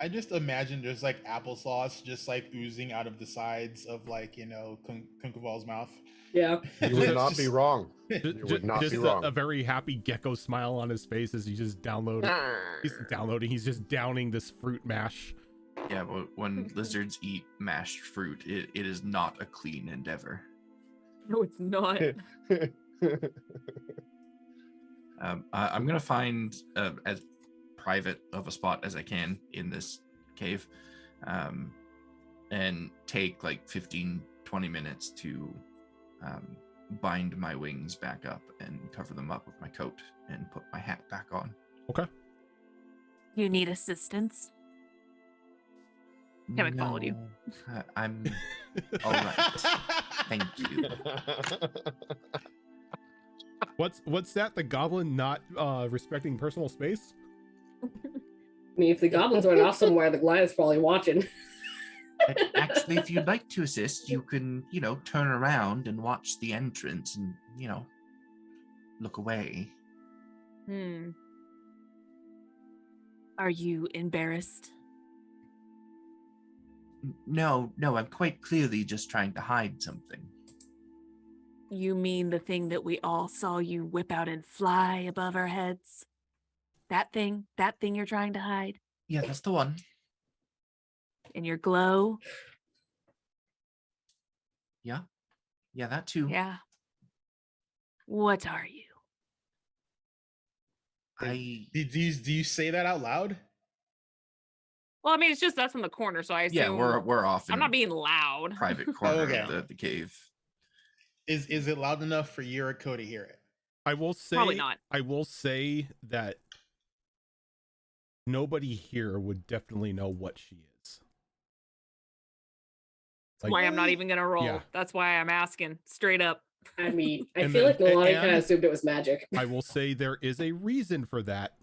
I just imagine there's like applesauce just like oozing out of the sides of like, Kunkaval's mouth. Yeah. you would not be Just- wrong. You would not just be wrong. a very happy gecko smile on his face as he just downloading. He's downloading. He's just downing this fruit mash. Yeah, but when lizards eat mashed fruit, it is not a clean endeavor. No, it's not. I'm gonna find as private of a spot as I can in this cave, and take like 15-20 minutes to bind my wings back up and cover them up with my coat and put my hat back on. Okay. You need assistance? Haven't followed you. I'm all right. Thank you. What's that? The goblin not respecting personal space? I mean, if the goblins went off somewhere, the Goliath's probably watching. Actually, if you'd like to assist, you can, turn around and watch the entrance and, look away. Are you embarrassed? No, I'm quite clearly just trying to hide something. You mean the thing that we all saw you whip out and fly above our heads? That thing you're trying to hide? Yeah, that's the one. In your glow? Yeah, that too. Yeah. What are you? Do you say that out loud? Well, I mean, it's just us in the corner, so I assume. Yeah, we're off. I'm not being loud. Private corner Okay. of the cave. Is it loud enough for Yuriko to hear it? I will say, Probably not. I will say that nobody here would definitely know what she is. That's why I'm not even gonna roll. Yeah. That's why I'm asking straight up. I mean, I And feel then- like Nolani kind and- of assumed it was magic. I will say there is a reason for that,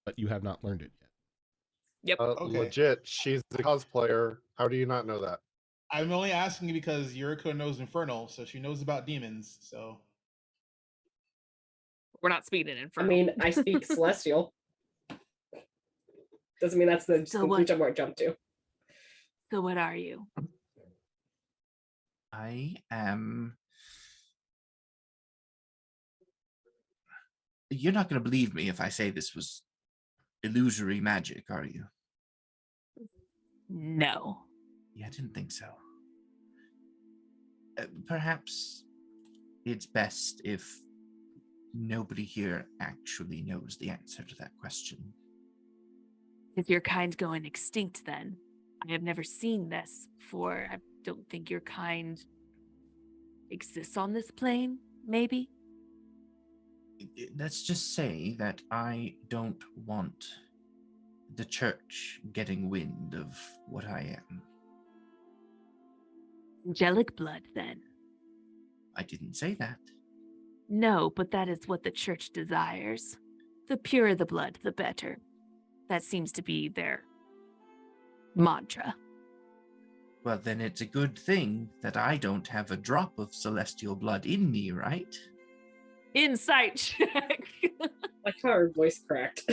but you have not learned it yet. Yep. Okay. Legit, she's a cosplayer. How do you not know that? I'm only asking you because Yuriko knows Infernal, so she knows about demons. So We're not speaking in I front. mean, I speak Celestial. Doesn't mean that's the So conclusion where I jump to. So what are you? I am. You're not going to believe me if I say this was illusory magic, are you? No. Yeah, I didn't think so. Perhaps it's best if nobody here actually knows the answer to that question. Is your kind going extinct then? I have never seen this before. I don't think your kind exists on this plane, maybe? Let's just say that I don't want the church getting wind of what I am. Angelic blood, then? I didn't say that. No, but that is what the church desires. The purer the blood, the better. That seems to be their mantra. Well, then it's a good thing that I don't have a drop of celestial blood in me, right? Insight check. Like how her voice cracked.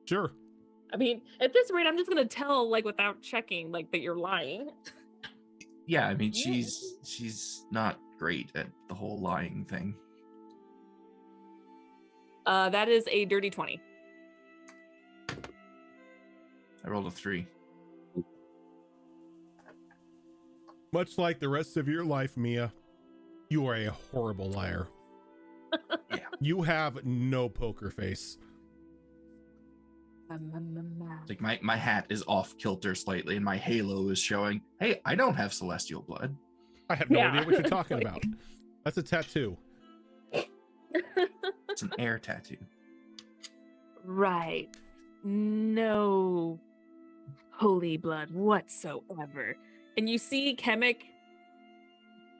Sure. I mean, at this rate, I'm just gonna tell, like, without checking, like, that you're lying. Yeah, I mean, Yeah. she's not great at the whole lying thing. That is a dirty 20. I rolled a 3. Much like the rest of your life, Mia, you are a horrible liar. Yeah. You have no poker face. It's like my hat is off kilter slightly and my halo is showing, hey, I don't have celestial blood. I have no Yeah. idea what you're talking about. That's a tattoo. It's an air tattoo. Right. No holy blood whatsoever. And you see Kemek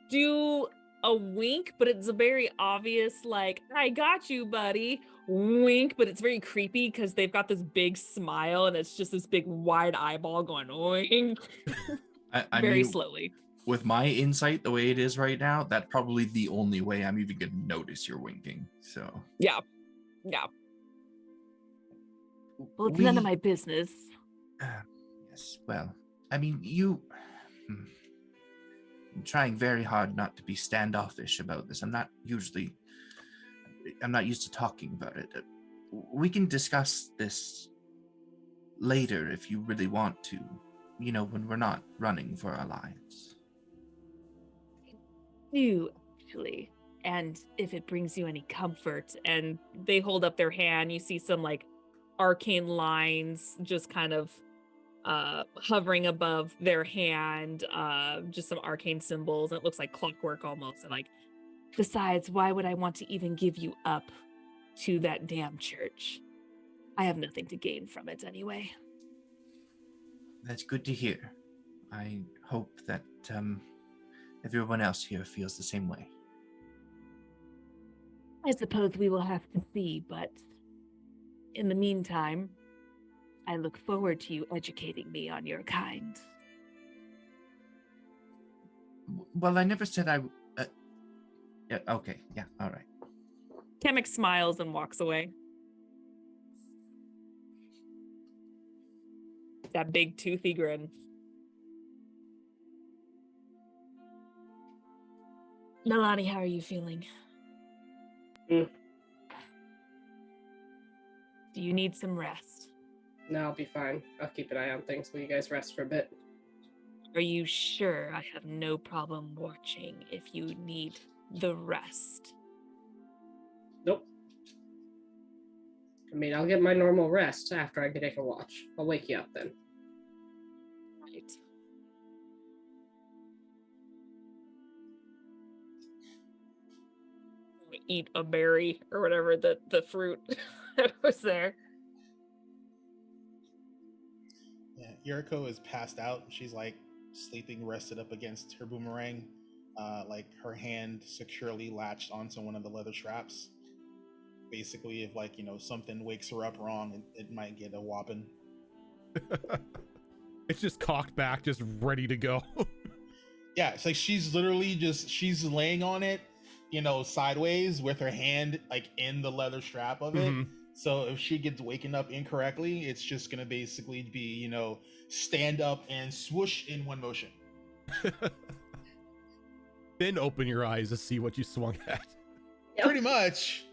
do a wink, but it's a very obvious, like, I got you, buddy. Wink, but it's very creepy because they've got this big smile and it's just this big wide eyeball going wink I very mean, slowly. with my insight the way it is right now, that's probably the only way I'm even gonna notice you're winking. So Yeah. Well, it's none of my business. yes, well, I mean, I'm trying very hard not to be standoffish about this. I'm not used to talking about it. We can discuss this later if you really want to, when we're not running for our lives. Do actually. And if it brings you any comfort, and they hold up their hand, you see some like arcane lines just kind of hovering above their hand, just some arcane symbols, and it looks like clockwork almost. And like, Besides, why would I want to even give you up to that damn church? I have nothing to gain from it anyway. That's good to hear. I hope that everyone else here feels the same way. I suppose we will have to see, but in the meantime, I look forward to you educating me on your kind. Well, I never said I. Yeah, okay, yeah, all right. Kemek smiles and walks away. That big toothy grin. Nalani, how are you feeling? Mm. Do you need some rest? No, I'll be fine. I'll keep an eye on things while you guys rest for a bit. Are you sure? I have no problem watching if you need the rest. Nope. I mean, I'll get my normal rest after I take a watch. I'll wake you up then. Right. eat a berry or whatever the fruit that was there. Yeah, Yuriko is passed out. She's like sleeping, rested up against her boomerang, like her hand securely latched onto one of the leather straps. Basically, if like something wakes her up wrong, it might get a whopping. It's just cocked back, just ready to go. Yeah, it's like she's literally she's laying on it, sideways with her hand like in the leather strap of it. So if she gets waken up incorrectly, it's just gonna basically be, stand up and swoosh in one motion. Then open your eyes to see what you swung at. Yep. Pretty much.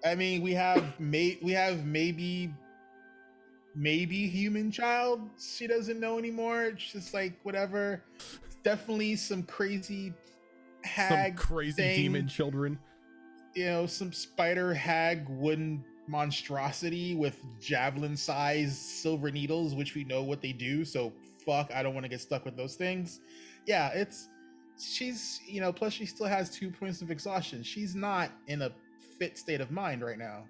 I mean, we have maybe human child. She doesn't know anymore. It's just like whatever. It's definitely some crazy hag, some crazy thing. Demon children. Some spider hag wooden monstrosity with javelin-sized silver needles, which we know what they do. So fuck, I don't want to get stuck with those things. Yeah, she's plus she still has 2 points of exhaustion. She's not in a fit state of mind right now.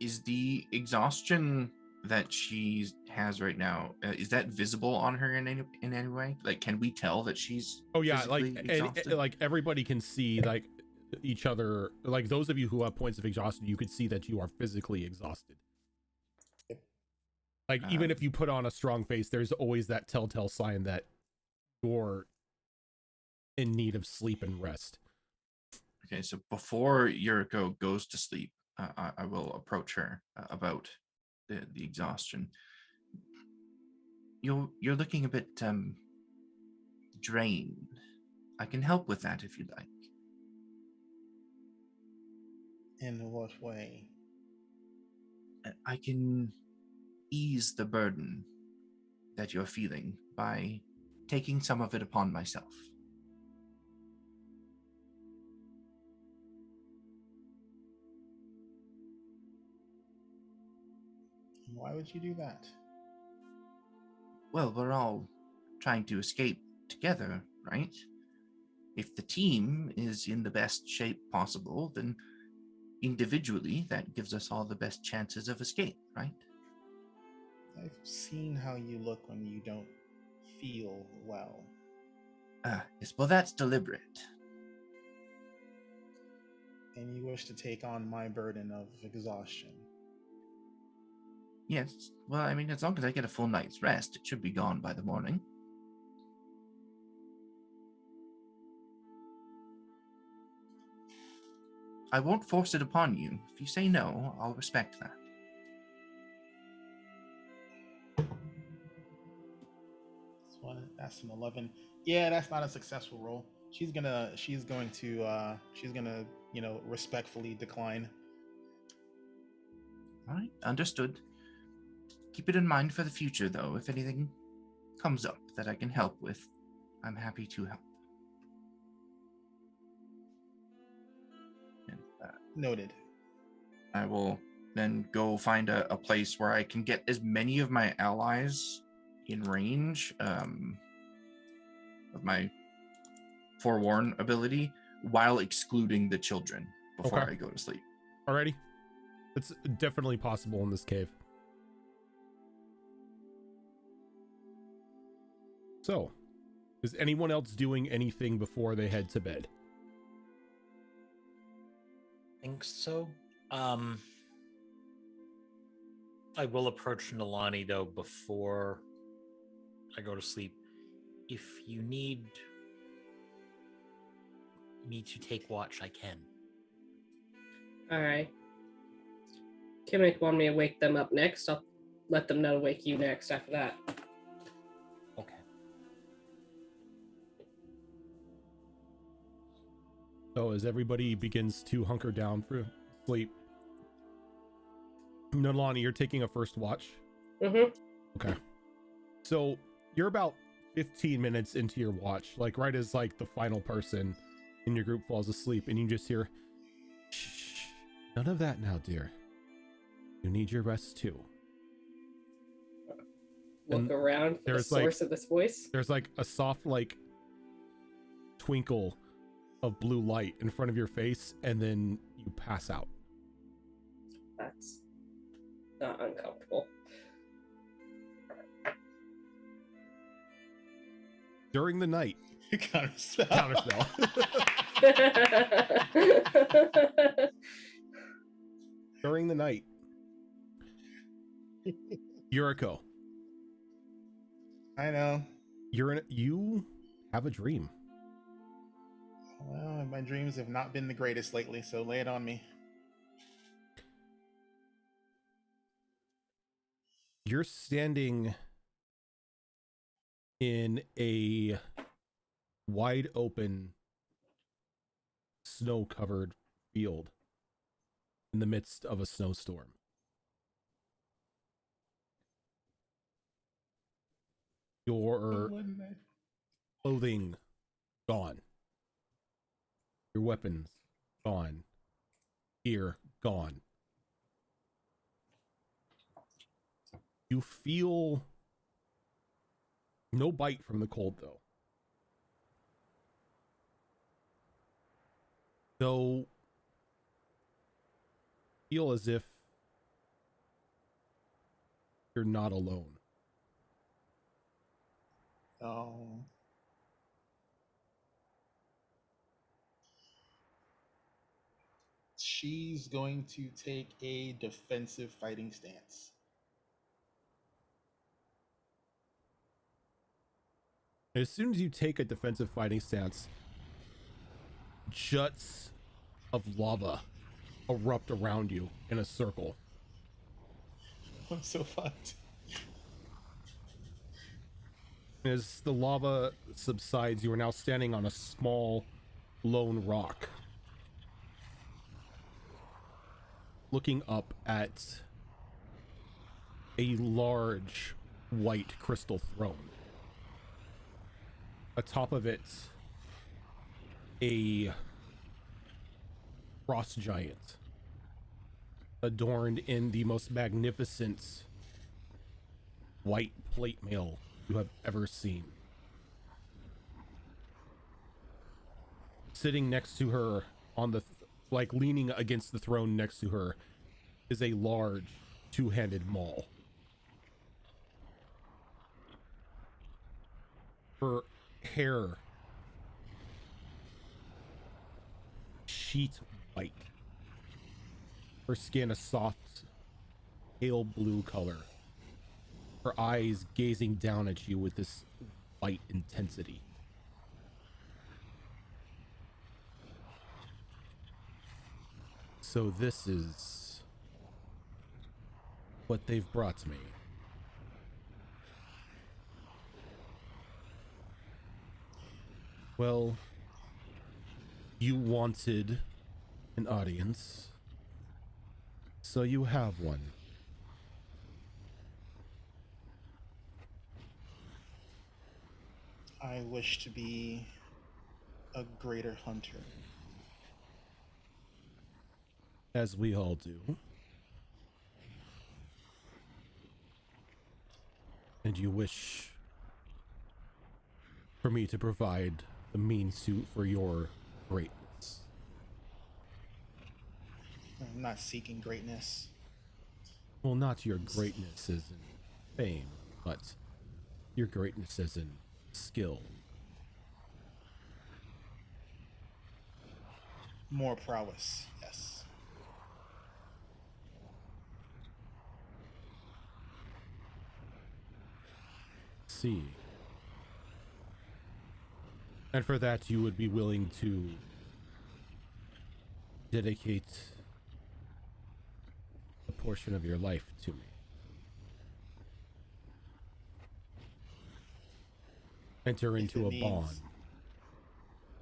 Is the exhaustion that she has right now, is that visible on her in any way? Like, can we tell that she's like everybody can see like each other, like those of you who have points of exhaustion, you could see that you are physically exhausted. Like even if you put on a strong face, there's always that telltale sign that you're in need of sleep and rest. Okay, so before Yuriko goes to sleep, I will approach her about the exhaustion. You're looking a bit drained. I can help with that if you'd like. In what way? I can ease the burden that you're feeling by taking some of it upon myself. Why would you do that? Well, we're all trying to escape together, right? If the team is in the best shape possible, then individually that gives us all the best chances of escape, right? I've seen how you look when you don't feel well. Yes, well, that's deliberate. And you wish to take on my burden of exhaustion. Yes, well, I mean, as long as I get a full night's rest, it should be gone by the morning. I won't force it upon you. If you say no, I'll respect that. That's an 11. Yeah, that's not a successful roll. She's gonna respectfully decline. All right, understood. Keep it in mind for the future, though. If anything comes up that I can help with, I'm happy to help. And, noted. I will then go find a place where I can get as many of my allies in range of my forewarn ability while excluding the children before I go to sleep. Alrighty. It's definitely possible in this cave. So, is anyone else doing anything before they head to bed? Think so. I will approach Nalani though before I go to sleep. If you need me to take watch, I can. All right. Kimmick want me to wake them up next. I'll let them know to wake you next after that. Okay. So as everybody begins to hunker down for sleep, Nalani, you're taking a first watch? Mm-hmm. Okay. So you're about 15 minutes into your watch, like right as like the final person in your group falls asleep, and you just hear, shh, none of that now, dear. You need your rest too. Look around for the source of this voice. There's like a soft like twinkle of blue light in front of your face, and then you pass out. That's not uncomfortable. During the night, Counterspell. counterspell. During the night, Yuriko, I know. you have a dream. Well, my dreams have not been the greatest lately, so lay it on me. You're standing in a wide open, snow-covered field in the midst of a snowstorm. Your clothing gone. Your weapons gone. Gear gone. You feel no bite from the cold, though. Though, feel as if you're not alone. Oh. She's going to take a defensive fighting stance. As soon as you take a defensive fighting stance, juts of lava erupt around you in a circle. I'm so fucked. As the lava subsides, you are now standing on a small lone rock, looking up at a large white crystal throne. Atop of it, a frost giant adorned in the most magnificent white plate mail you have ever seen. Sitting next to her on the like leaning against the throne next to her is a large two-handed maul. Her hair sheet white. Her skin a soft pale blue color. Her eyes gazing down at you with this white intensity. So this is what they've brought me. Well, you wanted an audience, so you have one. I wish to be a greater hunter. As we all do. And you wish for me to provide the means to for your greatness. I'm not seeking greatness. Well, not your greatness as in fame, but your greatness as in skill. More prowess, yes. See. And for that, you would be willing to dedicate a portion of your life to me. Enter into a bond.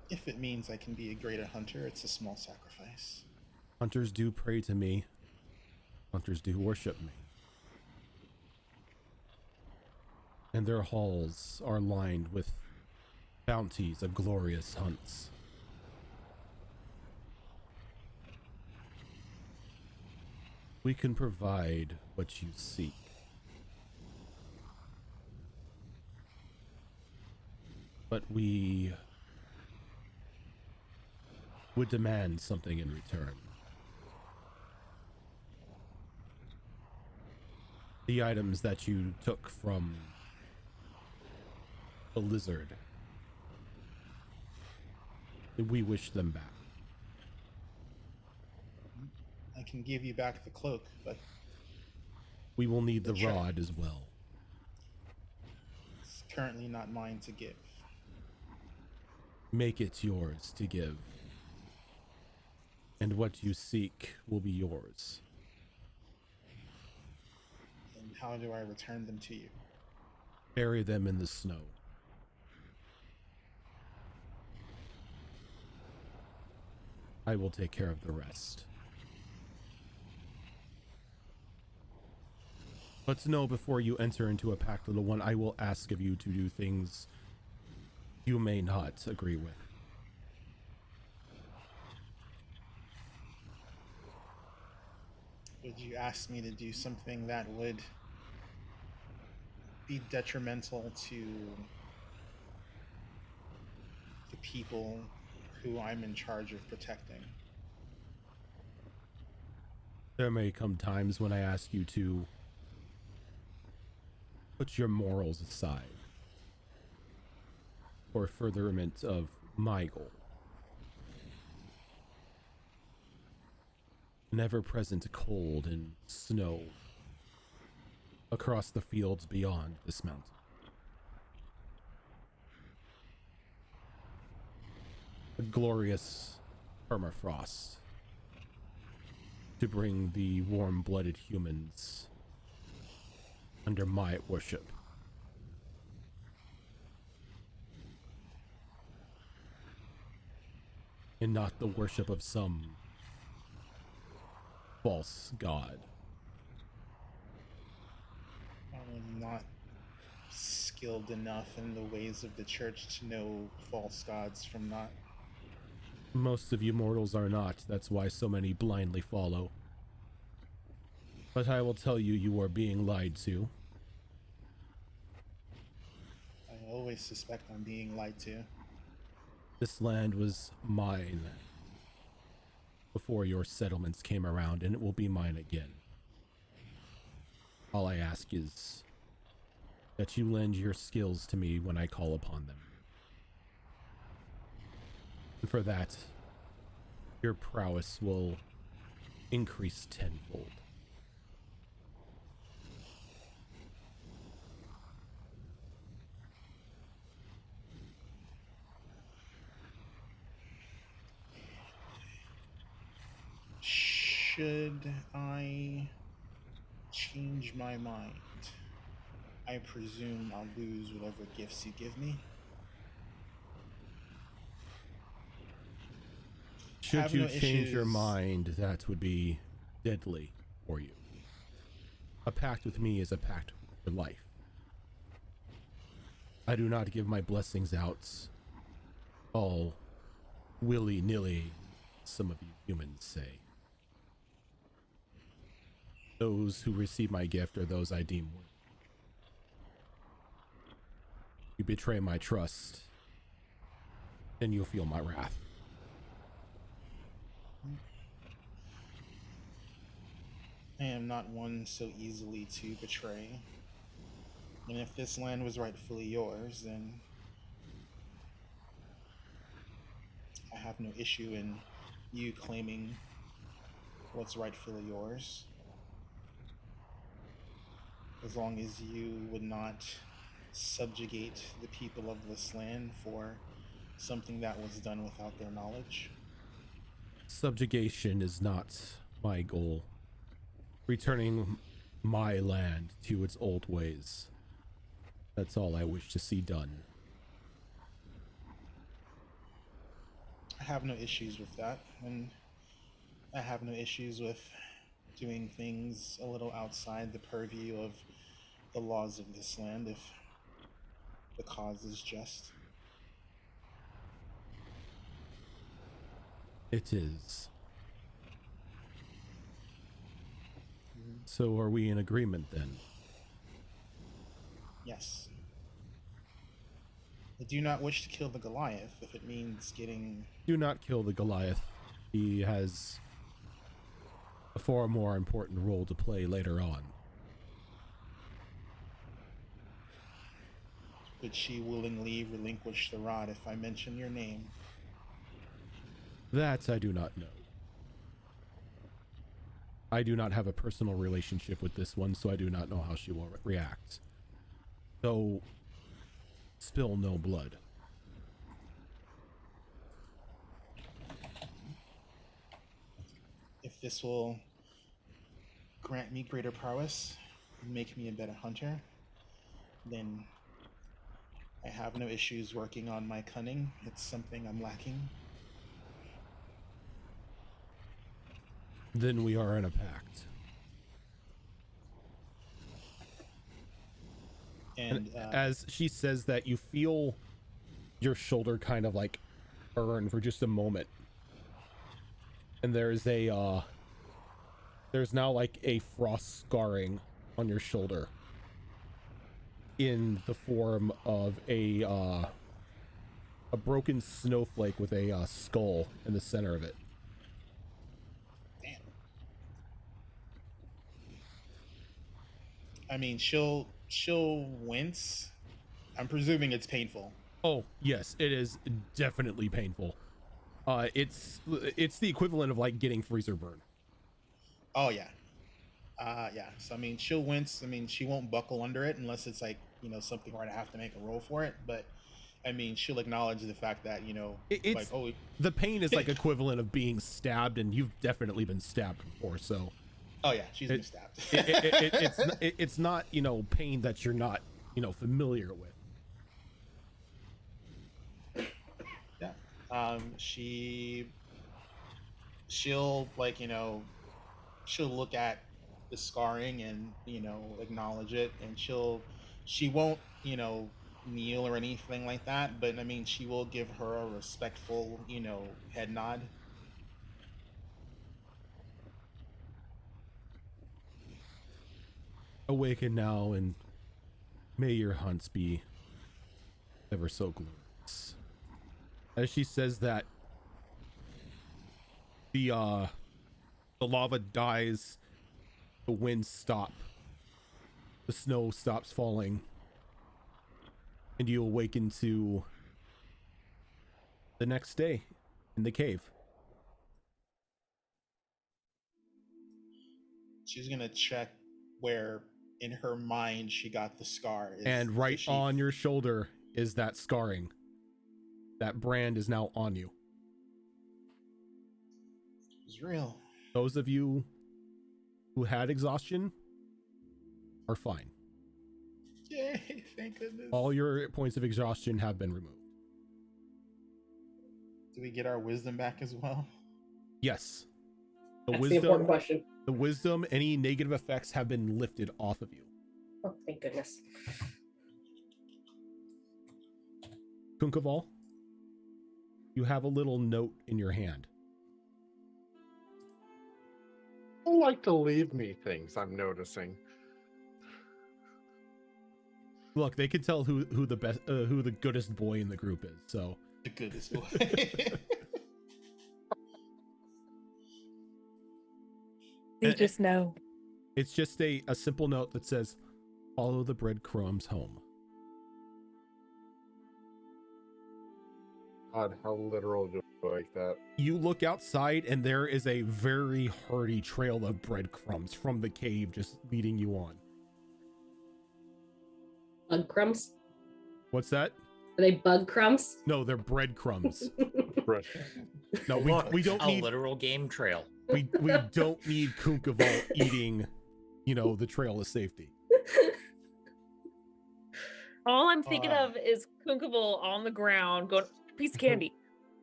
If it means I can be a greater hunter, it's a small sacrifice. Hunters do pray to me. Hunters do worship me. And their halls are lined with bounties of glorious hunts. We can provide what you seek. But we would demand something in return. The items that you took from the lizard, we wish them back. I can give you back the cloak, but we will need the rod as well. It's currently not mine to give. Make it yours to give, and what you seek will be yours. And how do I return them to you? Bury them in the snow. I will take care of the rest. But know before you enter into a pact, little one, I will ask of you to do things you may not agree with. Would you ask me to do something that would be detrimental to the people who I'm in charge of protecting? There may come times when I ask you to put your morals aside for furtherance of my goal. Never present cold and snow across the fields beyond this mountain. A glorious permafrost to bring the warm-blooded humans under my worship. And not the worship of some false god. I'm not skilled enough in the ways of the church to know false gods from not. Most of you mortals are not. That's why so many blindly follow. But I will tell you, you are being lied to. I always suspect I'm being lied to. This land was mine before your settlements came around, and it will be mine again. All I ask is that you lend your skills to me when I call upon them. And for that, your prowess will increase tenfold. Should I change my mind, I presume I'll lose whatever gifts you give me. Should you change your mind, that would be deadly for you. A pact with me is a pact for life. I do not give my blessings out all willy-nilly, some of you humans say. Those who receive my gift are those I deem worthy. You betray my trust, then you'll feel my wrath. I am not one so easily to betray. And if this land was rightfully yours, then I have no issue in you claiming what's rightfully yours. As long as you would not subjugate the people of this land for something that was done without their knowledge. Subjugation is not my goal. Returning my land to its old ways. That's all I wish to see done. I have no issues with that, and I have no issues with doing things a little outside the purview of the laws of this land if the cause is just. It is. So are we in agreement then? Yes. I do not wish to kill the Goliath if it means getting... Do not kill the Goliath. He has a far more important role to play later on. Would she willingly relinquish the rod if I mention your name? That I do not know. I do not have a personal relationship with this one, so I do not know how she will react. So, spill no blood. If this will grant me greater prowess and make me a better hunter, then I have no issues working on my cunning. It's something I'm lacking. Then we are in a pact. And as she says that, you feel your shoulder kind of like burn for just a moment. And there's a, there's now like a frost scarring on your shoulder in the form of a broken snowflake with a skull in the center of it. damn. I mean, she'll wince. I'm presuming it's painful. Oh, yes, it is definitely painful. It's the equivalent of like getting freezer burn. Oh yeah. Yeah. So I mean, she'll wince. I mean, she won't buckle under it unless it's like, you know, something where I have to make a roll for it. But I mean, she'll acknowledge the fact that, you know, It's like, oh, the pain is like equivalent of being stabbed, and you've definitely been stabbed before. So oh yeah, she's been stabbed. it's not, you know, pain that you're not, you know, familiar with. Yeah. She'll like, you know, she'll look at the scarring and, you know, acknowledge it, and she won't, you know, kneel or anything like that, but I mean, she will give her a respectful, you know, head nod. Awaken now, and may your hunts be ever so glorious. As she says that, the lava dies, the winds stop, the snow stops falling, and you awaken to the next day in the cave. She's gonna check where in her mind she got the scar. And right on your shoulder is that scarring. That brand is now on you. It's real. Those of you who had exhaustion are fine. Yay, thank goodness. All your points of exhaustion have been removed. Do we get our wisdom back as well? Yes. That's the important question. The wisdom, any negative effects have been lifted off of you. Oh, thank goodness. Kunkaval, you have a little note in your hand. People like to leave me things, I'm noticing. Look, they can tell who the best, who the goodest boy in the group is. So The goodest boy. They just know. it's just a simple note that says, "Follow the breadcrumbs home." God, how literal do I like that? You look outside, and there is a very hearty trail of breadcrumbs from the cave just leading you on. Bug crumbs? What's that? Are they bug crumbs? No, they're breadcrumbs. Right. No, Look, we don't a need literal game trail. we don't need Kunkaval eating, you know, the trail of safety. All I'm thinking of is Kunkaval on the ground going, piece of candy,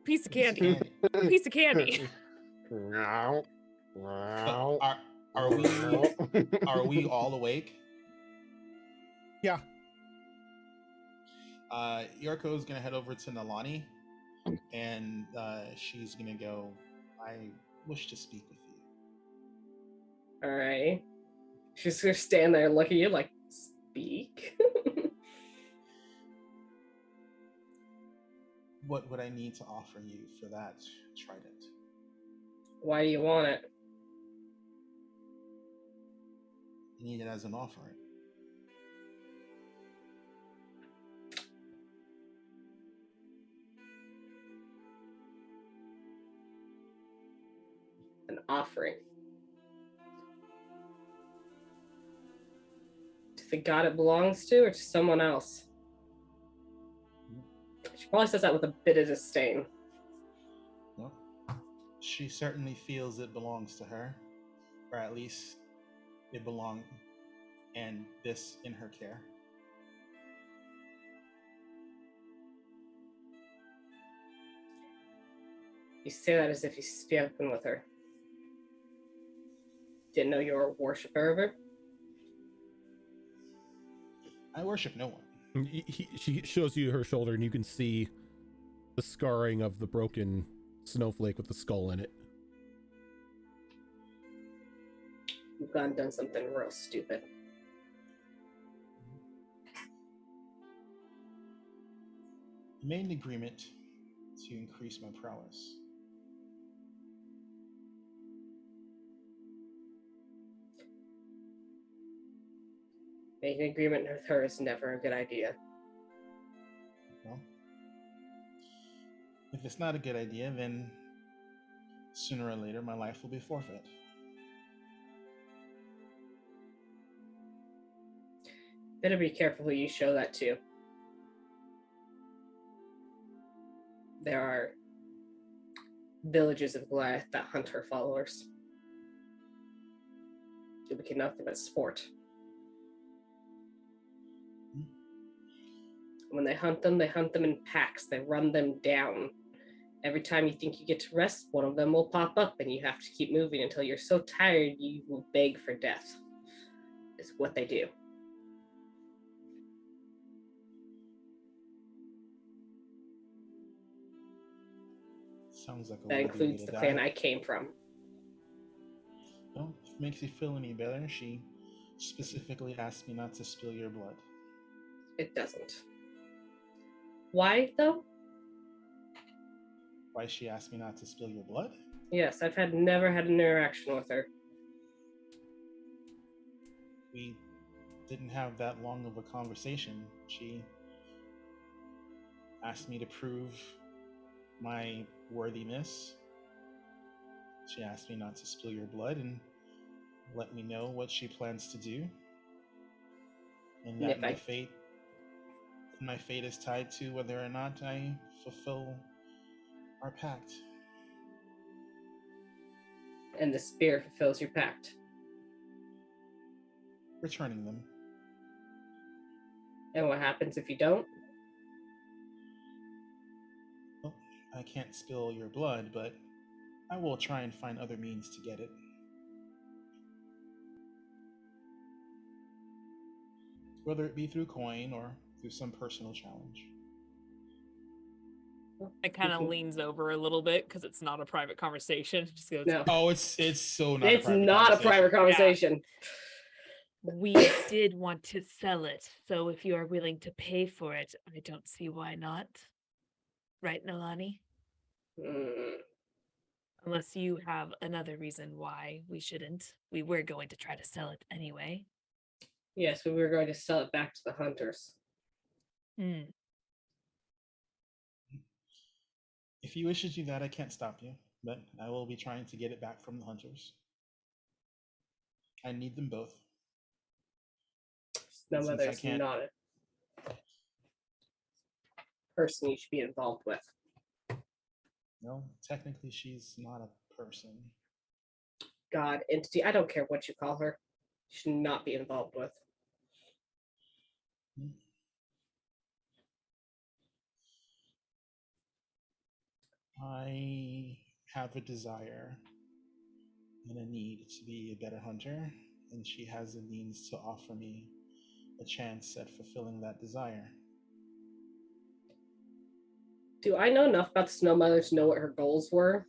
piece of candy, piece of candy. Meow. Meow. Are we all awake? Yeah. Yorko is gonna head over to Nalani, and she's gonna go, I wish to speak with you. All right. She's gonna stand there and look at you like, speak. What would I need to offer you for that trident? Why do you want it? I need it as an offering. An offering. To the god it belongs to, or to someone else? She probably says that with a bit of disdain. Well, she certainly feels it belongs to her, or at least it belonged, and this in her care. You say that as if you've spoken with her. Didn't know you were a worshiper of her? I worship no one. She shows you her shoulder, and you can see the scarring of the broken snowflake with the skull in it. You've gone and done something real stupid. I made an agreement to increase my prowess. Making an agreement with her is never a good idea. Well, if it's not a good idea, then sooner or later my life will be forfeit. Better be careful who you show that to. There are villages of Goliath that hunt her followers. It became nothing but sport. When they hunt them in packs. They run them down. Every time you think you get to rest, one of them will pop up and you have to keep moving until you're so tired you will beg for death. It's what they do. Sounds like a That includes the clan I came from. Well, if it makes you feel any better, she specifically asked me not to spill your blood. It doesn't. Why, though? Why she asked me not to spill your blood? Yes, I've never had an interaction with her. We didn't have that long of a conversation. She asked me to prove my worthiness. She asked me not to spill your blood and let me know what she plans to do. And that my fate is tied to whether or not I fulfill our pact. And the spear fulfills your pact. Returning them. And what happens if you don't? Well, I can't spill your blood, but I will try and find other means to get it. Whether it be through coin or through some personal challenge. It kind of leans over a little bit because it's not a private conversation. Just goes, No. Oh, it's so not. It's not a private conversation. We did want to sell it, so if you are willing to pay for it, I don't see why not. Right, Nalani? Unless you have another reason why we shouldn't. We were going to try to sell it anyway. Yes, we were going to sell it back to the hunters. If you wish to do that, I can't stop you, but I will be trying to get it back from the hunters. I need them both. No, there's not a person you should be involved with. No, technically she's not a person. God, entity, I don't care what you call her. You should not be involved with. I have a desire and a need to be a better hunter, and she has the means to offer me a chance at fulfilling that desire. Do I know enough about the Snow Mother to know what her goals were?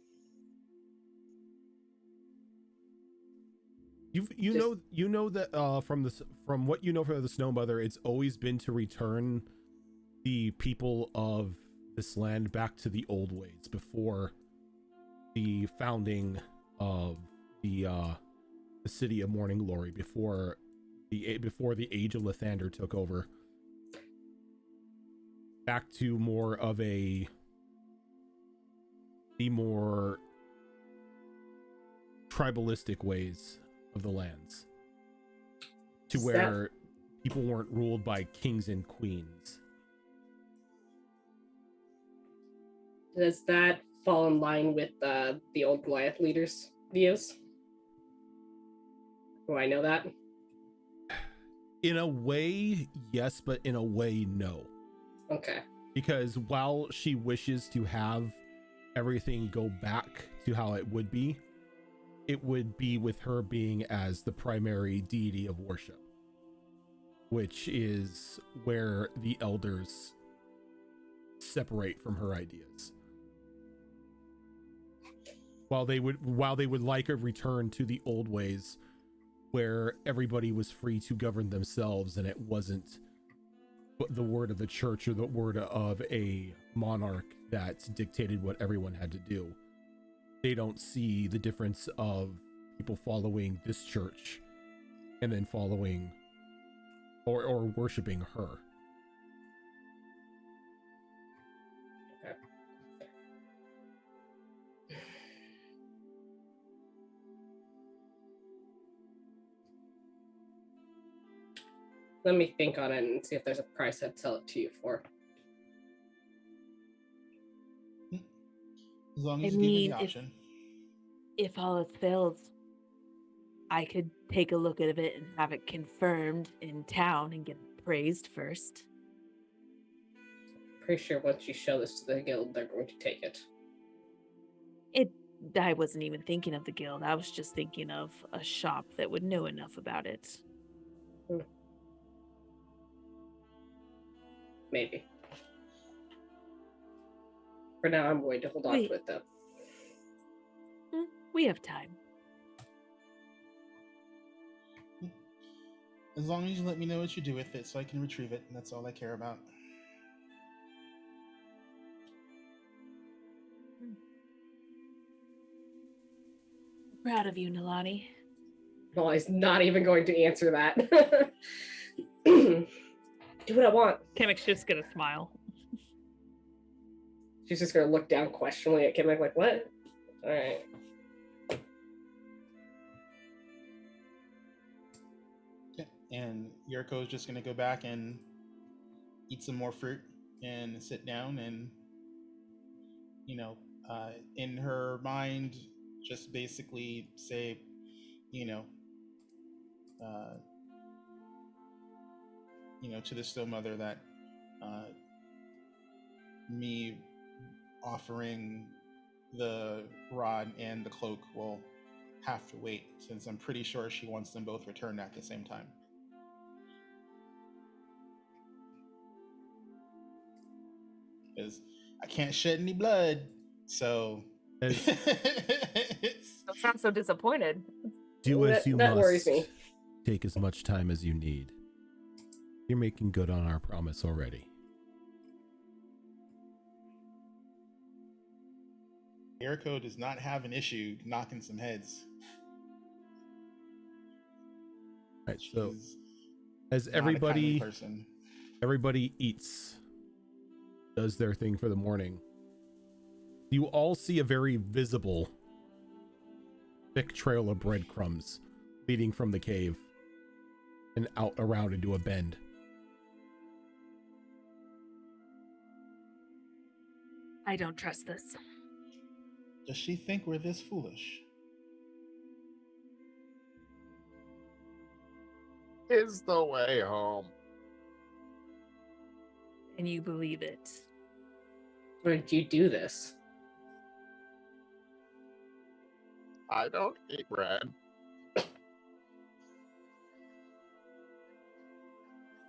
You know that from what you know from the Snow Mother, it's always been to return the people of this land back to the old ways before the founding of the city of Morning Glory, before the age of Lathander took over. Back to more of the more tribalistic ways of the lands, to where people weren't ruled by kings and queens. Does that fall in line with the old Goliath leaders' views? Do I know that? In a way, yes, but in a way, no. Okay. Because while she wishes to have everything go back to how it would be with her being as the primary deity of worship, which is where the elders separate from her ideas. While they would like a return to the old ways, where everybody was free to govern themselves and it wasn't the word of the church or the word of a monarch that dictated what everyone had to do. They don't see the difference of people following this church and then following or worshiping her. Okay. Let me think on it and see if there's a price I'd sell it to you for. As long as I you give me mean, the option. if all else fails, I could take a look at it and have it confirmed in town and get it appraised first. Pretty sure once you show this to the guild, they're going to take it. I wasn't even thinking of the guild. I was just thinking of a shop that would know enough about it. Maybe. For now, I'm going to hold on to it, though. We have time. As long as you let me know what you do with it so I can retrieve it, and that's all I care about. Proud of you, Nalani. Well, he's not even going to answer that. Do what I want. Kimmick's just gonna smile. She's just going to look down questioningly at Kimmick, like, what? All right. Yeah. And Yuriko is just going to go back and eat some more fruit and sit down and, in her mind, just basically say, to the Still Mother that me offering the rod and the cloak will have to wait, since I'm pretty sure she wants them both returned at the same time. Because I can't shed any blood, so Don't sound so disappointed. Do as you that must. worries me. Take as much time as you need. You're making good on our promise already. Yuriko does not have an issue knocking some heads. Right, so She's as not a kindly everybody person. eats, does their thing for the morning, you all see a very visible thick trail of breadcrumbs leading from the cave and out around into a bend. I don't trust this. Does she think we're this foolish? Is the way home. And you believe it. Why did you do this? I don't eat bread.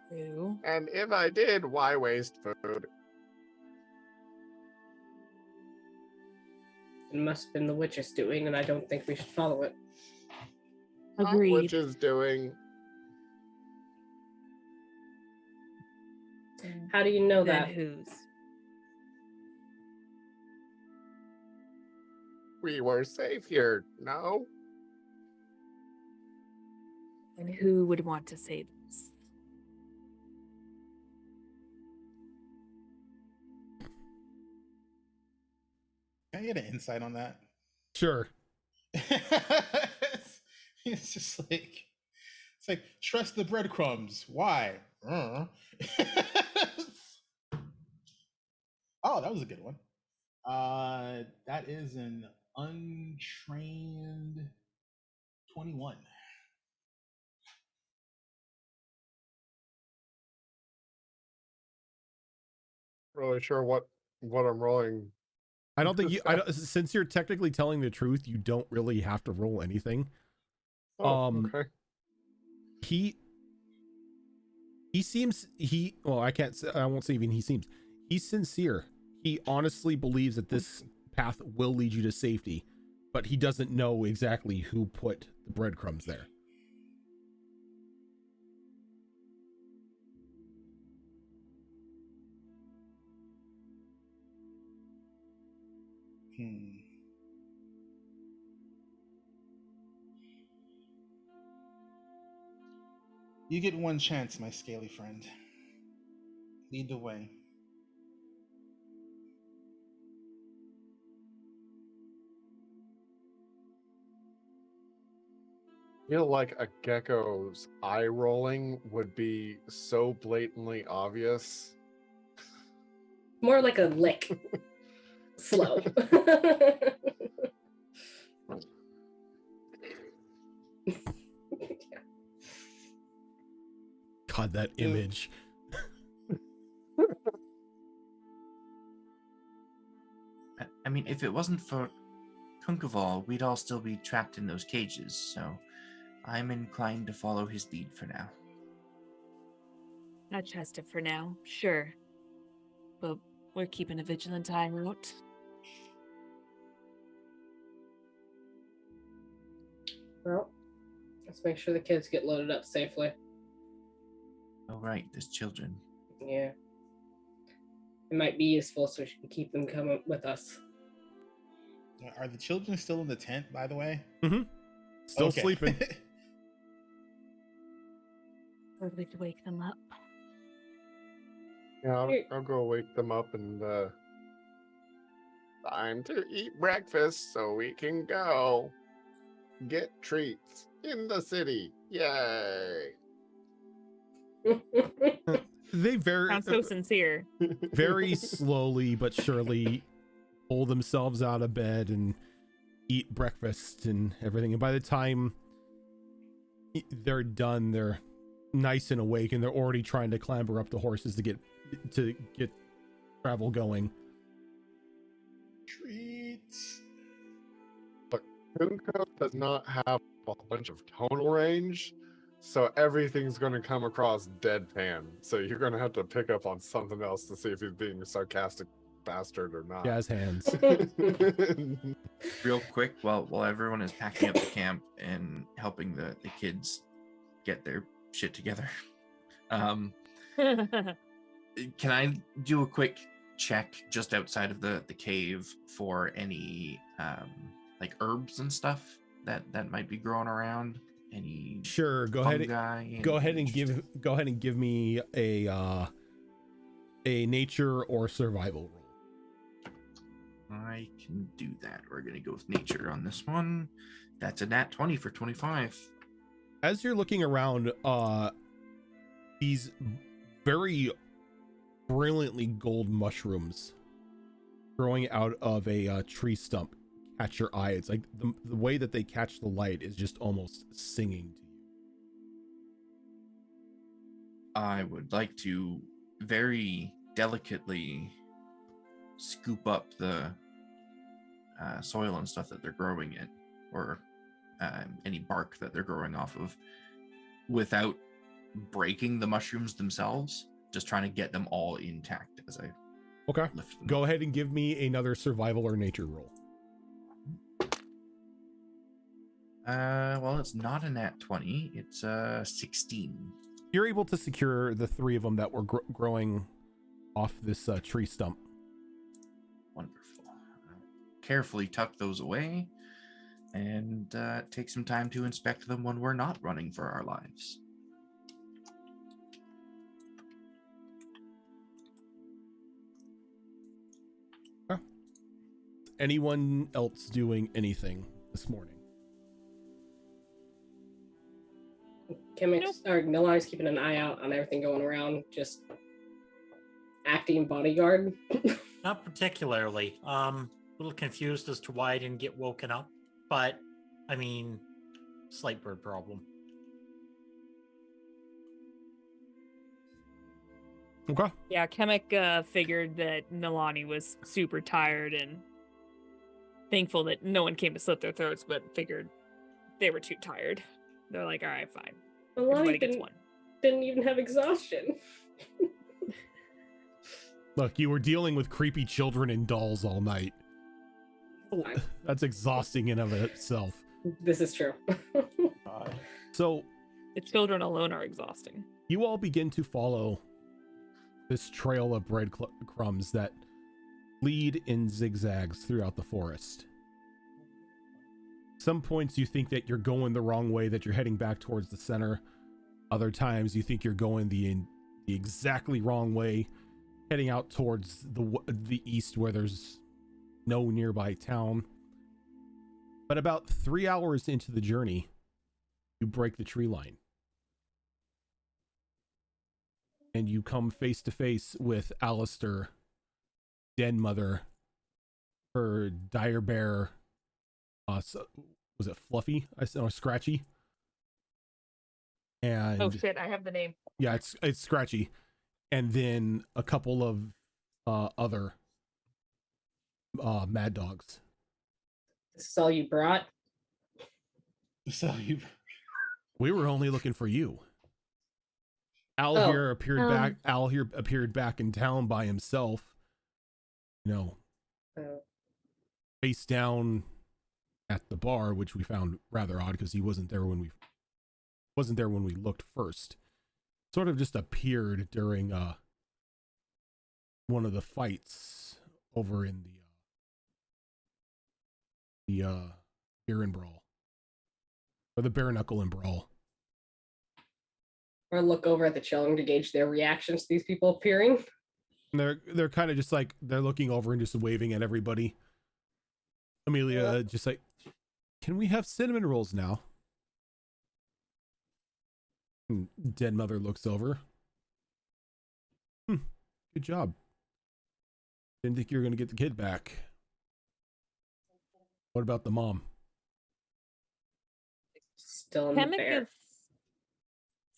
True. And if I did, why waste food? It must have been the witch's doing, and I don't think we should follow it. Agreed. Which is doing. How do you know Then that? whose? we were safe here, no? And who would want to save us? Can I get an insight on that? Sure. It's just like trust the breadcrumbs. Why? Oh, that was a good one. That is an untrained 21. Really sure what I'm rolling. I don't think since you're technically telling the truth, you don't really have to roll anything. Oh, okay. He seems I won't say even he seems. He's sincere. He honestly believes that this path will lead you to safety, but he doesn't know exactly who put the breadcrumbs there. You get one chance, my scaly friend. Lead the way. I feel like a gecko's eye rolling would be so blatantly obvious. More like a lick. Slow. God, that image. I mean, if it wasn't for Kunkaval, we'd all still be trapped in those cages, so I'm inclined to follow his lead for now. I trust it for now, sure. But we're keeping a vigilant eye out. Well, let's make sure the kids get loaded up safely. Oh, right, there's children. Yeah. It might be useful so we can keep them coming with us. Are the children still in the tent, by the way? Mm-hmm. Still sleeping. Probably to wake them up. Yeah, I'll go wake them up and time to eat breakfast so we can go get treats in the city. Yay! They Sounds so sincere. very slowly but surely pull themselves out of bed and eat breakfast and everything. And by the time they're done, they're nice and awake, and they're already trying to clamber up the horses to get travel going. Treats. But Kunko does not have a bunch of tonal range, so everything's going to come across deadpan. So you're going to have to pick up on something else to see if he's being a sarcastic bastard or not. Jazz hands. Real quick, while everyone is packing up the camp and helping the kids get their shit together, can I do a quick check just outside of the cave for any like herbs and stuff that might be growing around? Any Sure, go ahead and give me a nature or survival roll. I can do that. We're gonna go with nature on this one. That's a nat 20 for 25. As you're looking around, these very brilliantly gold mushrooms growing out of a tree stump catch your eye. It's like the way that they catch the light is just almost singing to you. I would like to very delicately scoop up the soil and stuff that they're growing in, or any bark that they're growing off of, without breaking the mushrooms themselves, just trying to get them all intact as I lift them. Go ahead and give me another survival or nature roll. Well, it's not a nat 20, it's 16. You're able to secure the three of them that were growing off this tree stump. Wonderful. carefully tuck those away and take some time to inspect them when we're not running for our lives. Anyone else doing anything this morning? Or Nilani's keeping an eye out on everything going around, just acting bodyguard. Not particularly. A little confused as to why I didn't get woken up, but I mean, slight bird problem. Okay. Yeah, Kemek figured that Nilani was super tired and thankful that no one came to slit their throats, but figured they were too tired. They're like, all right, fine. Everybody gets one. Didn't even have exhaustion. Look, you were dealing with creepy children and dolls all night. That's exhausting in of itself. This is true. So the children alone are exhausting. You all begin to follow this trail of breadcrumbs that lead in zigzags throughout the forest. Some points you think that you're going the wrong way, that you're heading back towards the center. Other times you think you're going the exactly wrong way, heading out towards the east where there's no nearby town. But about 3 hours into the journey, you break the tree line. And you come face to face with Alistair, Den Mother, her dire bear, was it Fluffy? Or Scratchy? And oh shit, I have the name. Yeah, it's Scratchy. And then a couple of other mad dogs. This is all you brought? We were only looking for you. Al here appeared back in town by himself. You know, face down at the bar, which we found rather odd because he wasn't there when we looked first. Sort of just appeared during one of the fights over in the beer and brawl, or the bare knuckle and brawl. Or look over at the children to gauge their reactions to these people appearing. And they're kind of just like, they're looking over and just waving at everybody. Amelia just like, can we have cinnamon rolls now? And Dead Mother looks over. Good job. Didn't think you were going to get the kid back. What about the mom? Still in the bear.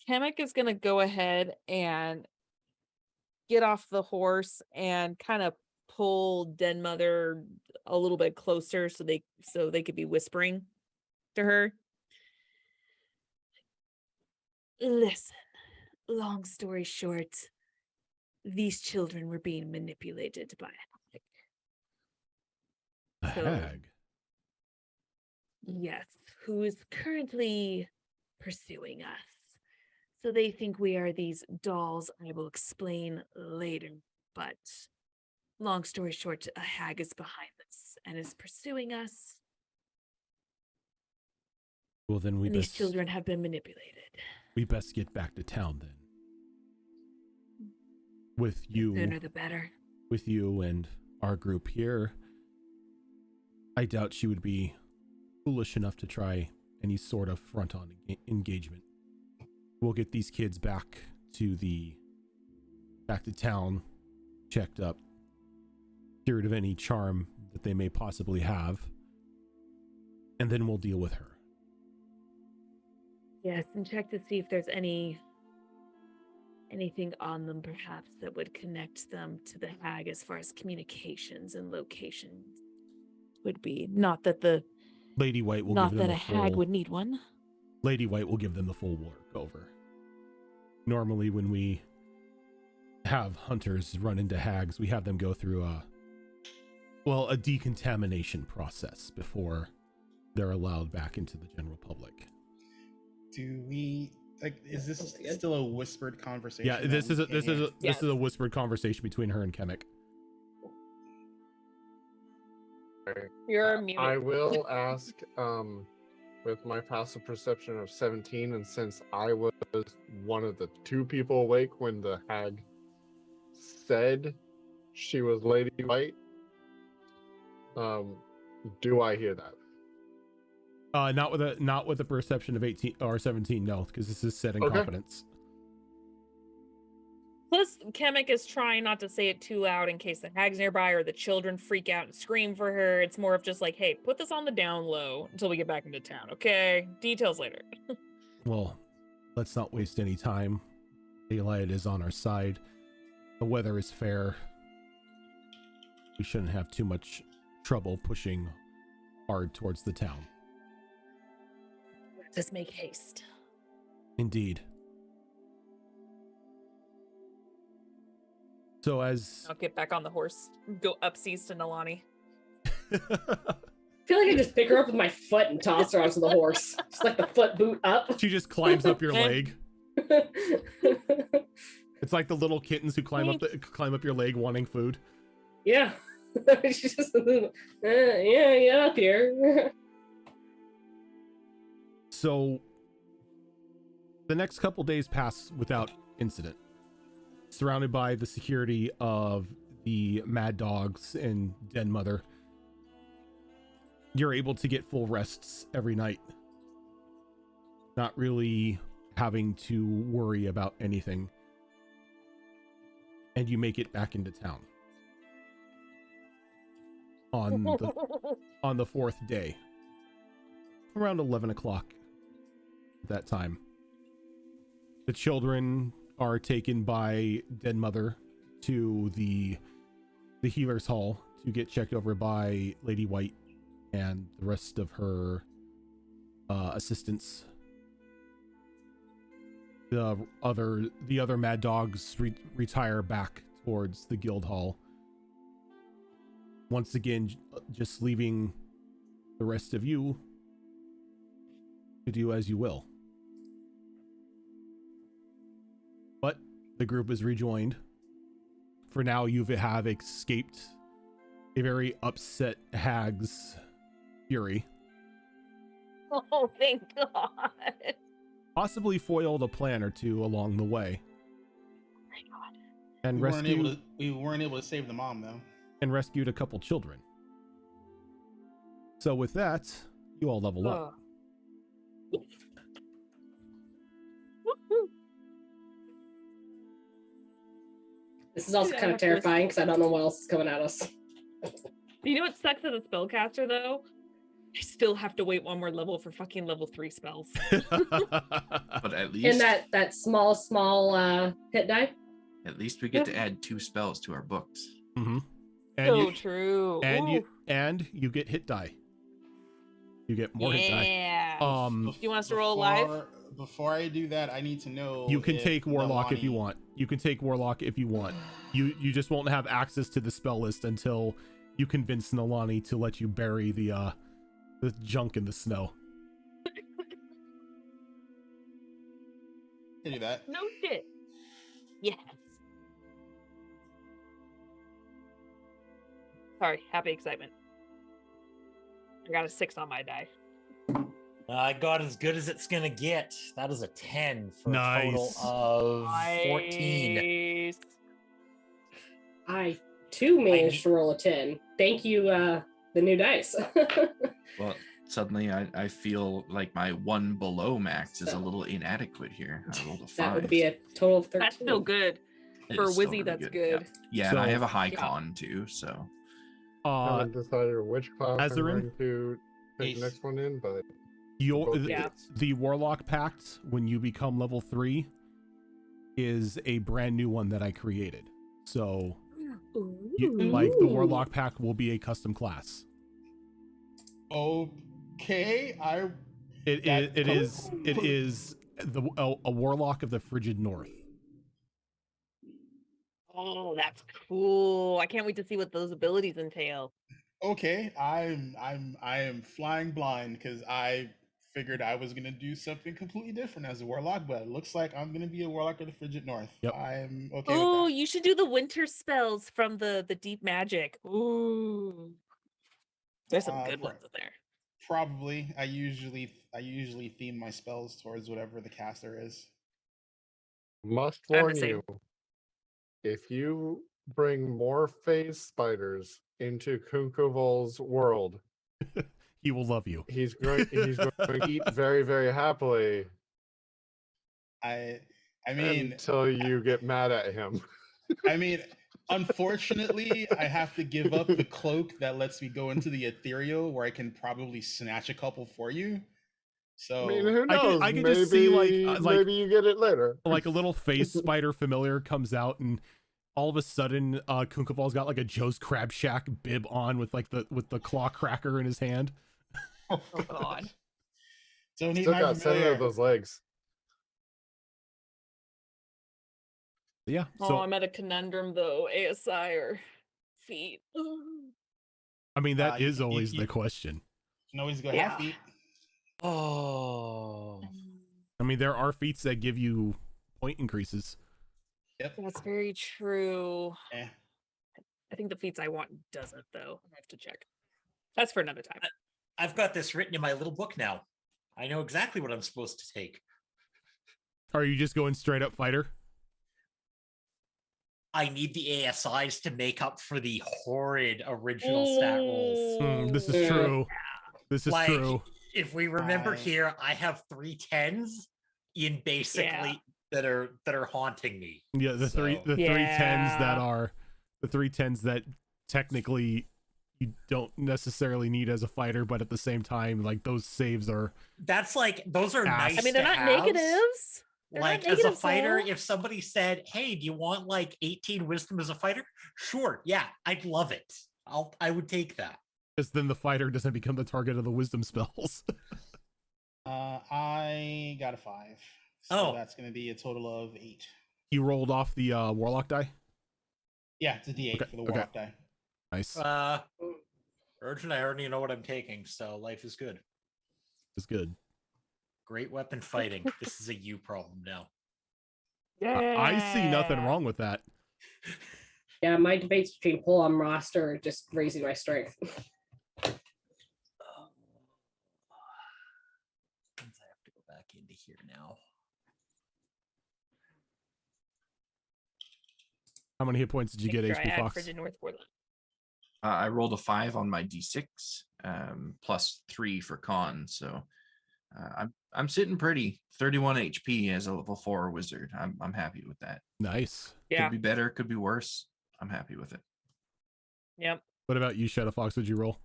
Kemek is going to go ahead and get off the horse and kind of pull Den Mother a little bit closer so they could be whispering to her. Listen, long story short, these children were being manipulated by a hag. Yes, who is currently pursuing us. So they think we are these dolls. I will explain later, but long story short, a hag is behind this and is pursuing us. Well, then these children have been manipulated. We best get back to town then. With you. The sooner the better. With you and our group here. I doubt she would be foolish enough to try any sort of front-on engagement. We'll get these kids back to town, checked up, cured of any charm that they may possibly have, and then we'll deal with her. Yes, and check to see if there's anything on them, perhaps, that would connect them to the hag as far as communications and locations would be. Not that the Lady White will not give them that a hag would need one. Lady White will give them the full work over. Normally, when we have hunters run into hags, we have them go through a decontamination process before they're allowed back into the general public. Do we is this still a whispered conversation? Yeah, this is a whispered conversation between her and Kemek. You're muted. I will ask, with my passive perception of 17, and since I was one of the 2 people awake when the hag said she was Lady White, do I hear that? Not with a perception of 18 or 17, no, because this is set in confidence. Plus, Kemek is trying not to say it too loud in case the hag's nearby or the children freak out and scream for her. It's more of just like, hey, put this on the down low until we get back into town, okay? Details later. Well, let's not waste any time. Daylight is on our side. The weather is fair. We shouldn't have too much trouble pushing hard towards the town. Let us make haste. Indeed. So as I'll get back on the horse. Go upseas to Nalani. I feel like I just pick her up with my foot and toss her onto the horse. Just like the foot boot up. she just climbs up your leg. It's like the little kittens who climb up your leg wanting food. Yeah. She's just get up here. So the next couple days pass without incident, surrounded by the security of the mad dogs and Den Mother. You're able to get full rests every night, not really having to worry about anything, and you make it back into town on the 4th day, around 11 o'clock at that time. The children are taken by Den Mother to the healer's hall to get checked over by Lady White and the rest of her assistants. The other mad dogs retire back towards the guild hall, once again just leaving the rest of you to do as you will. But the group is rejoined. For now, you have escaped a very upset hag's fury. Oh, thank God. Possibly foiled a plan or 2 along the way. Oh my God. And we weren't able to save the mom, though. And rescued a couple children. So with that, you all level up. This is also kind of terrifying because I don't know what else is coming at us. You know what sucks as a spellcaster, though? I still have to wait one more level for fucking level 3 spells. But at least In that small hit die. at least we get to add 2 spells to our books. Mm-hmm. True. And you get hit die. You get more hit die. Yeah. Do you want us to roll live? Before I do that, I need to know. You can take Warlock Nalani... if you want. You can take Warlock if you want. You just won't have access to the spell list until you convince Nalani to let you bury the junk in the snow. Can do that. No shit. Yes. Sorry, happy excitement. I got a 6 on my die. I got as good as it's gonna get. That is a 10 for Nice. a total of 14. Nice. I too managed to roll a 10. Thank you, the new dice. Well, suddenly I feel like my 1 below max is a little inadequate here. I rolled a 5. That would be a total of 13. That's still good. It For is still Wizzy, really that's Yeah, good. yeah and I So- have a high con too, so I haven't decided which class I'm Azarin? going to pick Ace. the next one in, but Yeah. The Warlock Pact, when you become level 3, is a brand new one that I created. So, like, the Warlock Pact will be a custom class. Okay, It is a Warlock of the Frigid North. Oh, that's cool. I can't wait to see what those abilities entail. okay. I am flying blind because I figured I was gonna do something completely different as a warlock, but it looks like I'm gonna be a warlock of the Frigid North. Yep. I'm okay Oh, with that. you should do the winter spells from the deep magic. Ooh. There's some good ones in there. Probably. I usually theme my spells towards whatever the caster is. Must I'm the warn same. you, if you bring more phase spiders into Kunkovol's world, He will love you. he's going to eat very, very happily I mean, until you get mad at him. I mean, unfortunately, I have to give up the cloak that lets me go into the ethereal, where I can probably snatch a couple for you. So I mean, who I knows? can maybe, just see like maybe you get it later. like a little face spider familiar comes out, and all of a sudden, Kunkaval's got like a Joe's Crab Shack bib on with the claw cracker in his hand. Oh God. don't eat Still my got 7 familiar. of those legs. Yeah. Oh, So I'm at a conundrum though. ASI or feet. I mean, that is you- always you- the question. You can always go Yeah. half feet. Oh. I mean, there are feats that give you point increases. Yep. That's very true. Eh. I think the feats I want doesn't though. I have to check. That's for another time. I've got this written in my little book now. I know exactly what I'm supposed to take. Are you just going straight up fighter? I need the ASIs to make up for the horrid original stat rolls. This is true. This is Like, true. If we remember I- here, I have 3 10s in basically that are haunting me. Yeah, the three So- three tens that Yeah. are the 310s that technically you don't necessarily need as a fighter, but at the same time, like those saves are That's like those are Ass. nice. I mean, they're to not haves. negatives. They're not Like as a negatives, fighter, though. if somebody said, "Hey, do you want like 18 wisdom as a fighter?" Sure, yeah, I'd love it. I would take that. because then the fighter doesn't become the target of the wisdom spells. I got a 5. So Oh. that's going to be a total of 8. You rolled off the warlock die. Yeah, it's a D8 Okay, for the okay. warlock die. Nice. Urgent, I already know what I'm taking, so life is good. It's good. Great weapon fighting. This is a you problem now. I see nothing wrong with that. Yeah, my debates between pull on roster are just raising my strength. I have to go back into here now. How many hit points did you get, Make sure I HP add Fox? Frigid North Borderland. I rolled a 5 on my d6, plus 3 for con. So I'm sitting pretty. 31 HP as a level 4 wizard. I'm happy with that. Nice. Yeah. Could be better, could be worse. I'm happy with it. Yep. What about you, Shadow Fox? What'd you roll?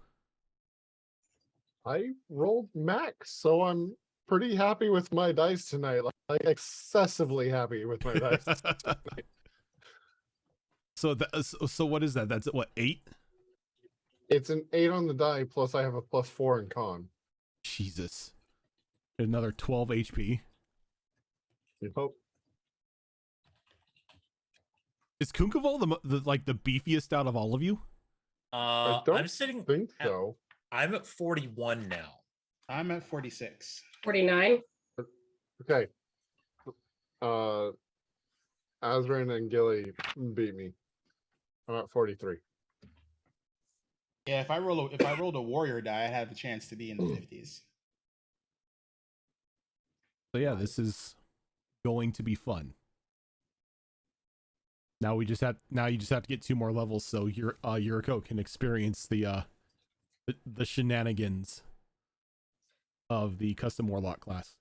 I rolled max, so I'm pretty happy with my dice tonight. Like excessively happy with my dice. So what is that? That's what, 8? It's an 8 on the die, plus I have a +4 in con. Jesus. Another 12 HP. You hope. Is Kunkaval the beefiest out of all of you? I don't I'm sitting. think so. I'm at 41 now. I'm at 46. 49. Okay. Azrin and Gilly beat me. I'm at 43. Yeah, if I rolled a warrior die, I have a chance to be in the 50s. So yeah, this is going to be fun. Now you just have to get 2 more levels so your Yuriko can experience the shenanigans of the custom warlock class.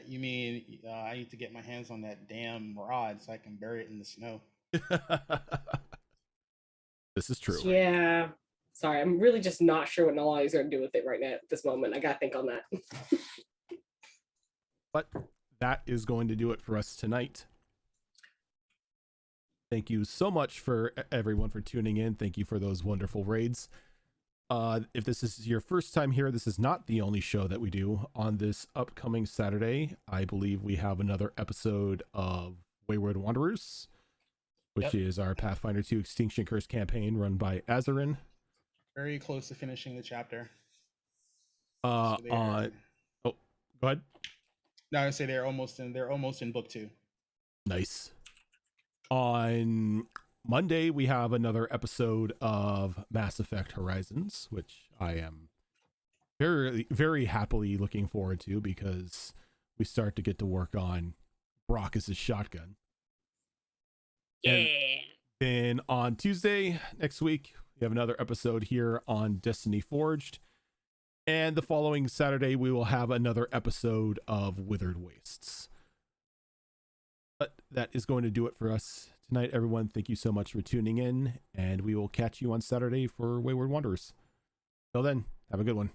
You mean I need to get my hands on that damn rod so I can bury it in the snow? This is true. Yeah. Sorry, I'm really just not sure what Nalani's going to do with it right now at this moment. I got to think on that. But that is going to do it for us tonight. Thank you so much for everyone for tuning in. Thank you for those wonderful raids. If this is your first time here, this is not the only show that we do. On this upcoming Saturday, I believe we have another episode of Wayward Wanderers, which is our Pathfinder 2 Extinction Curse campaign run by Azarin. Very close to finishing the chapter. Go ahead. No, I say they're almost in book 2. Nice. On Monday, we have another episode of Mass Effect Horizons, which I am very, very happily looking forward to because we start to get to work on Brockus' shotgun. Yeah. And then on Tuesday next week, we have another episode here on Destiny Forged. And the following Saturday, we will have another episode of Withered Wastes. But that is going to do it for us tonight, everyone. Thank you so much for tuning in, and we will catch you on Saturday for Wayward Wanderers. Till then, have a good one.